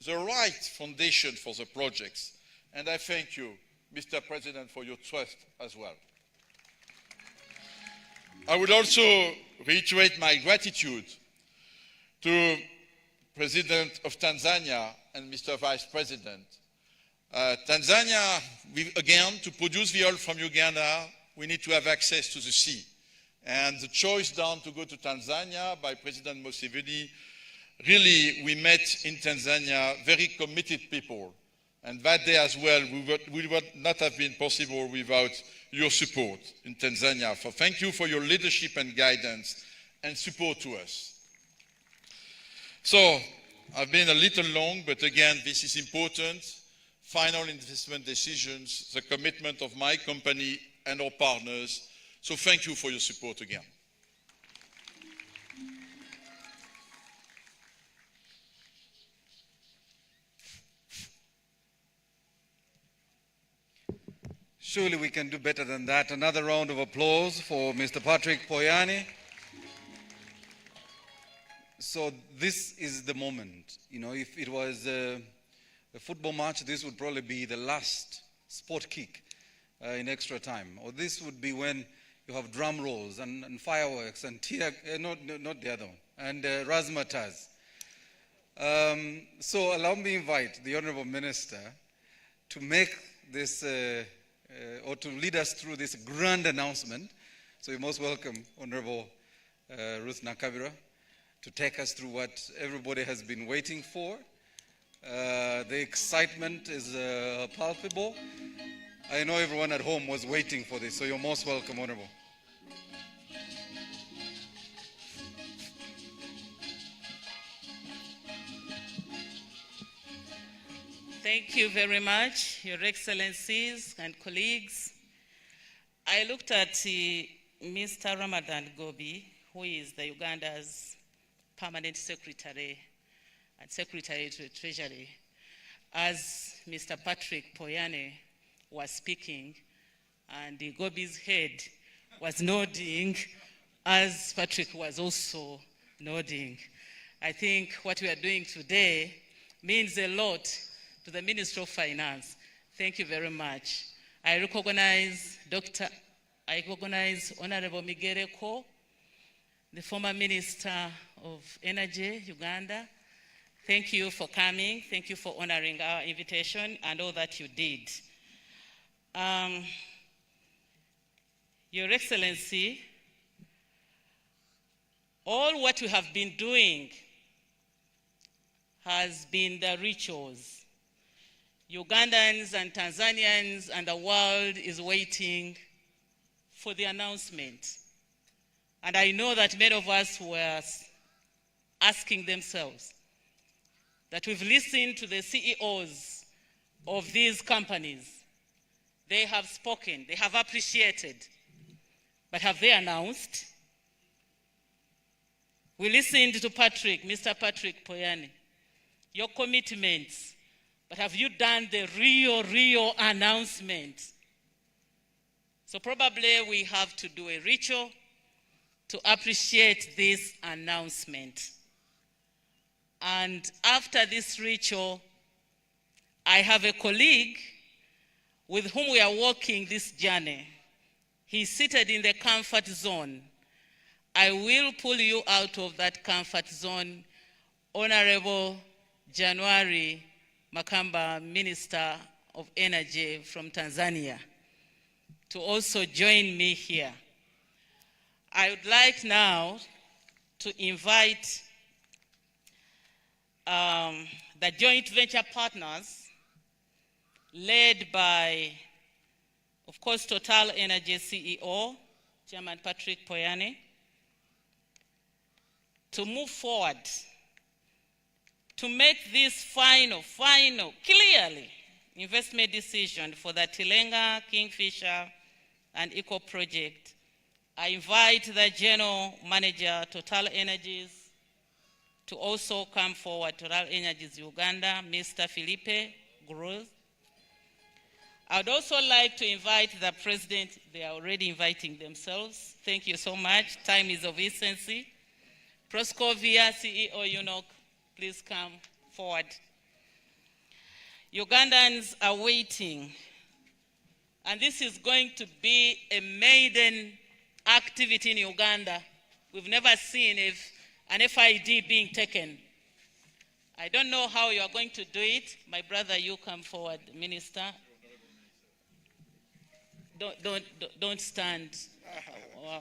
right foundation for the projects. And I thank you, Mr. President, for your trust as well. I would also reiterate my gratitude to President of Tanzania and Mr. Vice President. Tanzania, again, to produce the oil from Uganda, we need to have access to the sea. And the choice done to go to Tanzania by President Museveni, really, we met in Tanzania very committed people. And that day as well, we would not have been possible without your support in Tanzania. So thank you for your leadership and guidance and support to us. So I've been a little long, but again, this is important. Final investment decisions, the commitment of my company and our partners. So thank you for your support again. Surely we can do better than that. Another round of applause for Mr. Patrick Poyani. So this is the moment. You know, if it was a football match, this would probably be the last sport kick in extra time. Or this would be when you have drum rolls and fireworks and not the other one, and razzmatazz. So allow me to invite the Honorable Minister to make this or to lead us through this grand announcement. So you're most welcome, Honorable Ruth Nakabira, to take us through what everybody has been waiting for. The excitement is palpable. I know everyone at home was waiting for this, so you're most welcome, Honorable. Thank you very much, Your Excellencies and colleagues. I looked at Mr. Ramadan Gobi, who is the Uganda's Permanent Secretary and Secretary to the Treasury, as Mr. Patrick Poyani was speaking, and Gobi's head was nodding as Patrick was also nodding. I think what we are doing today means a lot to the Minister of Finance. Thank you very much. I recognize Honorable Migereko, the former Minister of Energy, Uganda. Thank you for coming. Thank you for honoring our invitation and all that you did. Your Excellency, all what we have been doing has been the rituals. Ugandans and Tanzanians and the world is waiting for the announcement. And I know that many of us were asking themselves that we've listened to the CEOs of these companies. They have spoken, they have appreciated, but have they announced? We listened to Mr. Patrick Poyani, your commitments, but have you done the real announcement? So probably we have to do a ritual to appreciate this announcement. And after this ritual, I have a colleague with whom we are walking this journey. He's seated in the comfort zone. I will pull you out of that comfort zone, Honorable January Makamba, Minister of Energy from Tanzania, to also join me here. I would like now to invite the joint venture partners led by, of course, Total Energy CEO, Chairman Patrick Poyani, to move forward to make this final, clearly, investment decision for the Tilenga, Kingfisher, and Eco project. I invite the General Manager, Total Energies, to also come forward, Total Energies Uganda, Mr. Philippe Gross. I'd also like to invite the President. They are already inviting themselves. Thank you so much. Time is of essence. Proscovia, CEO UNOC, please come forward. Ugandans are waiting, and this is going to be a maiden activity in Uganda. We've never seen an FID being taken. I don't know how you are going to do it. My brother, you come forward, Minister. Don't stand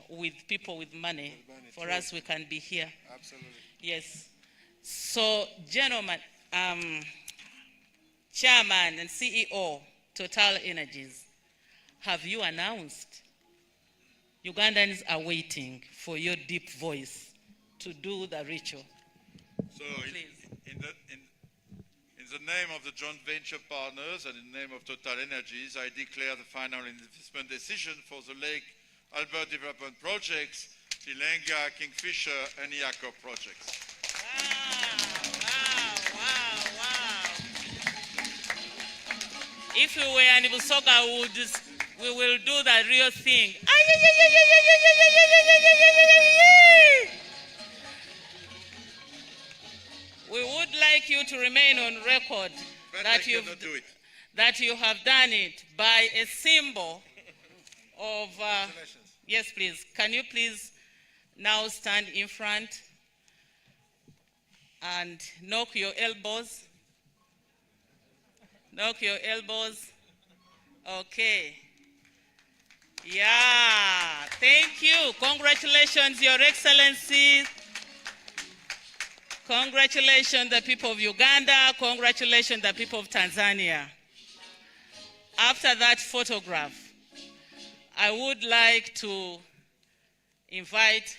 with people with money. For us, we can be here. Absolutely. Yes. So, gentlemen, Chairman and CEO, Total Energies, have you announced? Ugandans are waiting for your deep voice to do the ritual. So, in the name of the joint venture partners and in the name of Total Energies, I declare the final investment decision for the Lake Albert development projects, Tilenga, Kingfisher, and Yako projects. If we were in Busoga, we will do the real thing. We would like you to remain on record that you have done it by a symbol of... yes, please. Can you please now stand in front and knock your elbows? Knock your elbows. Okay. Yeah. Thank you. Congratulations, Your Excellency. Congratulations, the people of Uganda. Congratulations, the people of Tanzania. After that photograph, I would like to invite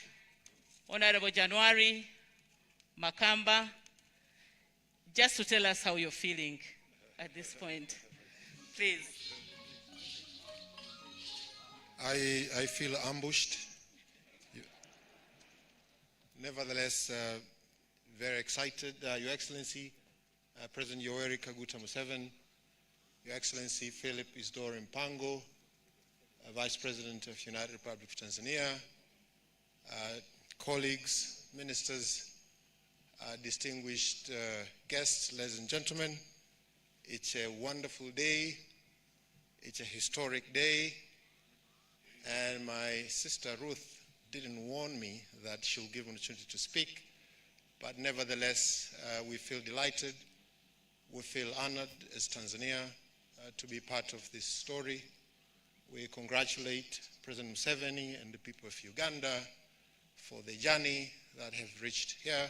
Honorable January Makamba just to tell us how you're feeling at this point. Please. I feel ambushed. Nevertheless, very excited. Your Excellency, President Yoweri Kaguta Museveni, Your Excellency Philip Isidore Mpango, Vice President of United Republic of Tanzania, colleagues, ministers, distinguished guests, ladies and gentlemen. It's a wonderful day. It's a historic day. And my sister Ruth didn't warn me that she'll give an opportunity to speak. But nevertheless, we feel delighted. We feel honored as Tanzania to be part of this story. We congratulate President Museveni and the people of Uganda for the journey that have reached here.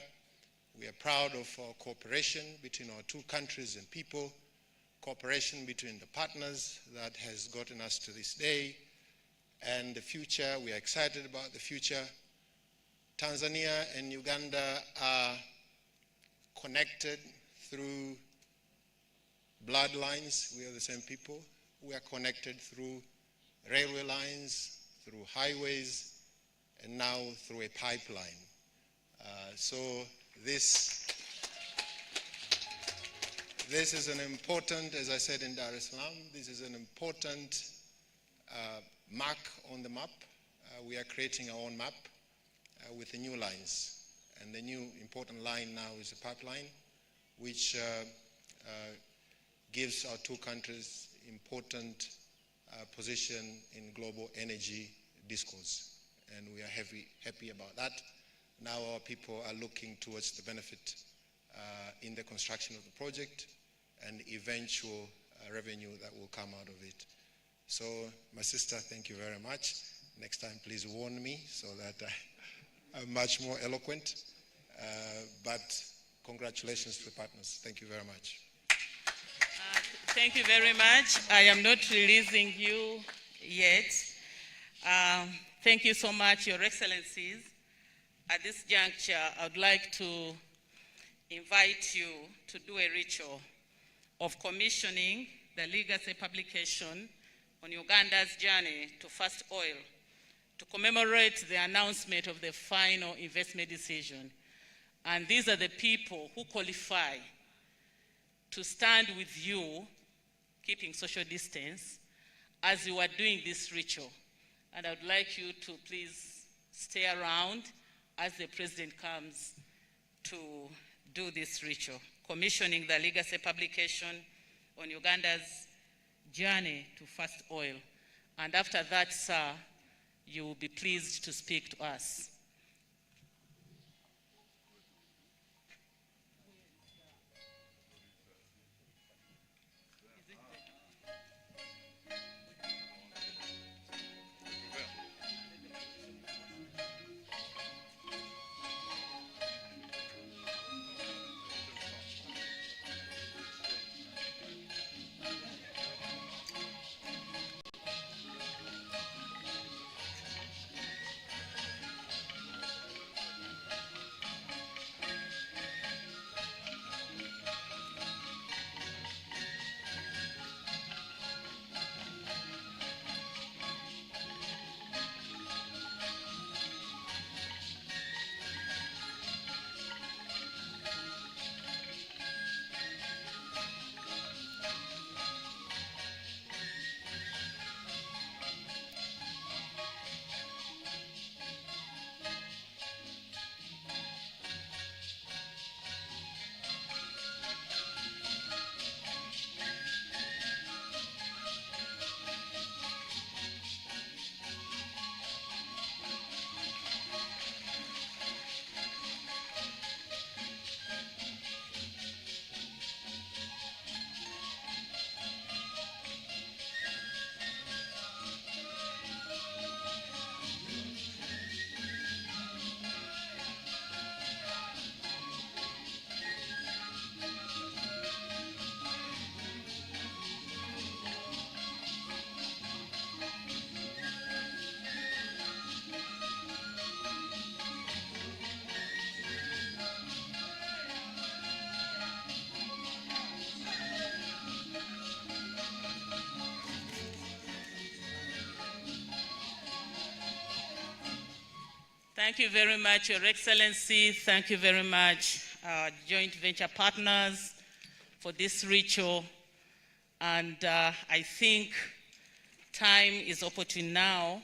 We are proud of our cooperation between our two countries and people, cooperation between the partners that has gotten us to this day, and the future. We are excited about the future. Tanzania and Uganda are connected through bloodlines. We are the same people. We are connected through railway lines, through highways, and now through a pipeline. So this is an important, as I said in Dar es Salaam, this is an important mark on the map. We are creating our own map with the new lines. And the new important line now is a pipeline, which gives our two countries important position in global energy discourse. And we are happy about that. Now our people are looking towards the benefit in the construction of the project and eventual revenue that will come out of it. So, my sister, thank you very much. Next time, please warn me so that I'm much more eloquent. But congratulations to the partners. Thank you very much. Thank you very much. I am not releasing you yet. Thank you so much, Your Excellencies. At this juncture, I would like to invite you to do a ritual of commissioning the legacy publication on Uganda's journey to first oil to commemorate the announcement of the final investment decision. And these are the people who qualify to stand with you keeping social distance as you are doing this ritual. And I would like you to please stay around as the President comes to do this ritual, commissioning the legacy publication on Uganda's journey to first oil. And after that, sir, you will be pleased to speak to us. Thank you very much, Your Excellency. Thank you very much, our joint venture partners, for this ritual. And I think time is opportune now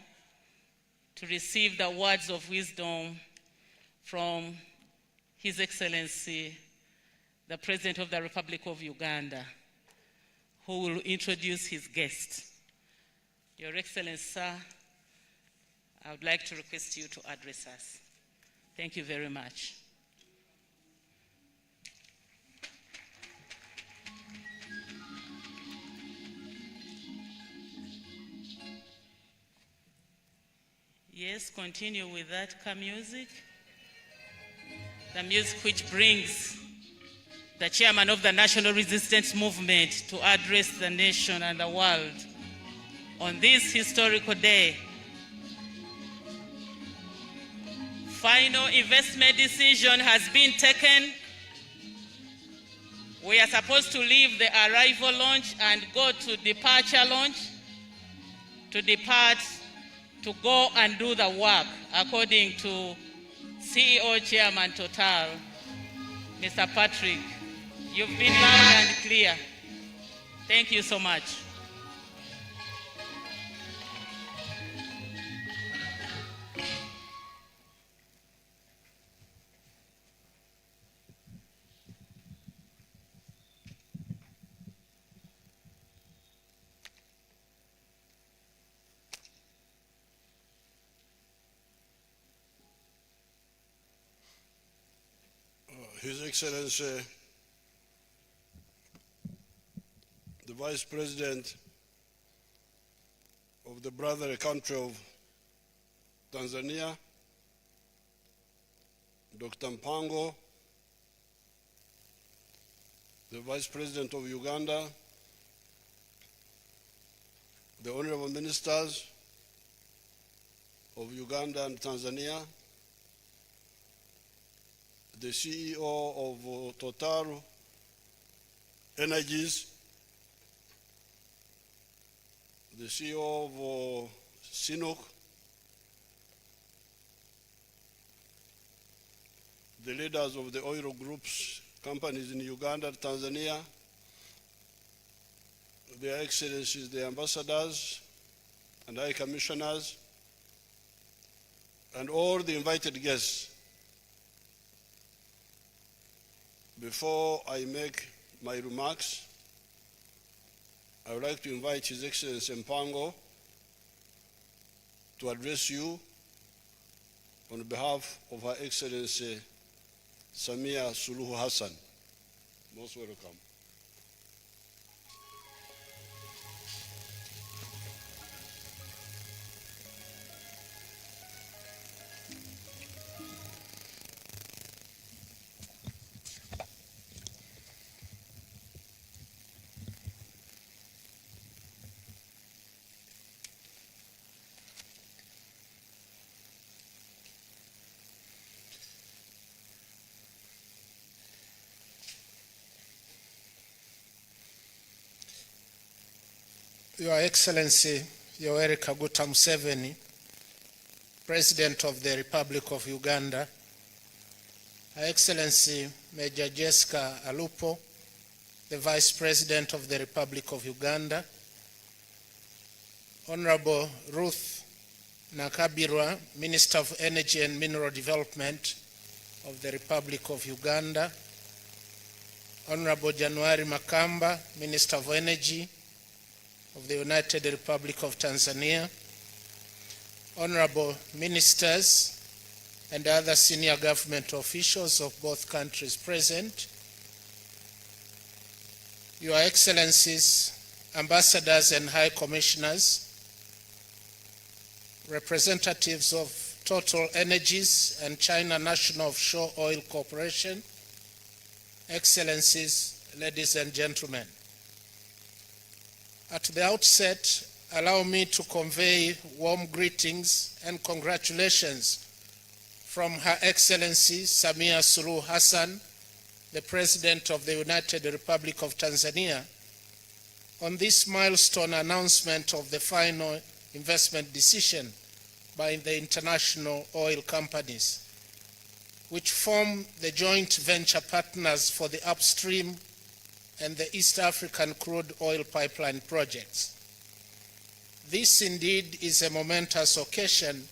to receive the words of wisdom from His Excellency, the President of the Republic of Uganda, who will introduce his guest. Your Excellency, sir, I would like to request you to address us. Thank you very much. Yes, continue with that music. The music which brings the chairman of the National Resistance Movement to address the nation and the world on this historical day. Final investment decision has been taken. We are supposed to leave the arrival launch and go to departure launch, to depart, to go and do the work according to CEO Chairman Total, Mr. Patrick. You've been loud and clear. Thank you so much. His Excellency, the Vice President of the brother country of Tanzania, Dr. Mpango, the Vice President of Uganda, the Honorable Ministers of Uganda and Tanzania, the CEO of Total Energies, the CEO of Sinok, the leaders of the oil groups companies in Uganda, Tanzania, Their Excellencies, the ambassadors and high commissioners, and all the invited guests. Before I make my remarks, I would like to invite His Excellency Mpango to address you on behalf of Her Excellency Samia Suluhu Hassan. Most welcome. Your Excellency Yoweri Kaguta Museveni, President of the Republic of Uganda, Her Excellency Major Jessica Alupo, the Vice President of the Republic of Uganda, Honorable Ruth Nakabirwa, Minister of Energy and Mineral Development of the Republic of Uganda, Honorable January Makamba, Minister of Energy of the United Republic of Tanzania, honorable ministers and other senior government officials of both countries present, Your Excellencies, ambassadors and high commissioners, representatives of Total Energies and China National Offshore Oil Corporation, Excellencies, ladies and gentlemen. At the outset, allow me to convey warm greetings and congratulations from Her Excellency Samia Suluhu Hassan, the President of the United Republic of Tanzania, on this milestone announcement of the final investment decision by the international oil companies, which form the joint venture partners for the upstream and the East African crude oil pipeline projects. This indeed is a momentous occasion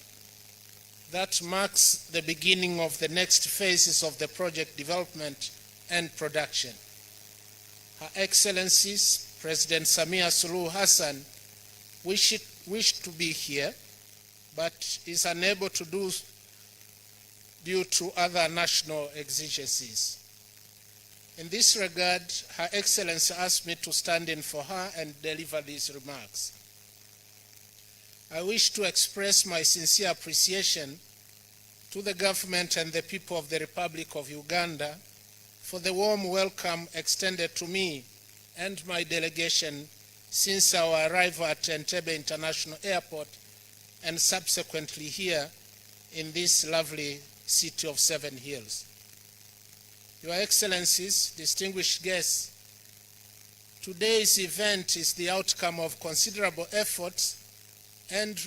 that marks the beginning of the next phases of the project development and production. Her Excellencies, President Samia Suluhu Hassan, wished to be here, but is unable to do due to other national exigencies. In this regard, Her Excellency asked me to stand in for her and deliver these remarks. I wish to express my sincere appreciation to the government and the people of the Republic of Uganda for the warm welcome extended to me and my delegation since our arrival at Entebbe International Airport and subsequently here in this lovely city of Seven Hills. Your Excellencies, distinguished guests, today's event is the outcome of considerable efforts and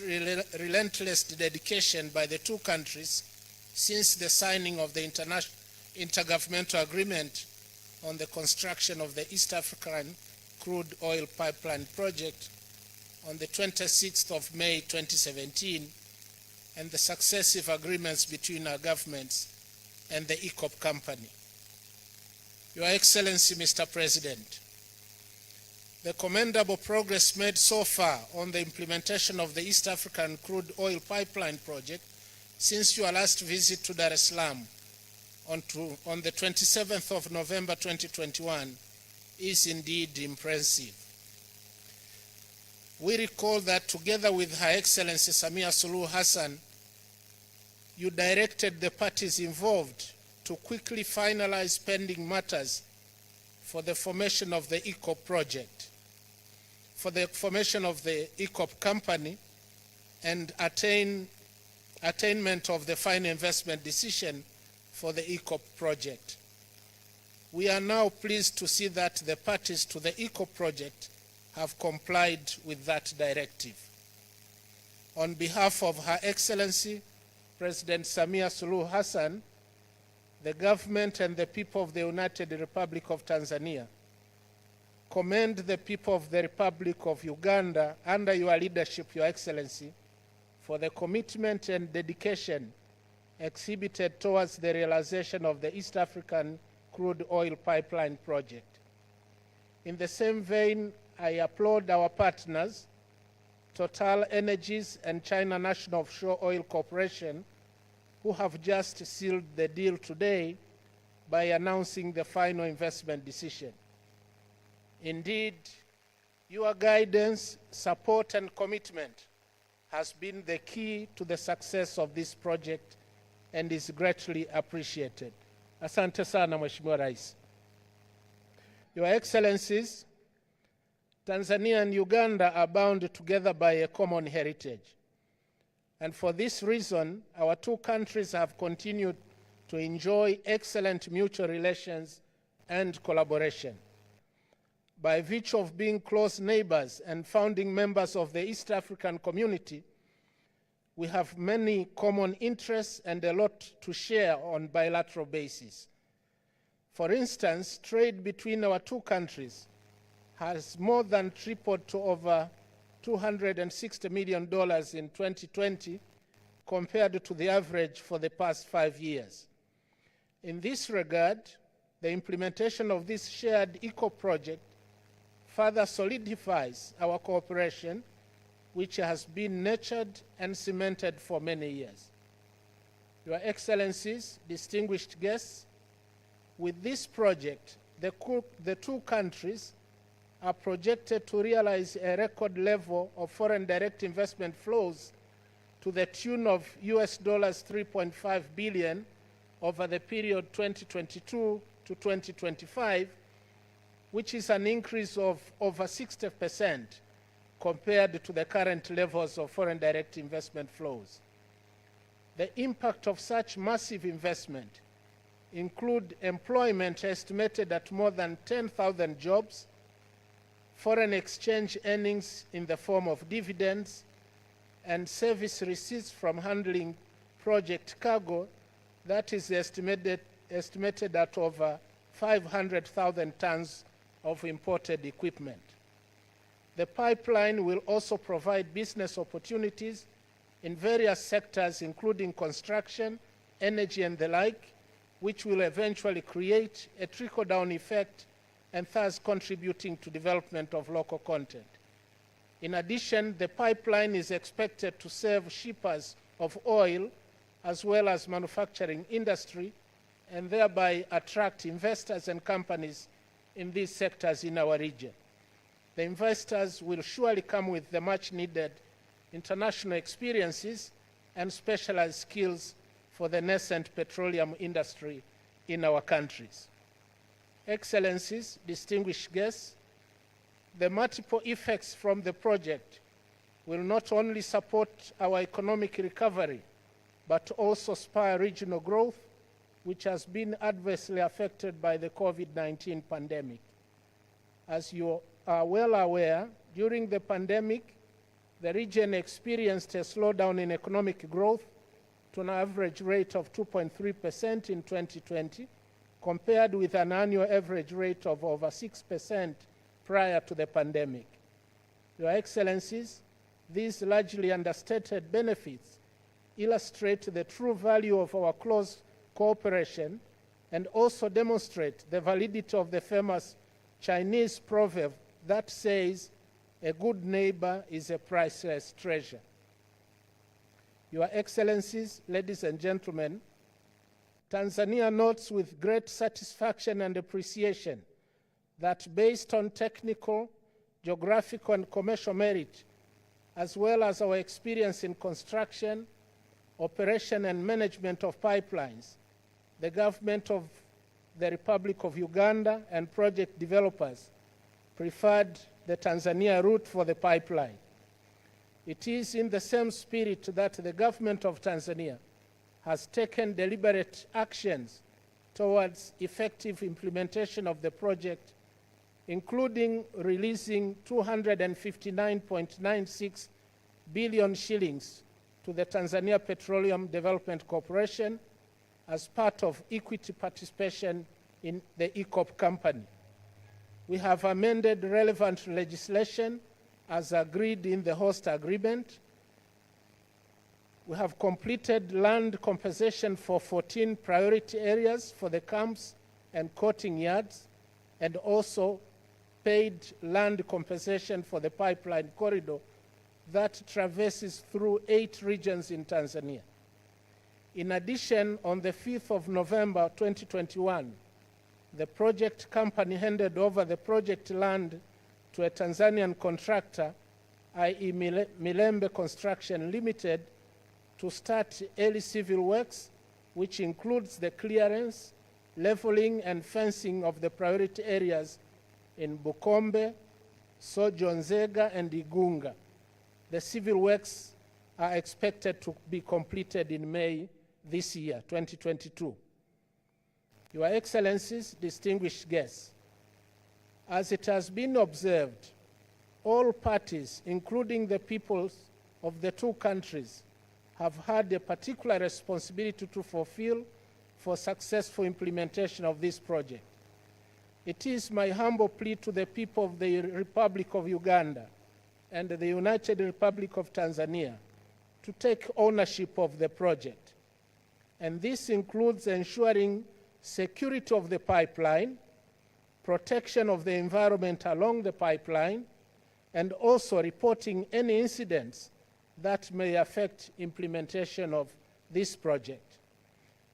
relentless dedication by the two countries since the signing of the intergovernmental agreement on the construction of the East African crude oil pipeline project on the 26th of May 2017 and the successive agreements between our governments and the ECOP company. Your Excellency, Mr. President, the commendable progress made so far on the implementation of the East African crude oil pipeline project since your last visit to Dar es Salaam on the 27th of November 2021 is indeed impressive. We recall that together with Her Excellency Samia Suluhu Hassan, you directed the parties involved to quickly finalize pending matters for the formation of the ECOP project, for the formation of the ECOP company, and attainment of the final investment decision for the ECOP project. We are now pleased to see that the parties to the ECOP project have complied with that directive. On behalf of Her Excellency, President Samia Suluhu Hassan, the government and the people of the United Republic of Tanzania, commend the people of the Republic of Uganda under your leadership, Your Excellency, for the commitment and dedication exhibited towards the realization of the East African crude oil pipeline project. In the same vein, I applaud our partners, Total Energies and China National Offshore Oil Corporation, who have just sealed the deal today by announcing the final investment decision. Indeed, your guidance, support, and commitment has been the key to the success of this project and is greatly appreciated. Asante sana, Mheshimiwa Rais. Your Excellencies, Tanzania and Uganda are bound together by a common heritage. And for this reason, our two countries have continued to enjoy excellent mutual relations and collaboration. By virtue of being close neighbors and founding members of the East African community, we have many common interests and a lot to share on bilateral basis. For instance, trade between our two countries has more than tripled to over $260 million in 2020 compared to the average for the past 5 years. In this regard, the implementation of this shared eco-project further solidifies our cooperation, which has been nurtured and cemented for many years. Your Excellencies, distinguished guests, with this project, the two countries are projected to realize a record level of foreign direct investment flows to the tune of US $3.5 billion over the period 2022 to 2025, which is an increase of over 60% compared to the current levels of foreign direct investment flows. The impact of such massive investment include employment estimated at more than 10,000 jobs, foreign exchange earnings in the form of dividends, and service receipts from handling project cargo that is estimated at over 500,000 tons of imported equipment. The pipeline will also provide business opportunities in various sectors, including construction, energy, and the like, which will eventually create a trickle-down effect and thus contributing to development of local content. In addition, the pipeline is expected to serve shippers of oil as well as manufacturing industry and thereby attract investors and companies in these sectors in our region. The investors will surely come with the much-needed international experiences and specialized skills for the nascent petroleum industry in our countries. Excellencies, distinguished guests, the multiple effects from the project will not only support our economic recovery, but also spur regional growth, which has been adversely affected by the COVID-19 pandemic. As you are well aware, during the pandemic, the region experienced a slowdown in economic growth to an average rate of 2.3% in 2020, compared with an annual average rate of over 6% prior to the pandemic. Your Excellencies, these largely understated benefits illustrate the true value of our close cooperation and also demonstrate the validity of the famous Chinese proverb that says, "A good neighbor is a priceless treasure." Your Excellencies, ladies and gentlemen, Tanzania notes with great satisfaction and appreciation that based on technical, geographical, and commercial merit, as well as our experience in construction, operation, and management of pipelines, the government of the Republic of Uganda and project developers preferred the Tanzania route for the pipeline. It is in the same spirit that the government of Tanzania has taken deliberate actions towards effective implementation of the project, including releasing 259.96 billion shillings to the Tanzania Petroleum Development Corporation as part of equity participation in the ECOP company. We have amended relevant legislation as agreed in the host agreement. We have completed land compensation for 14 priority areas for the camps and coating yards, and also paid land compensation for the pipeline corridor that traverses through 8 regions in Tanzania. In addition, on the 5th of November 2021, the project company handed over the project land to a Tanzanian contractor, i.e. Milembe Construction Limited, to start early civil works, which includes the clearance, leveling, and fencing of the priority areas in Bukombe, Sojo Nzega, and Igunga. The civil works are expected to be completed in May this year, 2022. Your Excellencies, distinguished guests, as it has been observed, all parties, including the peoples of the 2 countries, have had a particular responsibility to fulfill for successful implementation of this project. It is my humble plea to the people of the Republic of Uganda and the United Republic of Tanzania to take ownership of the project. And this includes ensuring security of the pipeline, protection of the environment along the pipeline, and also reporting any incidents that may affect implementation of this project.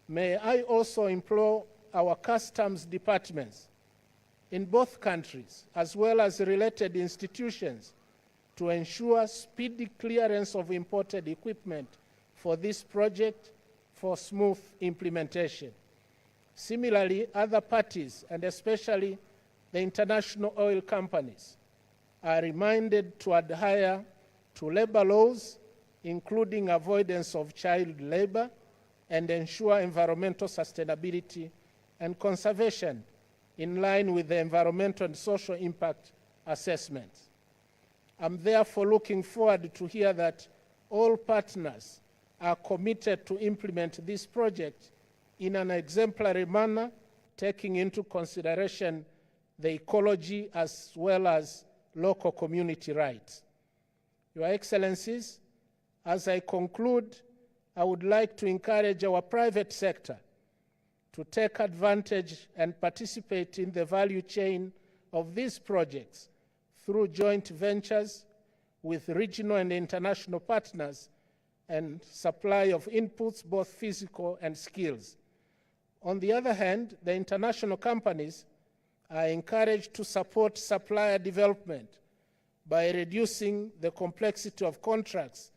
May I also implore our customs departments in both countries, as well as related institutions, to ensure speedy clearance of imported equipment for this project for smooth implementation. Similarly, other parties, and especially the international oil companies, are reminded to adhere to labor laws, including avoidance of child labor, and ensure environmental sustainability and conservation in line with the environmental and social impact assessments. I'm therefore looking forward to hear that all partners are committed to implement this project in an exemplary manner, taking into consideration the ecology as well as local community rights. Your Excellencies, as I conclude, I would like to encourage our private sector to take advantage and participate in the value chain of these projects through joint ventures with regional and international partners and supply of inputs, both physical and skills. On the other hand, the international companies are encouraged to support supplier development by reducing the complexity of contracts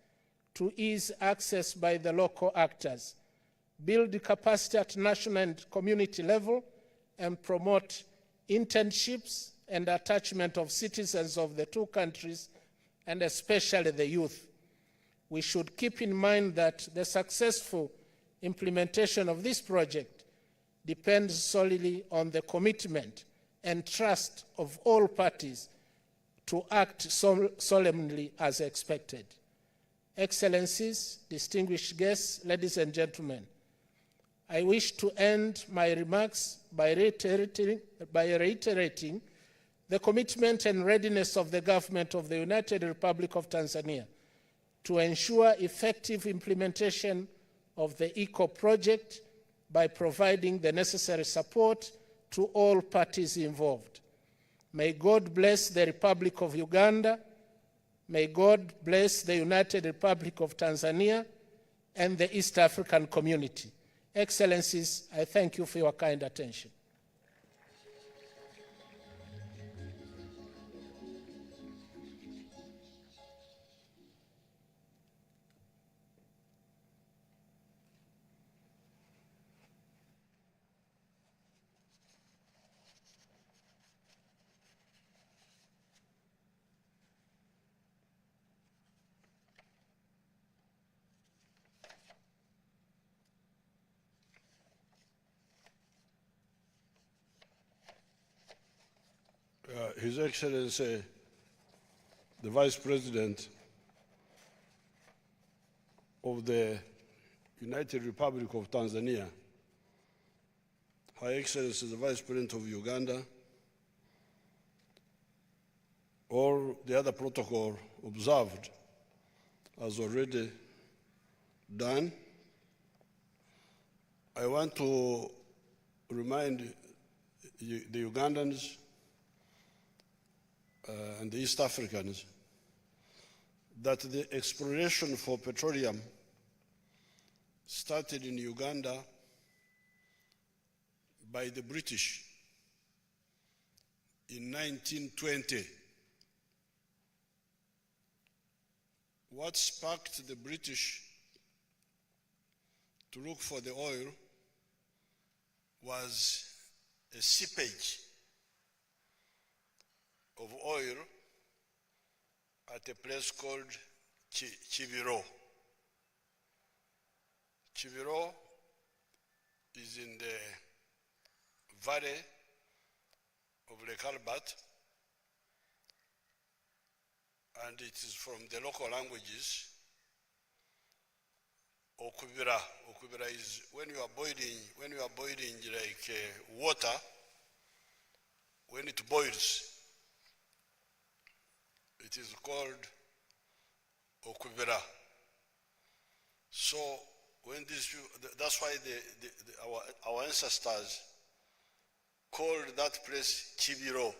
to ease access by the local actors, build capacity at national and community level, and promote internships and attachment of citizens of the 2 countries, and especially the youth. We should keep in mind that the successful implementation of this project depends solely on the commitment and trust of all parties to act solemnly as expected. Excellencies, distinguished guests, ladies and gentlemen, I wish to end my remarks by reiterating the commitment and readiness of the government of the United Republic of Tanzania to ensure effective implementation of the ECO project by providing the necessary support to all parties involved. May God bless the Republic of Uganda, may God bless the United Republic of Tanzania and the East African community. Excellencies, I thank you for your kind attention. His Excellency, the Vice President of the United Republic of Tanzania, Her Excellency, the Vice President of Uganda, all the other protocol observed as already done. I want to remind the Ugandans and the East Africans that the exploration for petroleum started in Uganda by the British in 1920. What sparked the British to look for the oil was a seepage of oil at a place called Chibiro. Chibiro is in the valley of Lake Albert, and it is from the local languages. Okubira. Okubira is when you are boiling like water, when it boils, it is called Okubira. So when that's why our ancestors called that place Chibiro,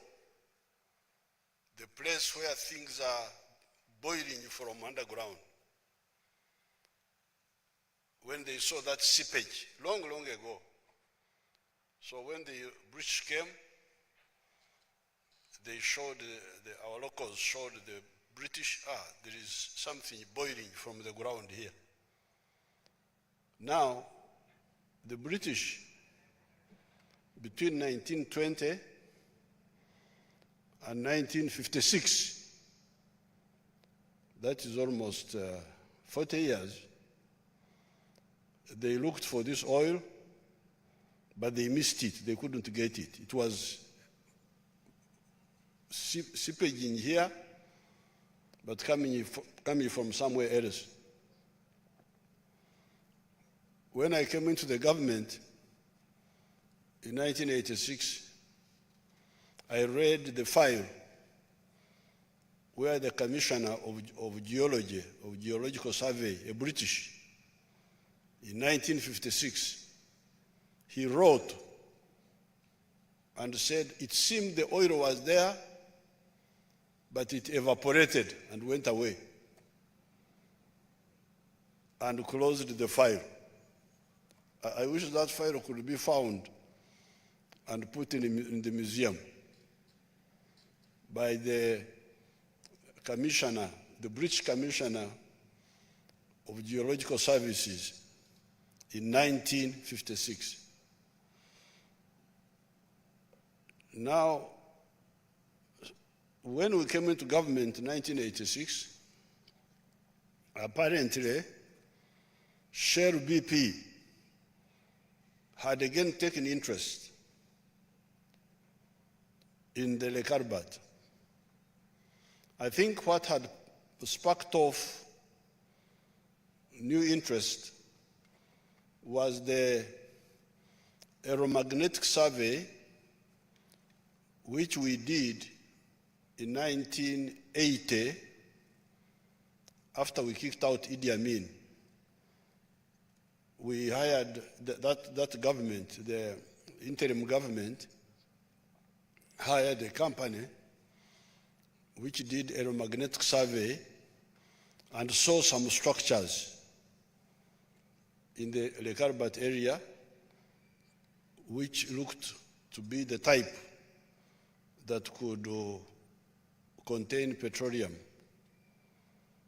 the place where things are boiling from underground. When they saw that seepage, long ago. So when the British came, they showed, our locals showed the British, there is something boiling from the ground here. Now, the British, between 1920 and 1956, that is almost 40 years, they looked for this oil, but they missed it. They couldn't get it. It was seepage in here, but coming from somewhere else. When I came into the government in 1986, I read the file where the commissioner of geology, of geological survey, a British, in 1956, he wrote and said it seemed the oil was there, but it evaporated and went away, and closed the file. I wish that file could be found and put in the museum by the commissioner, the British commissioner of geological services in 1956. Now, when we came into government in 1986, apparently Shell BP had again taken interest in the Lake Albert. I think what had sparked off new interest was the aeromagnetic survey which we did in 1980 after we kicked out Idi Amin. We hired that government, the interim government, hired a company which did aeromagnetic survey and saw some structures in the Lake Albert area which looked to be the type that could contain petroleum.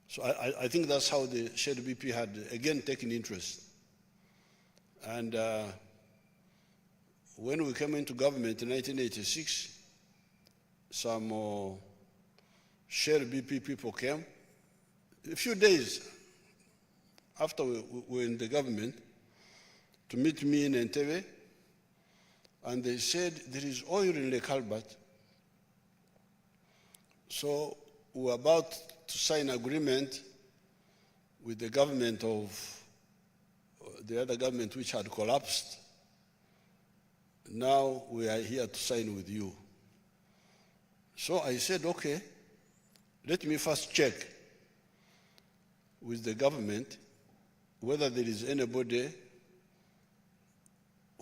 So I think that's how the Shell BP had again taken interest. And when we came into government in 1986, some Shell BP people came. A few days after we were in the government, to meet me in Entebbe, and they said there is oil in Lake Albert. So we were about to sign an agreement with the government of the other government which had collapsed. Now we are here to sign with you. So I said, okay, let me first check with the government whether there is anybody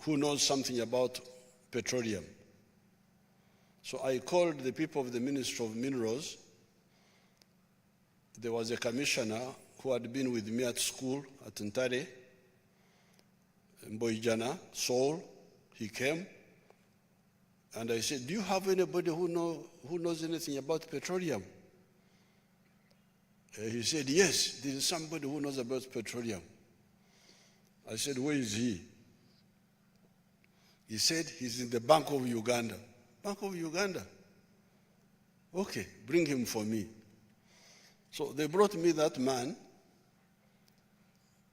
who knows something about petroleum. So I called the people of the Ministry of Minerals. There was a commissioner who had been with me at school at Ntare, Mboijana, Seoul. He came, and I said, do you have anybody who knows anything about petroleum? He said, yes, there is somebody who knows about petroleum. I said, where is he? He said, he's in the Bank of Uganda. Bank of Uganda? Okay, bring him for me. So they brought me that man.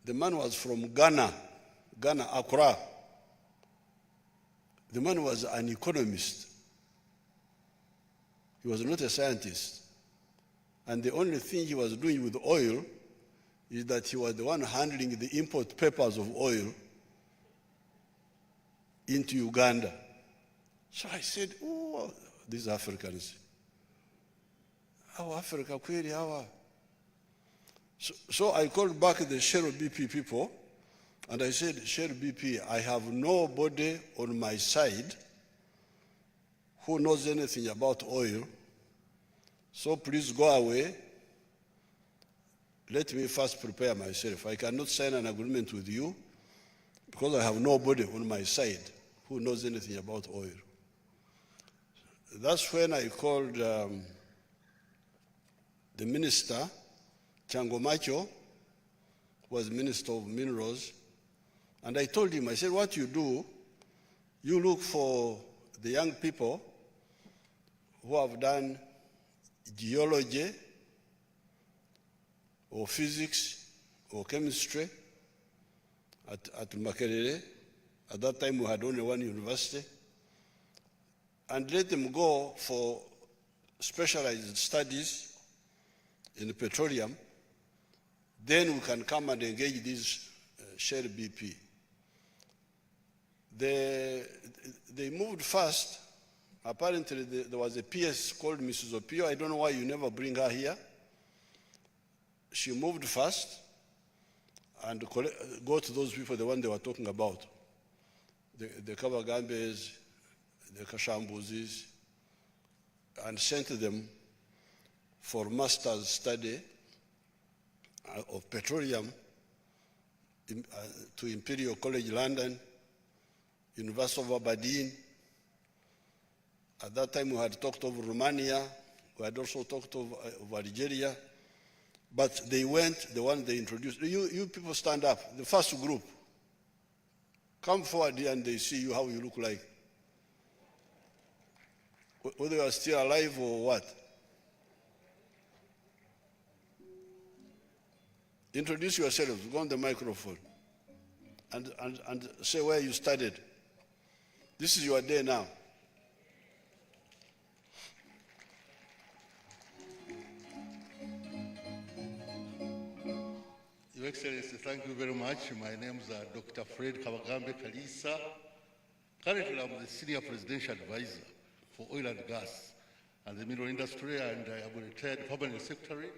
The man was from Ghana, Accra. The man was an economist. He was not a scientist. And the only thing he was doing with oil is that he was the one handling the import papers of oil into Uganda. So I said, oh, these Africans. How Africa, query, how? So I called back the Shell BP people, and I said, Shell BP, I have nobody on my side who knows anything about oil, so please go away. Let me first prepare myself. I cannot sign an agreement with you because I have nobody on my side who knows anything about oil. That's when I called the minister, Changomacho, was Minister of Minerals, and I told him, I said, what you do, you look for the young people who have done geology or physics or chemistry at Makerere. At that time, we had only one university. And let them go for specialized studies in petroleum. Then we can come and engage this Shell BP. They moved fast. Apparently, there was a PS called Mrs. Opio. I don't know why you never bring her here. She moved fast and go to those people, the one they were talking about. The Kabagambes, the Kashambuzis, and sent them for master's study of petroleum to Imperial College London, University of Aberdeen. At that time we had talked of Romania, we had also talked of Algeria, but they went, the one they introduced. You people stand up, the first group. Come forward here and they see you, how you look like. Whether you are still alive or what. Introduce yourselves, go on the microphone, and say where you studied. This is your day now. Your Excellency, thank you very much. My name is Dr. Fred Kabagambe Kalisa. Currently, I'm the Senior Presidential Advisor for Oil and Gas and the Mineral Industry, and I am a retired Permanent Secretary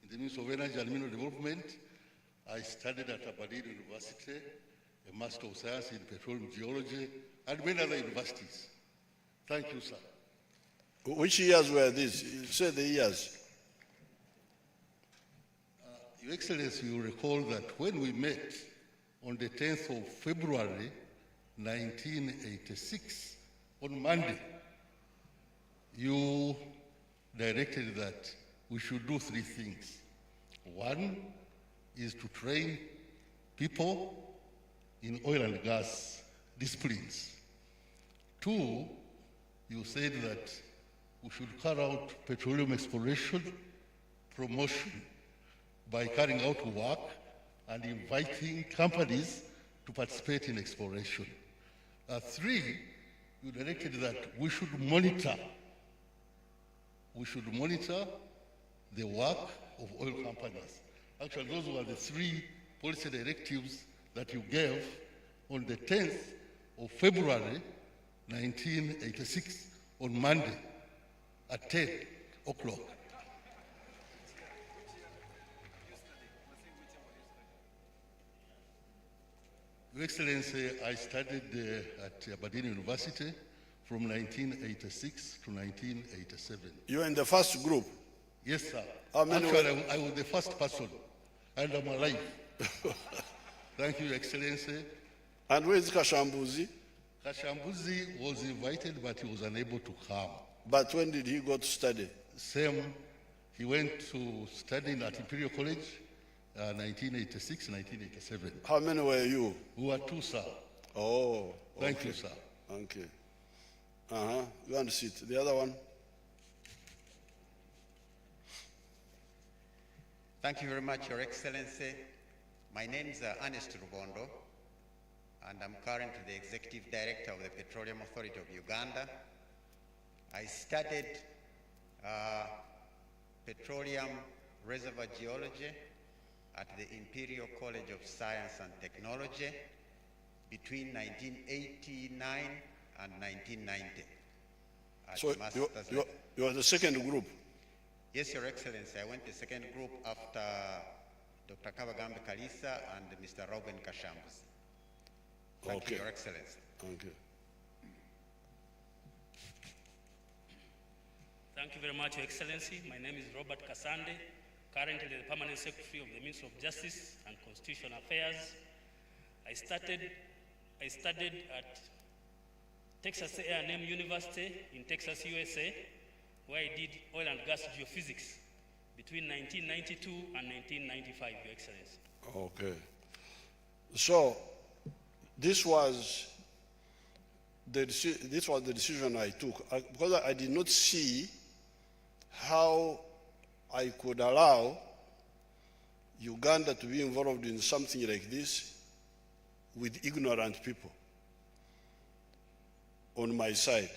in the Ministry of Energy and Mineral Development. I studied at Aberdeen University, a Master of Science in Petroleum Geology, and many other universities. Thank you, sir. Which years were these? Say the years. Your Excellency, you recall that when we met on the 10th of February, 1986, on Monday, you directed that we should do three things. One is to train people in oil and gas disciplines. Two, you said that we should carry out petroleum exploration promotion by carrying out work and inviting companies to participate in exploration. Three, you directed that we should monitor the work of oil companies. Actually, those were the three policy directives that you gave on the 10th of February, 1986, on Monday at 10 o'clock. Your Excellency, I studied at Aberdeen University from 1986 to 1987. You were in the first group? Yes, sir. How many Actually, I was the first person, and I'm alive. Thank you, Your Excellency. And where is Kashambuzi? Kashambuzi was invited, but he was unable to come. But when did he go to study? Same. He went to study at Imperial College, 1986, 1987. How many were you? We were two, sir. Oh, Thank okay. you, sir. Okay. You want to sit. The other one? Thank you very much, Your Excellency. My name is Ernest Rubondo, and I'm currently the Executive Director of the Petroleum Authority of Uganda. I studied petroleum reservoir geology at the Imperial College of Science and Technology between 1989 and 1990. So you are the second group? Yes, Your Excellency. I went the second group after Dr. Kabagambe Kalisa and Mr. Robin Kashambuzi. Thank you, Your Excellency. Thank you. Thank you very much, Your Excellency. My name is Robert Kasande, currently the Permanent Secretary of the Ministry of Justice and Constitutional Affairs. I studied at Texas A&M University in Texas, USA, where I did oil and gas geophysics between 1992 and 1995, Your Excellency. Okay. So this was the decision I took because I did not see how I could allow Uganda to be involved in something like this with ignorant people on my side.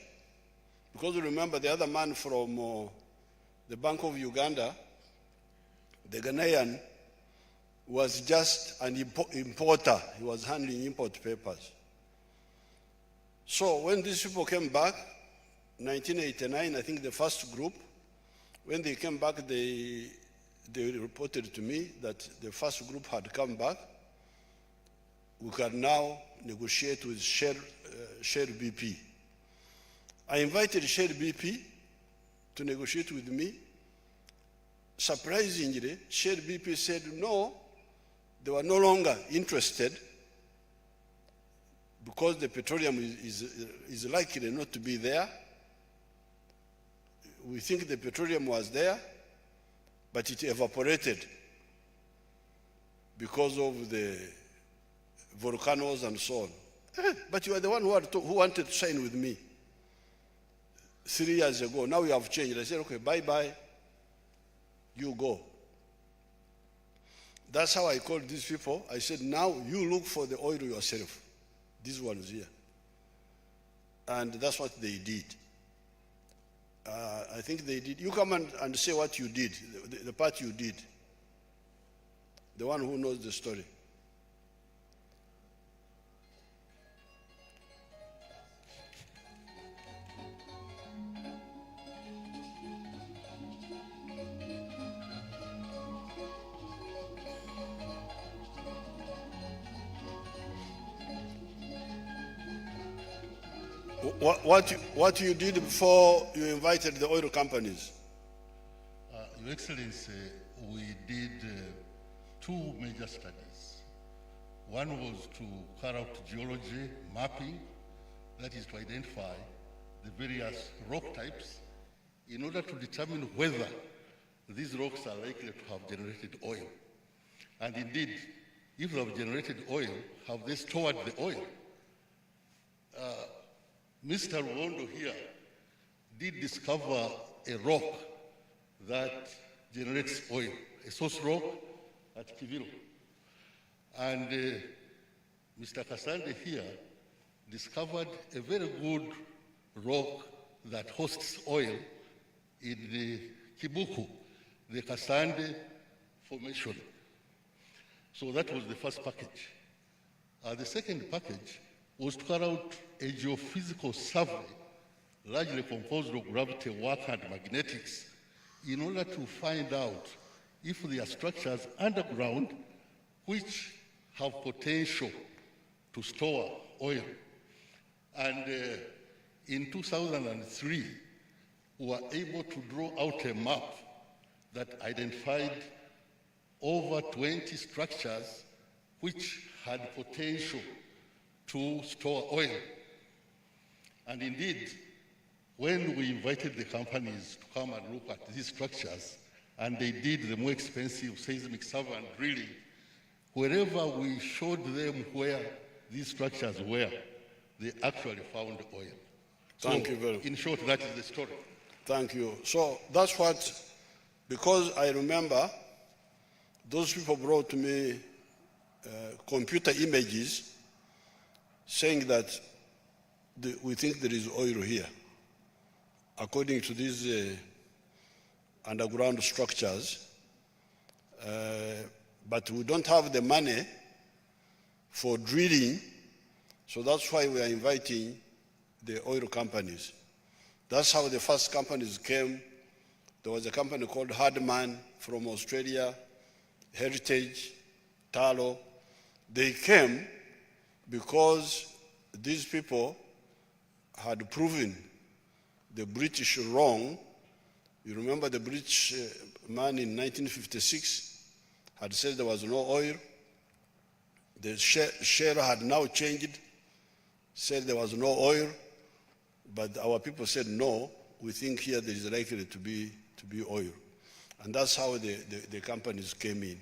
Because remember, the other man from the Bank of Uganda, the Ghanaian, was just an importer. He was handling import papers. So when these people came back, 1989, I think the first group, when they came back, they reported to me that the first group had come back. We can now negotiate with Shell BP. I invited Shell BP to negotiate with me. Surprisingly, Shell BP said no, they were no longer interested because the petroleum is likely not to be there. We think the petroleum was there, but it evaporated because of the volcanoes and so on. But you are the one who wanted to sign with me 3 years ago. Now you have changed. I said, okay, bye-bye. You go. That's how I called these people. I said, now you look for the oil yourself. These ones here. And that's what they did. I think they did. You come and say what you did, the part you did. The one who knows the story. What you did before you invited the oil companies? Your Excellency, we did two major studies. One was to carry out geology mapping, that is to identify the various rock types in order to determine whether these rocks are likely to have generated oil. And indeed, if they have generated oil, have they stored the oil? Mr. Rubondo here did discover a rock that generates oil, a source rock at Kivilo. And Mr. Kasande here discovered a very good rock that hosts oil in the Kibuku, the Kasande Formation. So that was the first package. The second package was to carry out a geophysical survey, largely composed of gravity work and magnetics, in order to find out if there are structures underground which have potential to store oil. And in 2003, we were able to draw out a map that identified over 20 structures which had potential to store oil. And indeed, when we invited the companies to come and look at these structures, and they did the more expensive seismic survey and drilling, wherever we showed them where these structures were, they actually found oil. Thank you very much. In short, that is the story. Thank you. So that's what, because I remember those people brought to me computer images saying that we think there is oil here, according to these underground structures. But we don't have the money for drilling, so that's why we are inviting the oil companies. That's how the first companies came. There was a company called Hardman from Australia, Heritage, Talo. They came because these people had proven the British wrong. You remember the British man in 1956 had said there was no oil. The share had now changed, said there was no oil, but our people said no, we think here there is likely to be oil. And that's how the companies came in.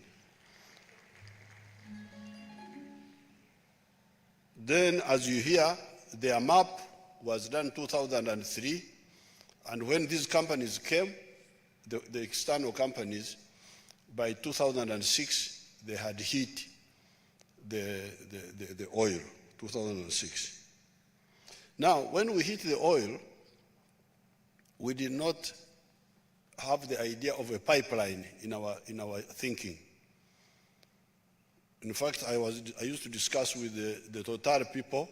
Then, as you hear, their map was done 2003, and when these companies came, the external companies, by 2006, they had hit the oil, 2006. Now, when we hit the oil, we did not have the idea of a pipeline in our thinking. In fact, I used to discuss with the Total people,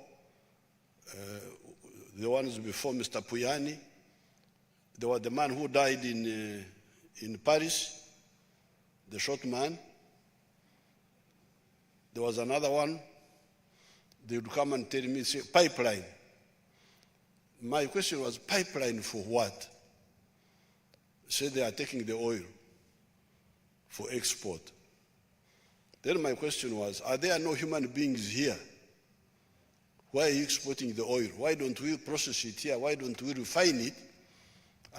the ones before Mr. Puyani. There was the man who died in Paris, the short man. There was another one. They would come and tell me, say, pipeline. My question was, pipeline for what? Said they are taking the oil for export. Then my question was, are there no human beings here? Why are you exporting the oil? Why don't we process it here? Why don't we refine it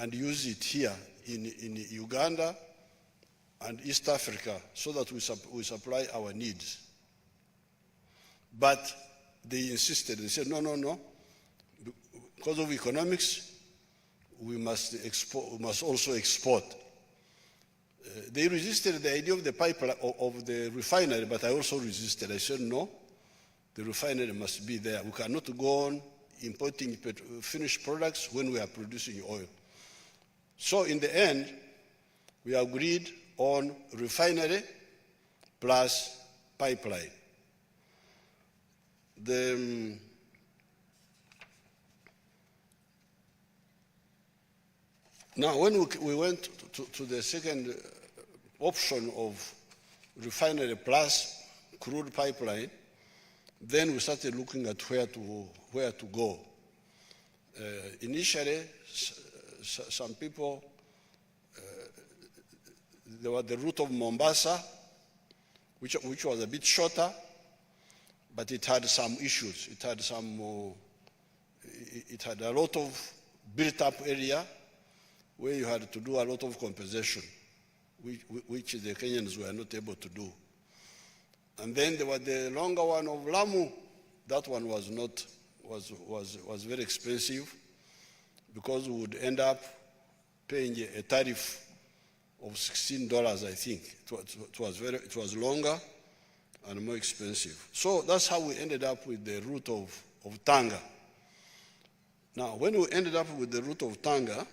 and use it here in Uganda and East Africa so that we supply our needs? But they insisted. They said, no. Because of economics, we must also export. They resisted the idea of the pipeline, of the refinery, but I also resisted. I said, no, the refinery must be there. We cannot go on importing finished products when we are producing oil. So in the end, we agreed on refinery plus pipeline. Now, when we went to the second option of refinery plus crude pipeline, then we started looking at where to go. Initially, some people, there was the route of Mombasa, which was a bit shorter, but it had some issues. It had a lot of built-up area where you had to do a lot of compensation, which the Kenyans were not able to do. And then there was the longer one of Lamu. That one was very expensive because we would end up paying a tariff of $16, I think. It was longer and more expensive. So that's how we ended up with the route of Tanga. Now, when we ended up with the route of Tanga,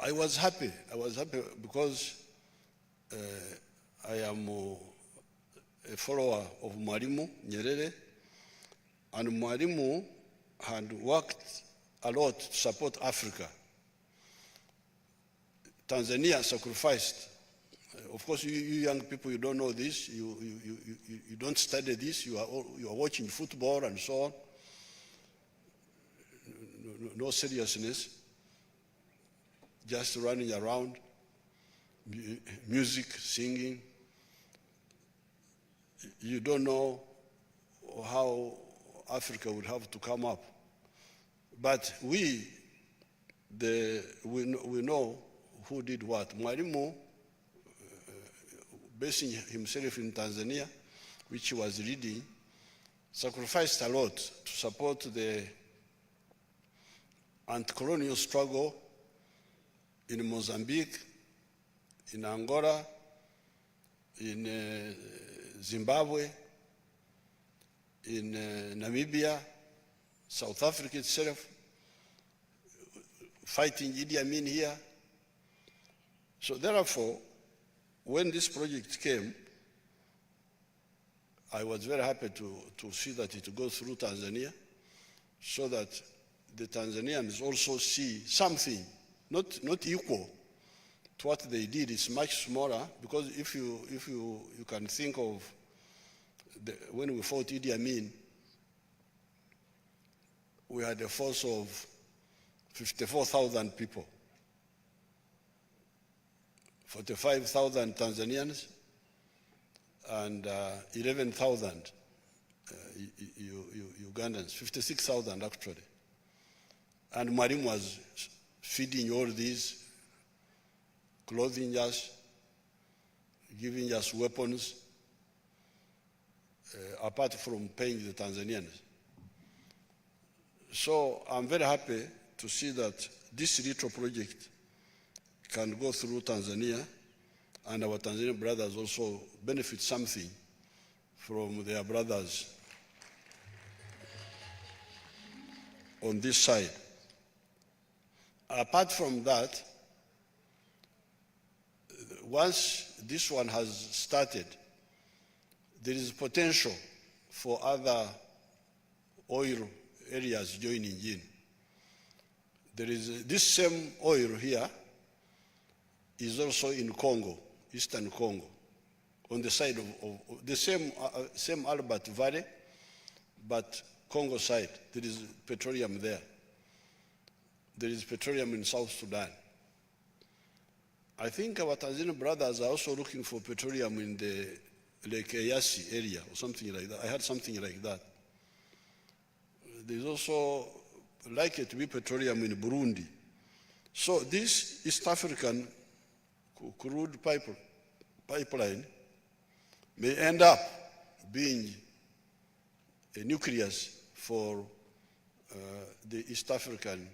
I was happy. I was happy because I am a follower of Mwalimu Nyerere, and Mwalimu had worked a lot to support Africa. Tanzania sacrificed Of course, you young people, you don't know this. You don't study this. You are watching football and so on. No seriousness. Just running around, music, singing. You don't know how Africa would have to come up. But we know who did what. Mwalimu, basing himself in Tanzania, which he was leading, sacrificed a lot to support the anti-colonial struggle in Mozambique, in Angola, in Zimbabwe, in Namibia, South Africa itself, fighting Idi Amin here. So therefore, when this project came, I was very happy to see that it goes through Tanzania, so that the Tanzanians also see something, not equal to what they did. It's much smaller, because if you can think of when we fought Idi Amin, we had a force of 54,000 people, 45,000 Tanzanians, and 11,000 Ugandans, 56,000 actually. And Mwalimu was feeding all these, clothing us, giving us weapons, apart from paying the Tanzanians. So I'm very happy to see that this little project can go through Tanzania, and our Tanzanian brothers also benefit something from their brothers on this side. Apart from that, once this one has started, there is potential for other oil areas joining in. There is this same oil here is also in Congo, Eastern Congo, on the side of the same Albert Valley, but Congo side. There is petroleum there. There is petroleum in South Sudan. I think our Tanzanian brothers are also looking for petroleum in the Lake Eyasi area or something like that. I heard something like that. There's also likely to be petroleum in Burundi. So this East African crude pipeline may end up being a nucleus for the East African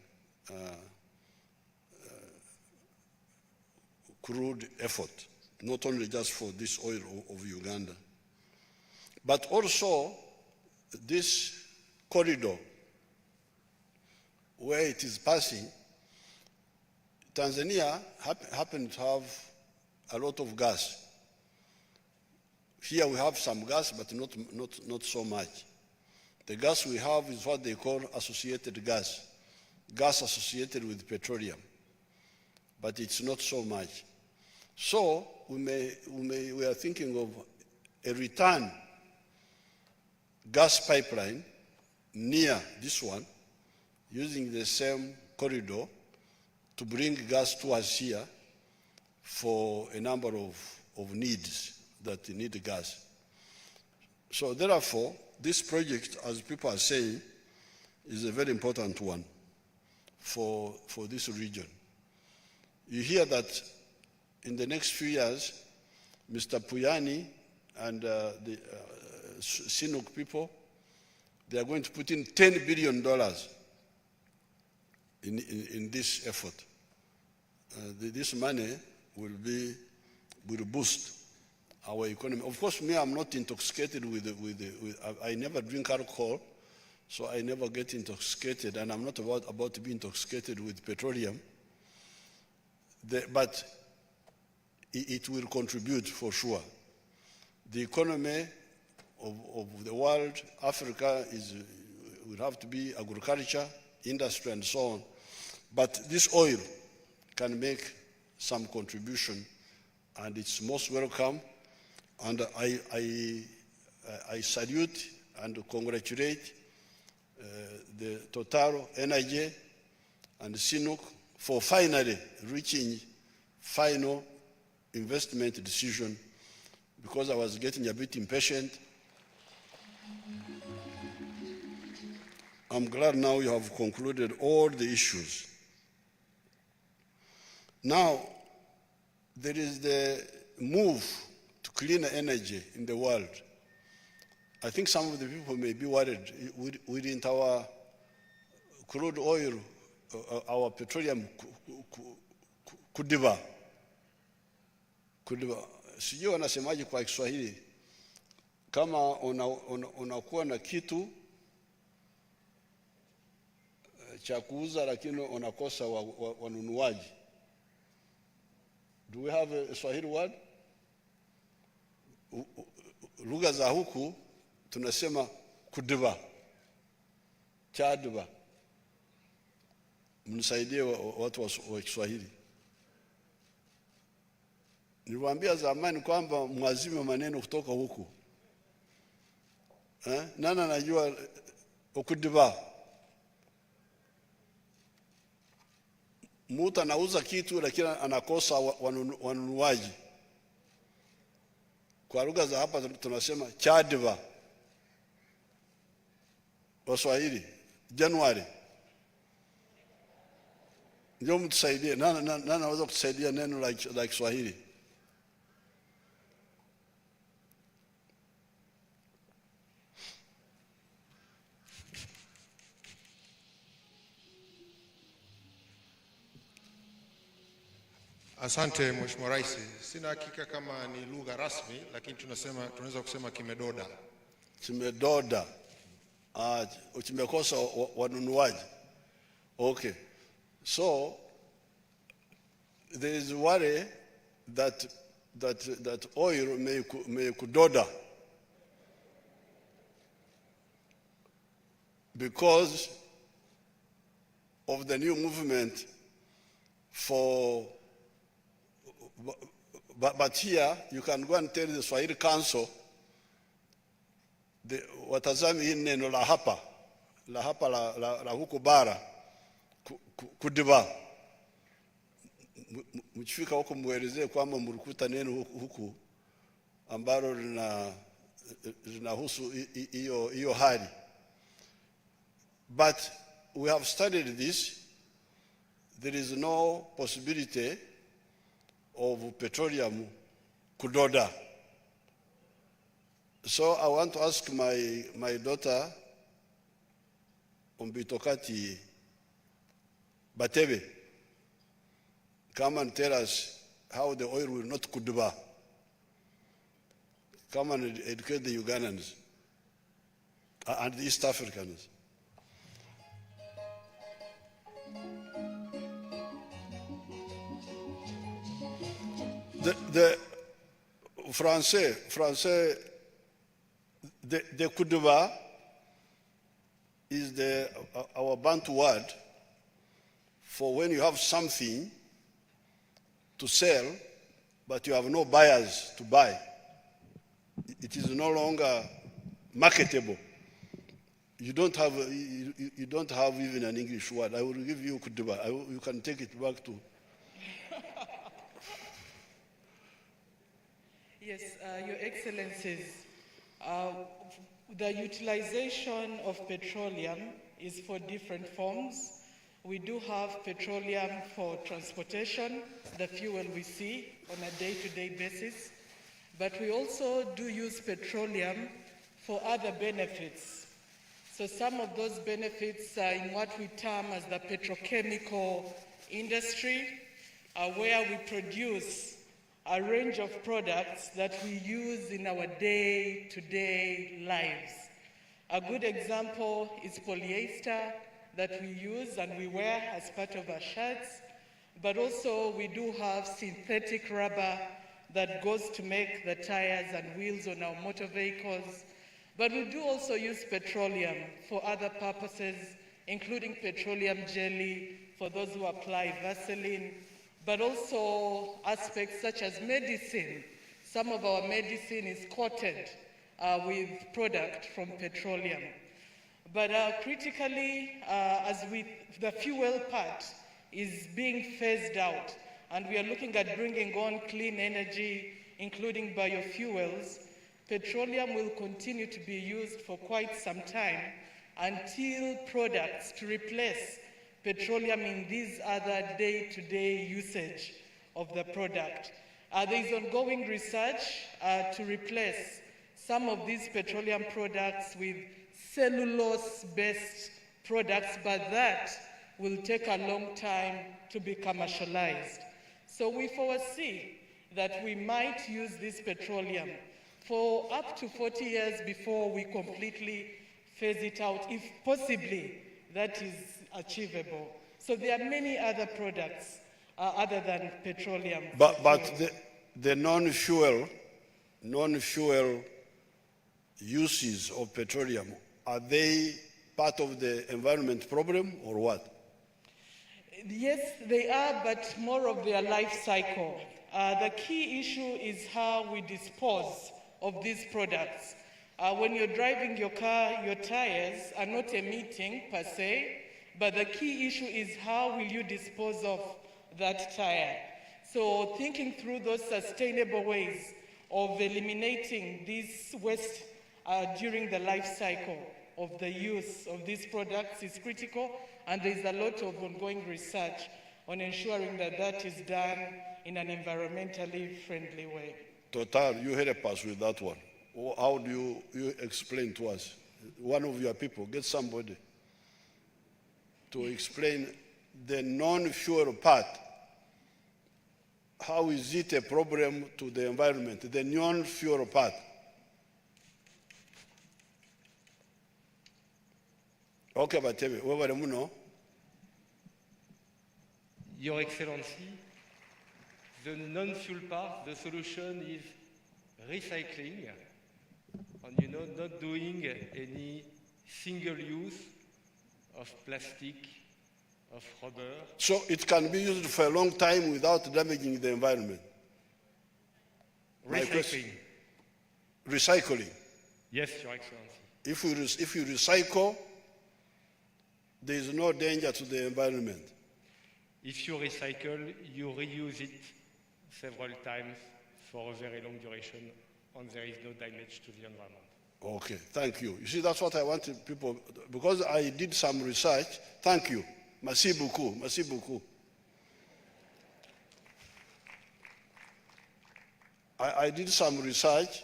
crude effort, not only just for this oil of Uganda, but also this corridor where it is passing. Tanzania happens to have a lot of gas. Here we have some gas, but not so much. The gas we have is what they call associated gas, gas associated with petroleum, but it's not so much. So we are thinking of a return gas pipeline near this one, using the same corridor to bring gas to us here for a number of needs that need gas. So therefore, this project, as people are saying, is a very important one for this region. You hear that in the next few years, Mr. Puyani and the Sinuk people, they are going to put in $10 billion in this effort. This money will boost our economy. Of course, me, I'm not intoxicated I never drink alcohol, so I never get intoxicated, and I'm not about to be intoxicated with petroleum. But it will contribute for sure. The economy of the world, Africa will have to be agriculture, industry, and so on. But this oil can make some contribution and it's most welcome. And I salute and congratulate the Total Energy and Sinuk for finally reaching final investment decision, because I was getting a bit impatient. I'm glad now you have concluded all the issues. Now, there is the move to cleaner energy in the world. I think some of the people may be worried within our crude oil, our petroleum kudiba. Sijui wanasemaje kwa Kiswahili. Kama unakuwa na kitu cha kuuza lakini unakosa wanunuaji. Do we have a Swahili word? Lugha za huku tunasema kudiba, chadiba. Mnisaidie watu wa Kiswahili. Niliwaambia zamani kwamba mwazime maneno kutoka huku. Nani anajua kudiba? Mtu anauza kitu lakini anakosa wanunuaji. Kwa lugha za hapa tunasema chadiva. Waswahili, Januari. Ndio mtusaidie. Nani anaweza kutusaidia neno la Kiswahili? Asante Mheshimiwa Rais. Sina hakika kama ni lugha rasmi, lakini tunaweza kusema kimedoda. Kimedoda. Kimekosa wanunuaji. Okay. So there is worry that oil may kudoda because of the new movement for. But here you can go and tell the Swahili Council, watazami hii neno la hapa la huku bara kudiba. Mchifika huku muelezee kwamba mlikuta neno huku ambalo linahusu hiyo hali. But we have studied this. There is no possibility of petroleum kudoda. So I want to ask my daughter Ombitokati Batebe, come and tell us how the oil will not kuduba. Come and educate the Ugandans and the East Africans. The français, the kuduba is our Bantu word for when you have something to sell, but you have no buyers to buy. It is no longer marketable. You don't have even an English word. I will give you kuduba. You can take it back to. Yes, Your Excellencies, the utilization of petroleum is for different forms. We do have petroleum for transportation, the fuel we see on a day-to-day basis, but we also do use petroleum for other benefits. So some of those benefits are in what we term as the petrochemical industry, where we produce a range of products that we use in our day-to-day lives. A good example is polyester that we use and we wear as part of our shirts, but also we do have synthetic rubber that goes to make the tires and wheels on our motor vehicles. But we do also use petroleum for other purposes, including petroleum jelly for those who apply Vaseline, but also aspects such as medicine. Some of our medicine is coated with product from petroleum. But critically, as with the fuel part is being phased out, and we are looking at bringing on clean energy, including biofuels, petroleum will continue to be used for quite some time until products to replace petroleum in these other day-to-day usage of the product. There is ongoing research to replace some of these petroleum products with cellulose-based products, but that will take a long time to be commercialized. So we foresee that we might use this petroleum for up to 40 years before we completely phase it out, if possibly that is achievable. So there are many other products other than petroleum. But the non-fuel uses of petroleum, are they part of the environment problem or what? Yes, they are, but more of their life cycle. The key issue is how we dispose of these products. When you're driving your car, your tires are not emitting per se, but the key issue is how will you dispose of that tire. So thinking through those sustainable ways of eliminating this waste during the life cycle of the use of these products is critical, and there's a lot of ongoing research on ensuring that that is done in an environmentally friendly way. Total, you help us with that one. How do you explain to us? One of your people, get somebody to explain the non-fuel part. How is it a problem to the environment, the non-fuel part? Okay, but tell me, what do you know? Your Excellency, the non-fuel part, the solution is recycling, and not doing any single use of plastic, of rubber. So it can be used for a long time without damaging the environment. Recycling. Recycling. Yes, Your Excellency. If you recycle, there is no danger to the environment. If you recycle, you reuse it several times for a very long duration, and there is no damage to the environment. Okay, thank you. You see, that's what I wanted people, because I did some research. Thank you. Merci beaucoup. Merci beaucoup. I did some research.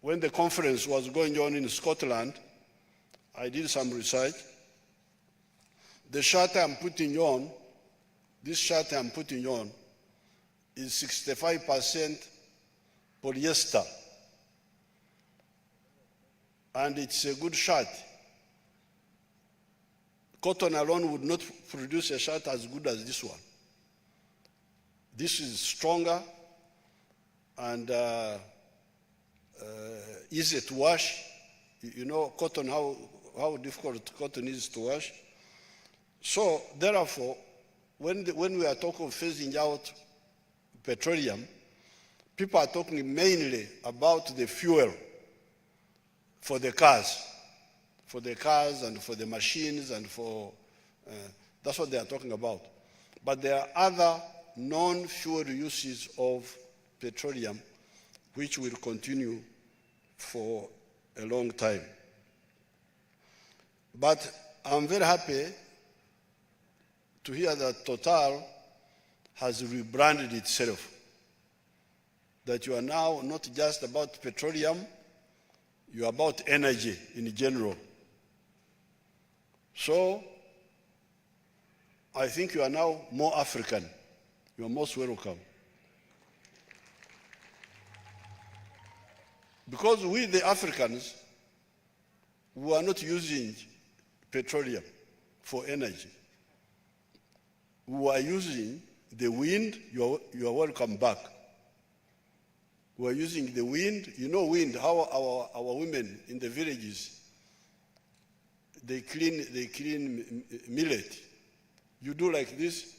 When the conference was going on in Scotland, I did some research. The shirt I'm putting on, this shirt I'm putting on, is 65% polyester. And it's a good shirt. Cotton alone would not produce a shirt as good as this one. This is stronger and easy to wash. You know cotton, how difficult cotton is to wash. So therefore, when we are talking of phasing out petroleum, people are talking mainly about the fuel for the cars and for the machines and for, that's what they are talking about. But there are other non-fuel uses of petroleum which will continue for a long time. But I'm very happy to hear that Total has rebranded itself, that you are now not just about petroleum, you are about energy in general. So I think you are now more African. You are most welcome. Because we, the Africans, we are not using petroleum for energy. We are using the wind. You are welcome back. We are using the wind. You know wind, how our women in the villages, they clean millet. You do like this,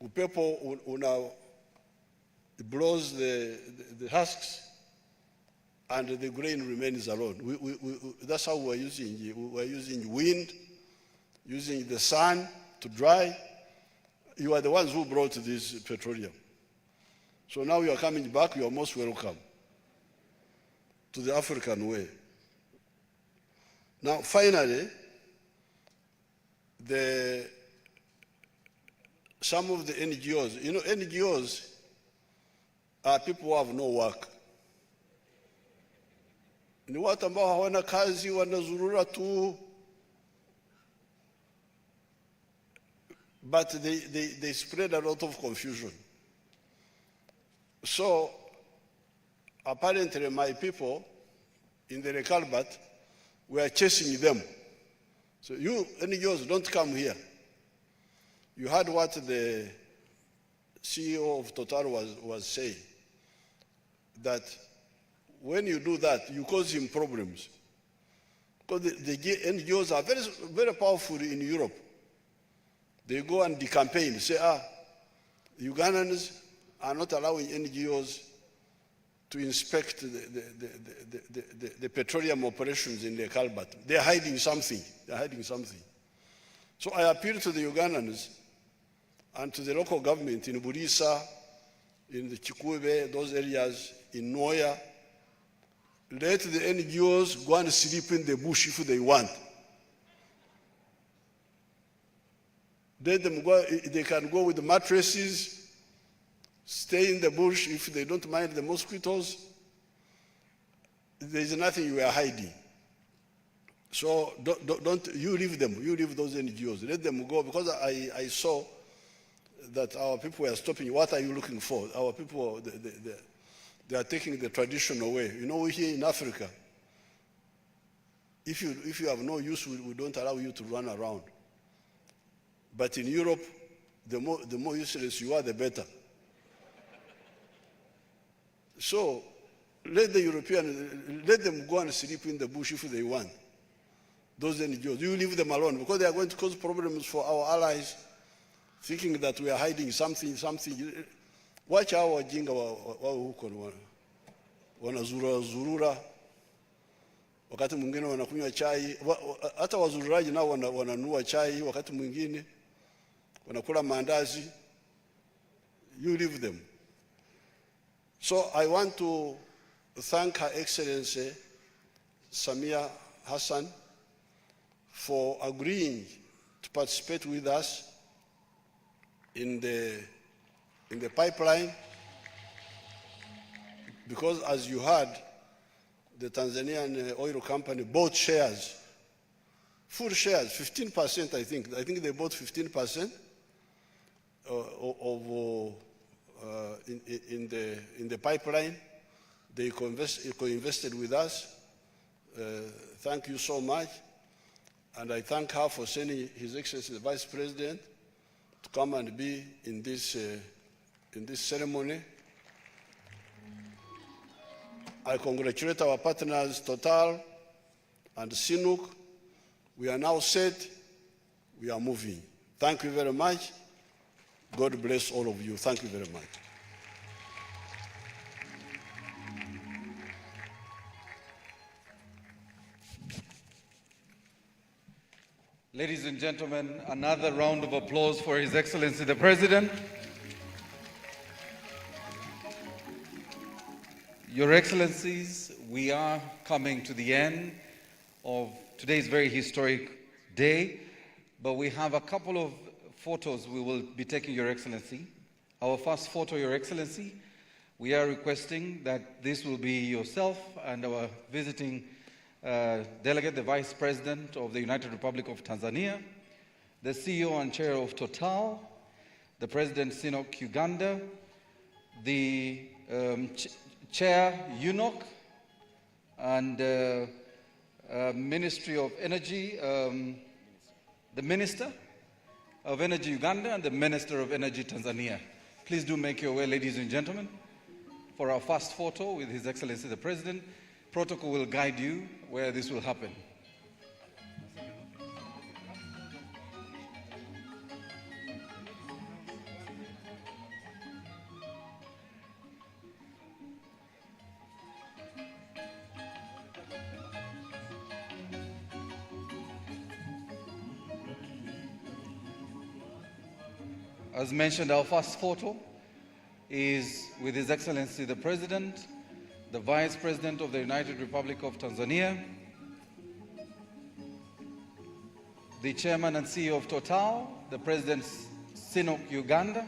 upepo it blows the husks, and the grain remains alone. That's how we're using. We're using wind, using the sun to dry. You are the ones who brought this petroleum. So now you are coming back, you are most welcome to the African way. Now, finally, some of the NGOs, NGOs are people who have no work. Ni watu ambao hawana kazi, wanazurura tu. But they spread a lot of confusion. So, apparently my people in the Recalbat were chasing them. So you NGOs, don't come here. You heard what the CEO of Total was saying, that when you do that, you cause him problems. Because the NGOs are very, very powerful in Europe. They go and campaign, say, Ugandans are not allowing NGOs to inspect the petroleum operations in the Calbat. They're hiding something. They're hiding something. So I appeal to the Ugandans and to the local government in Burisa, in the Chikube, those areas, in Noya. Let the NGOs go and sleep in the bush if they want. Let them go, they can go with the mattresses, stay in the bush if they don't mind the mosquitoes. There's nothing you are hiding. So don't you leave them, you leave those NGOs. Let them go, because I saw that our people were stopping. What are you looking for? Our people, they are taking the tradition away. You know, here in Africa, if you have no use, we don't allow you to run around. But in Europe, the more useless you are, the better. So let them go and sleep in the bush if they want. Those NGOs, you leave them alone, because they are going to cause problems for our allies, thinking that we are hiding something. Watch our jinga wanazurura, wakati mwingine wanakunywa chai, hata wazururaji nao wananunua chai, wakati mwingine wanakula mandazi. You leave them. So I want to thank Her Excellency Samia Hassan for agreeing to participate with us in the pipeline, because as you heard, the Tanzanian oil company bought shares, full shares, 15%, I think. I think they bought 15% in the pipeline. They co-invested with us. Thank you so much. And I thank her for sending His Excellency the Vice President to come and be in this ceremony. I congratulate our partners, Total and Sinuk. We are now set. We are moving. Thank you very much. God bless all of you. Thank you very much. Ladies and gentlemen, another round of applause for His Excellency the President. Your Excellencies, we are coming to the end of today's very historic day, but we have a couple of photos we will be taking, Your Excellency. Our first photo, Your Excellency, we are requesting that this will be yourself and our visiting delegate, the Vice President of the United Republic of Tanzania, the CEO and Chair of Total, the President Sinok Uganda, the Chair UNOC, and Ministry of Energy, the Minister of Energy Uganda, and the Minister of Energy Tanzania. Please do make your way, ladies and gentlemen, for our first photo with His Excellency the President. Protocol will guide you where this will happen. As mentioned, our first photo is with His Excellency the President, the Vice President of the United Republic of Tanzania, the Chairman and CEO of Total, the President Sinok Uganda,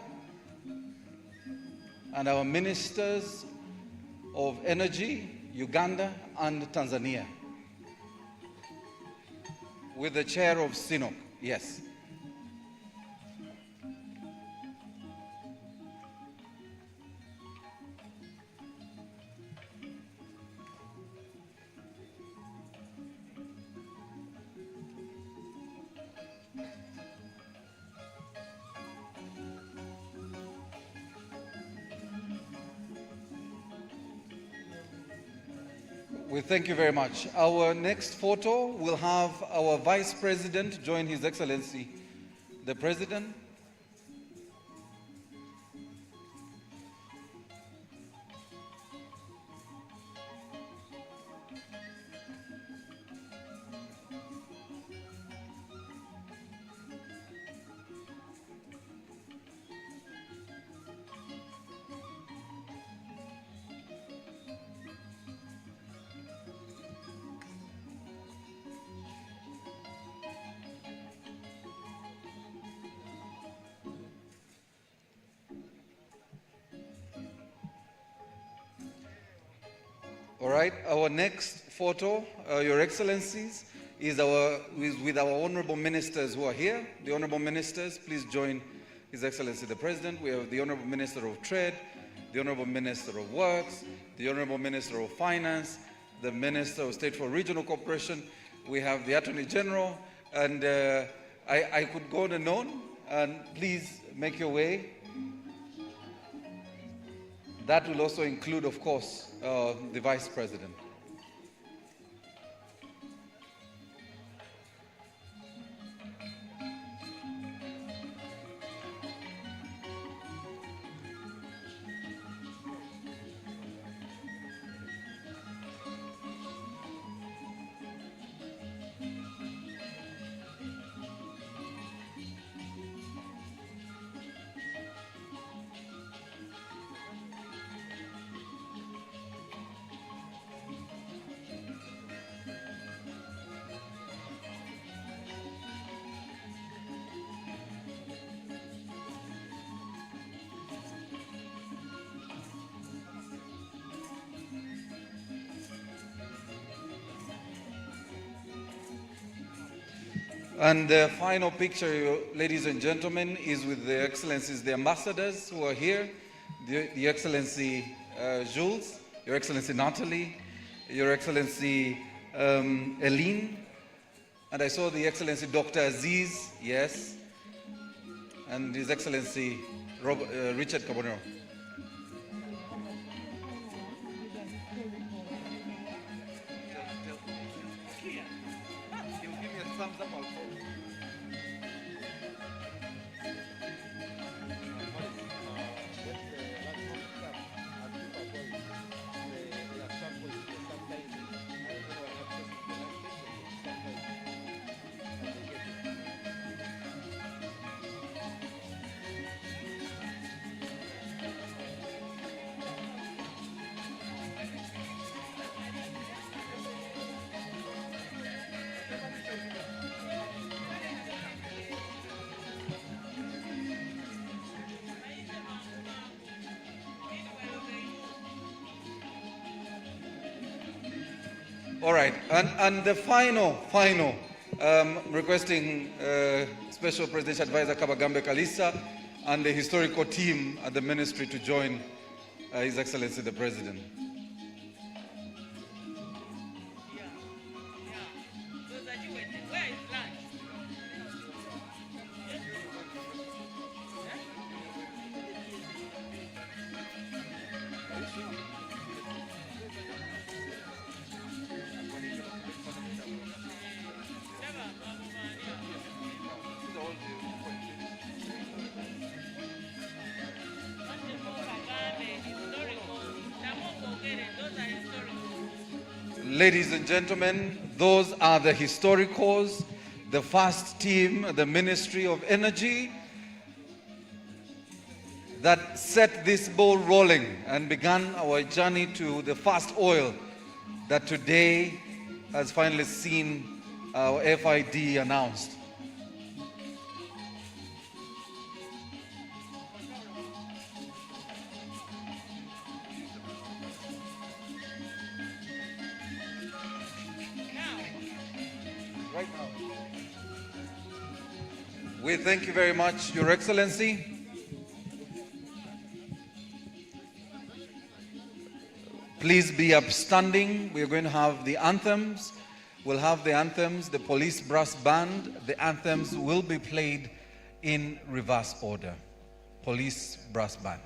and our Ministers of Energy, Uganda and Tanzania, with the Chair of Sinok, yes. We thank you very much. Our next photo will have our Vice President join His Excellency the President. All right, our next photo, Your Excellencies, is with our honorable ministers who are here. The honorable ministers, please join His Excellency the President. We have the Honorable Minister of Trade, the Honorable Minister of Works, the Honorable Minister of Finance, the Minister of State for Regional Cooperation. We have the Attorney General, and I could go on and on, and please make your way. That will also include, of course, the Vice President. And the final picture, ladies and gentlemen, is with the Excellencies, the ambassadors who are here. The Excellency Jules, Your Excellency Natalie, Your Excellency Eline, and I saw the Excellency Dr. Aziz, yes, and His Excellency Richard Cabonero. All right, and the final, requesting Special Presidential Advisor Kabagambe Kalisa and the historical team at the ministry to join His Excellency the President. Ladies and gentlemen, those are the historicals, the first team, the Ministry of Energy, that set this ball rolling and began our journey to the fast oil that today has finally seen our FID announced. Right now. We thank you very much, Your Excellency. Please be upstanding. We are going to have the anthems. We'll have the anthems, the police brass band. The anthems will be played in reverse order. Police brass band.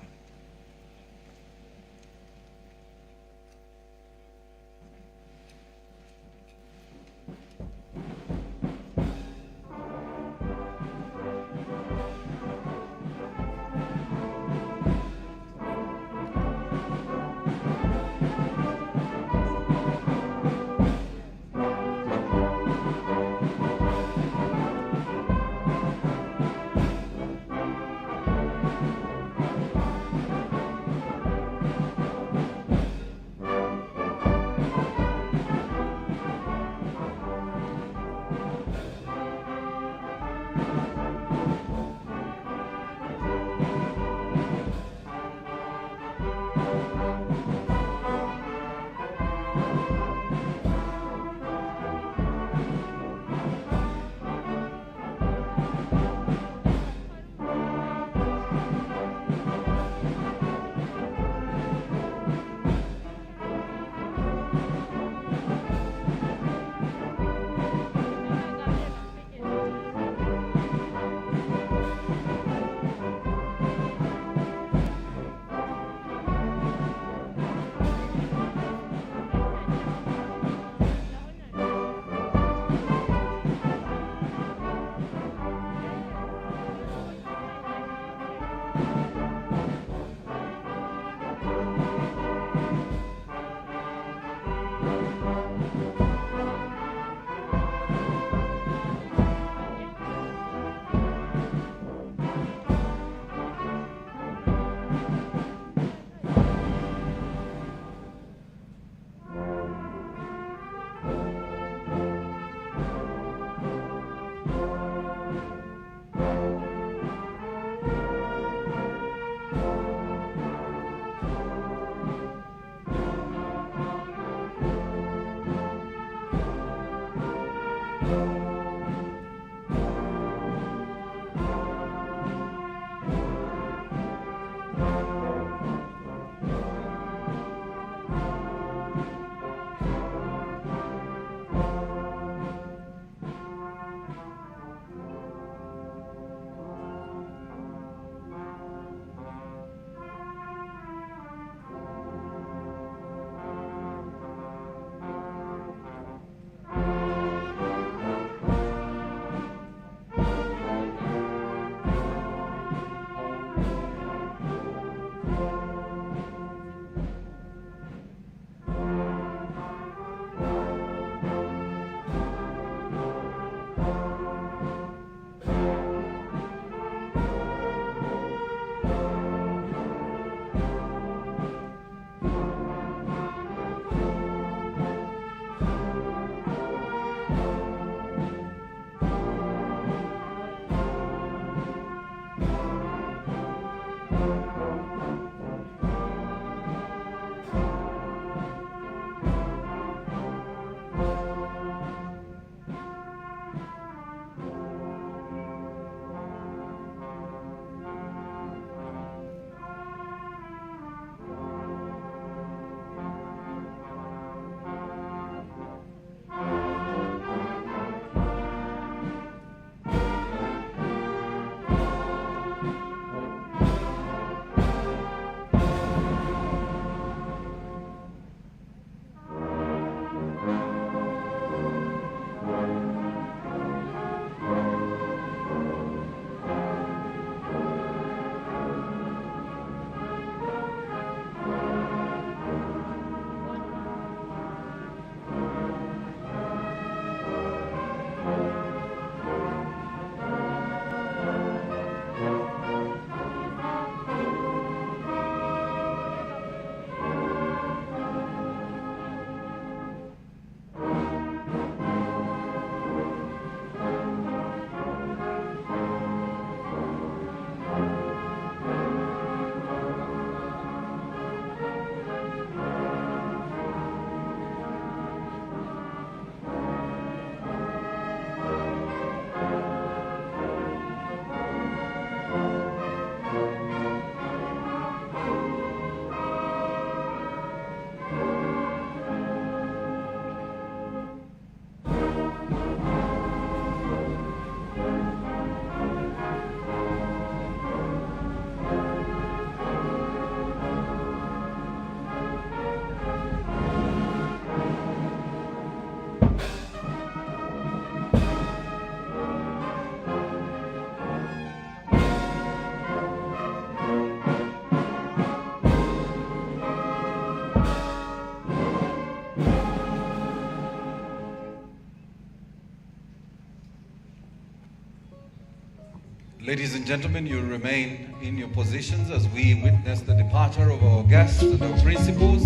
Ladies and gentlemen, you remain in your positions as we witness the departure of our guests and our principals.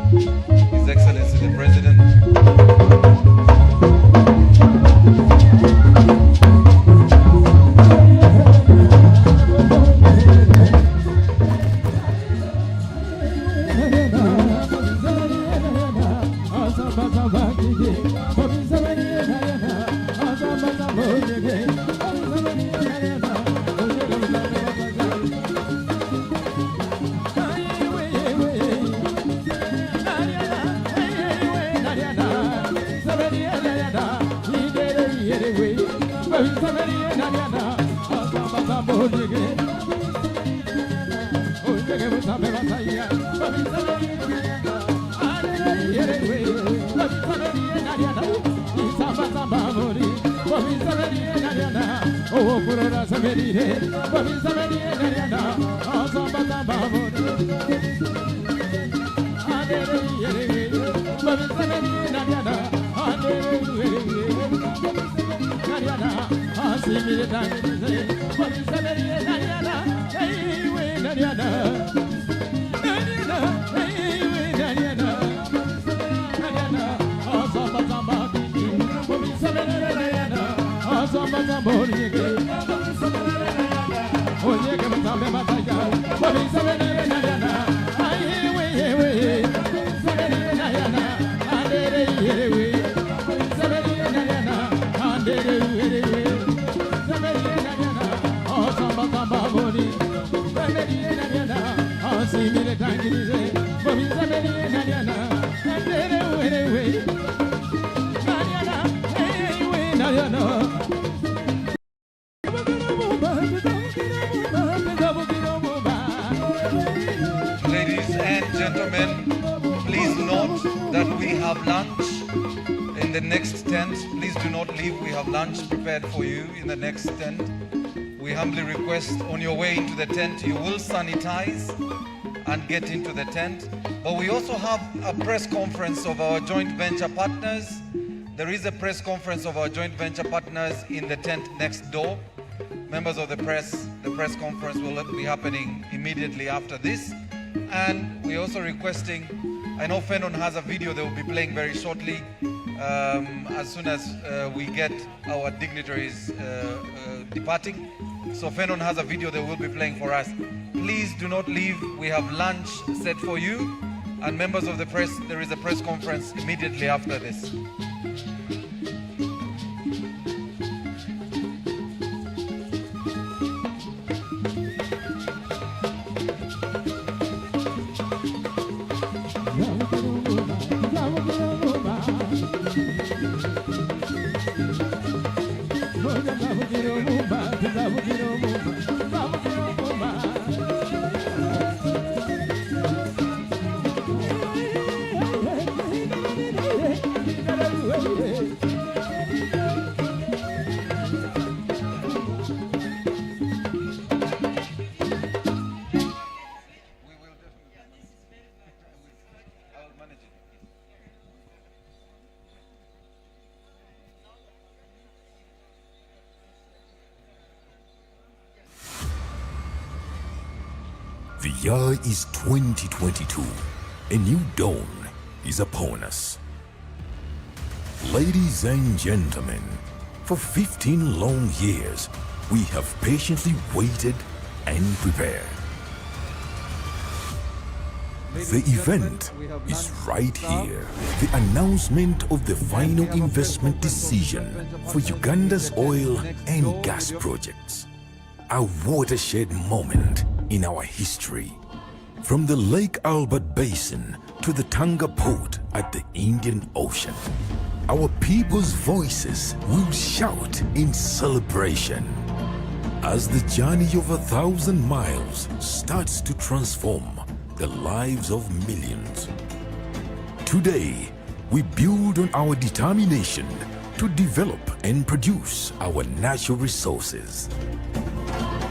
His Excellency the President. Ladies and gentlemen, please note that we have lunch in the next tent. Please do not leave. We have lunch prepared for you in the next tent. We humbly request on your way into the tent, you will sanitize and get into the tent. But we also have a press conference of our joint venture partners. There is a press conference of our joint venture partners in the tent next door. Members of the press conference will be happening immediately after this. And we're also requesting, I know Fenon has a video they will be playing very shortly, as soon as we get our dignitaries departing. So Fenon has a video they will be playing for us. Please do not leave. We have lunch set for you. And members of the press, there is a press conference immediately after this. The year is 2022. A new dawn is upon us. Ladies and gentlemen, for 15 long years, we have patiently waited and prepared. The event is right here. The announcement of the final investment decision for Uganda's oil and gas projects. A watershed moment in our history. From the Lake Albert Basin to the Tanga port at the Indian Ocean, our people's voices will shout in celebration as the journey of 1,000 miles starts to transform the lives of millions. Today, we build on our determination to develop and produce our natural resources.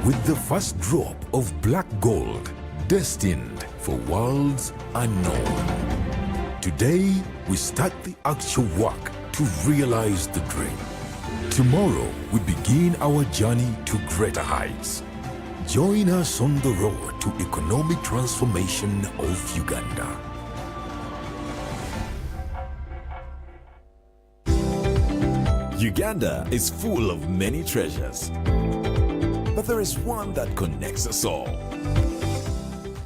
With the first drop of black gold destined for worlds unknown. Today, we start the actual work to realize the dream. Tomorrow, we begin our journey to greater heights. Join us on the road to economic transformation of Uganda. Uganda is full of many treasures, but there is one that connects us all,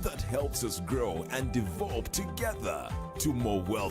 that helps us grow and develop together to more wealth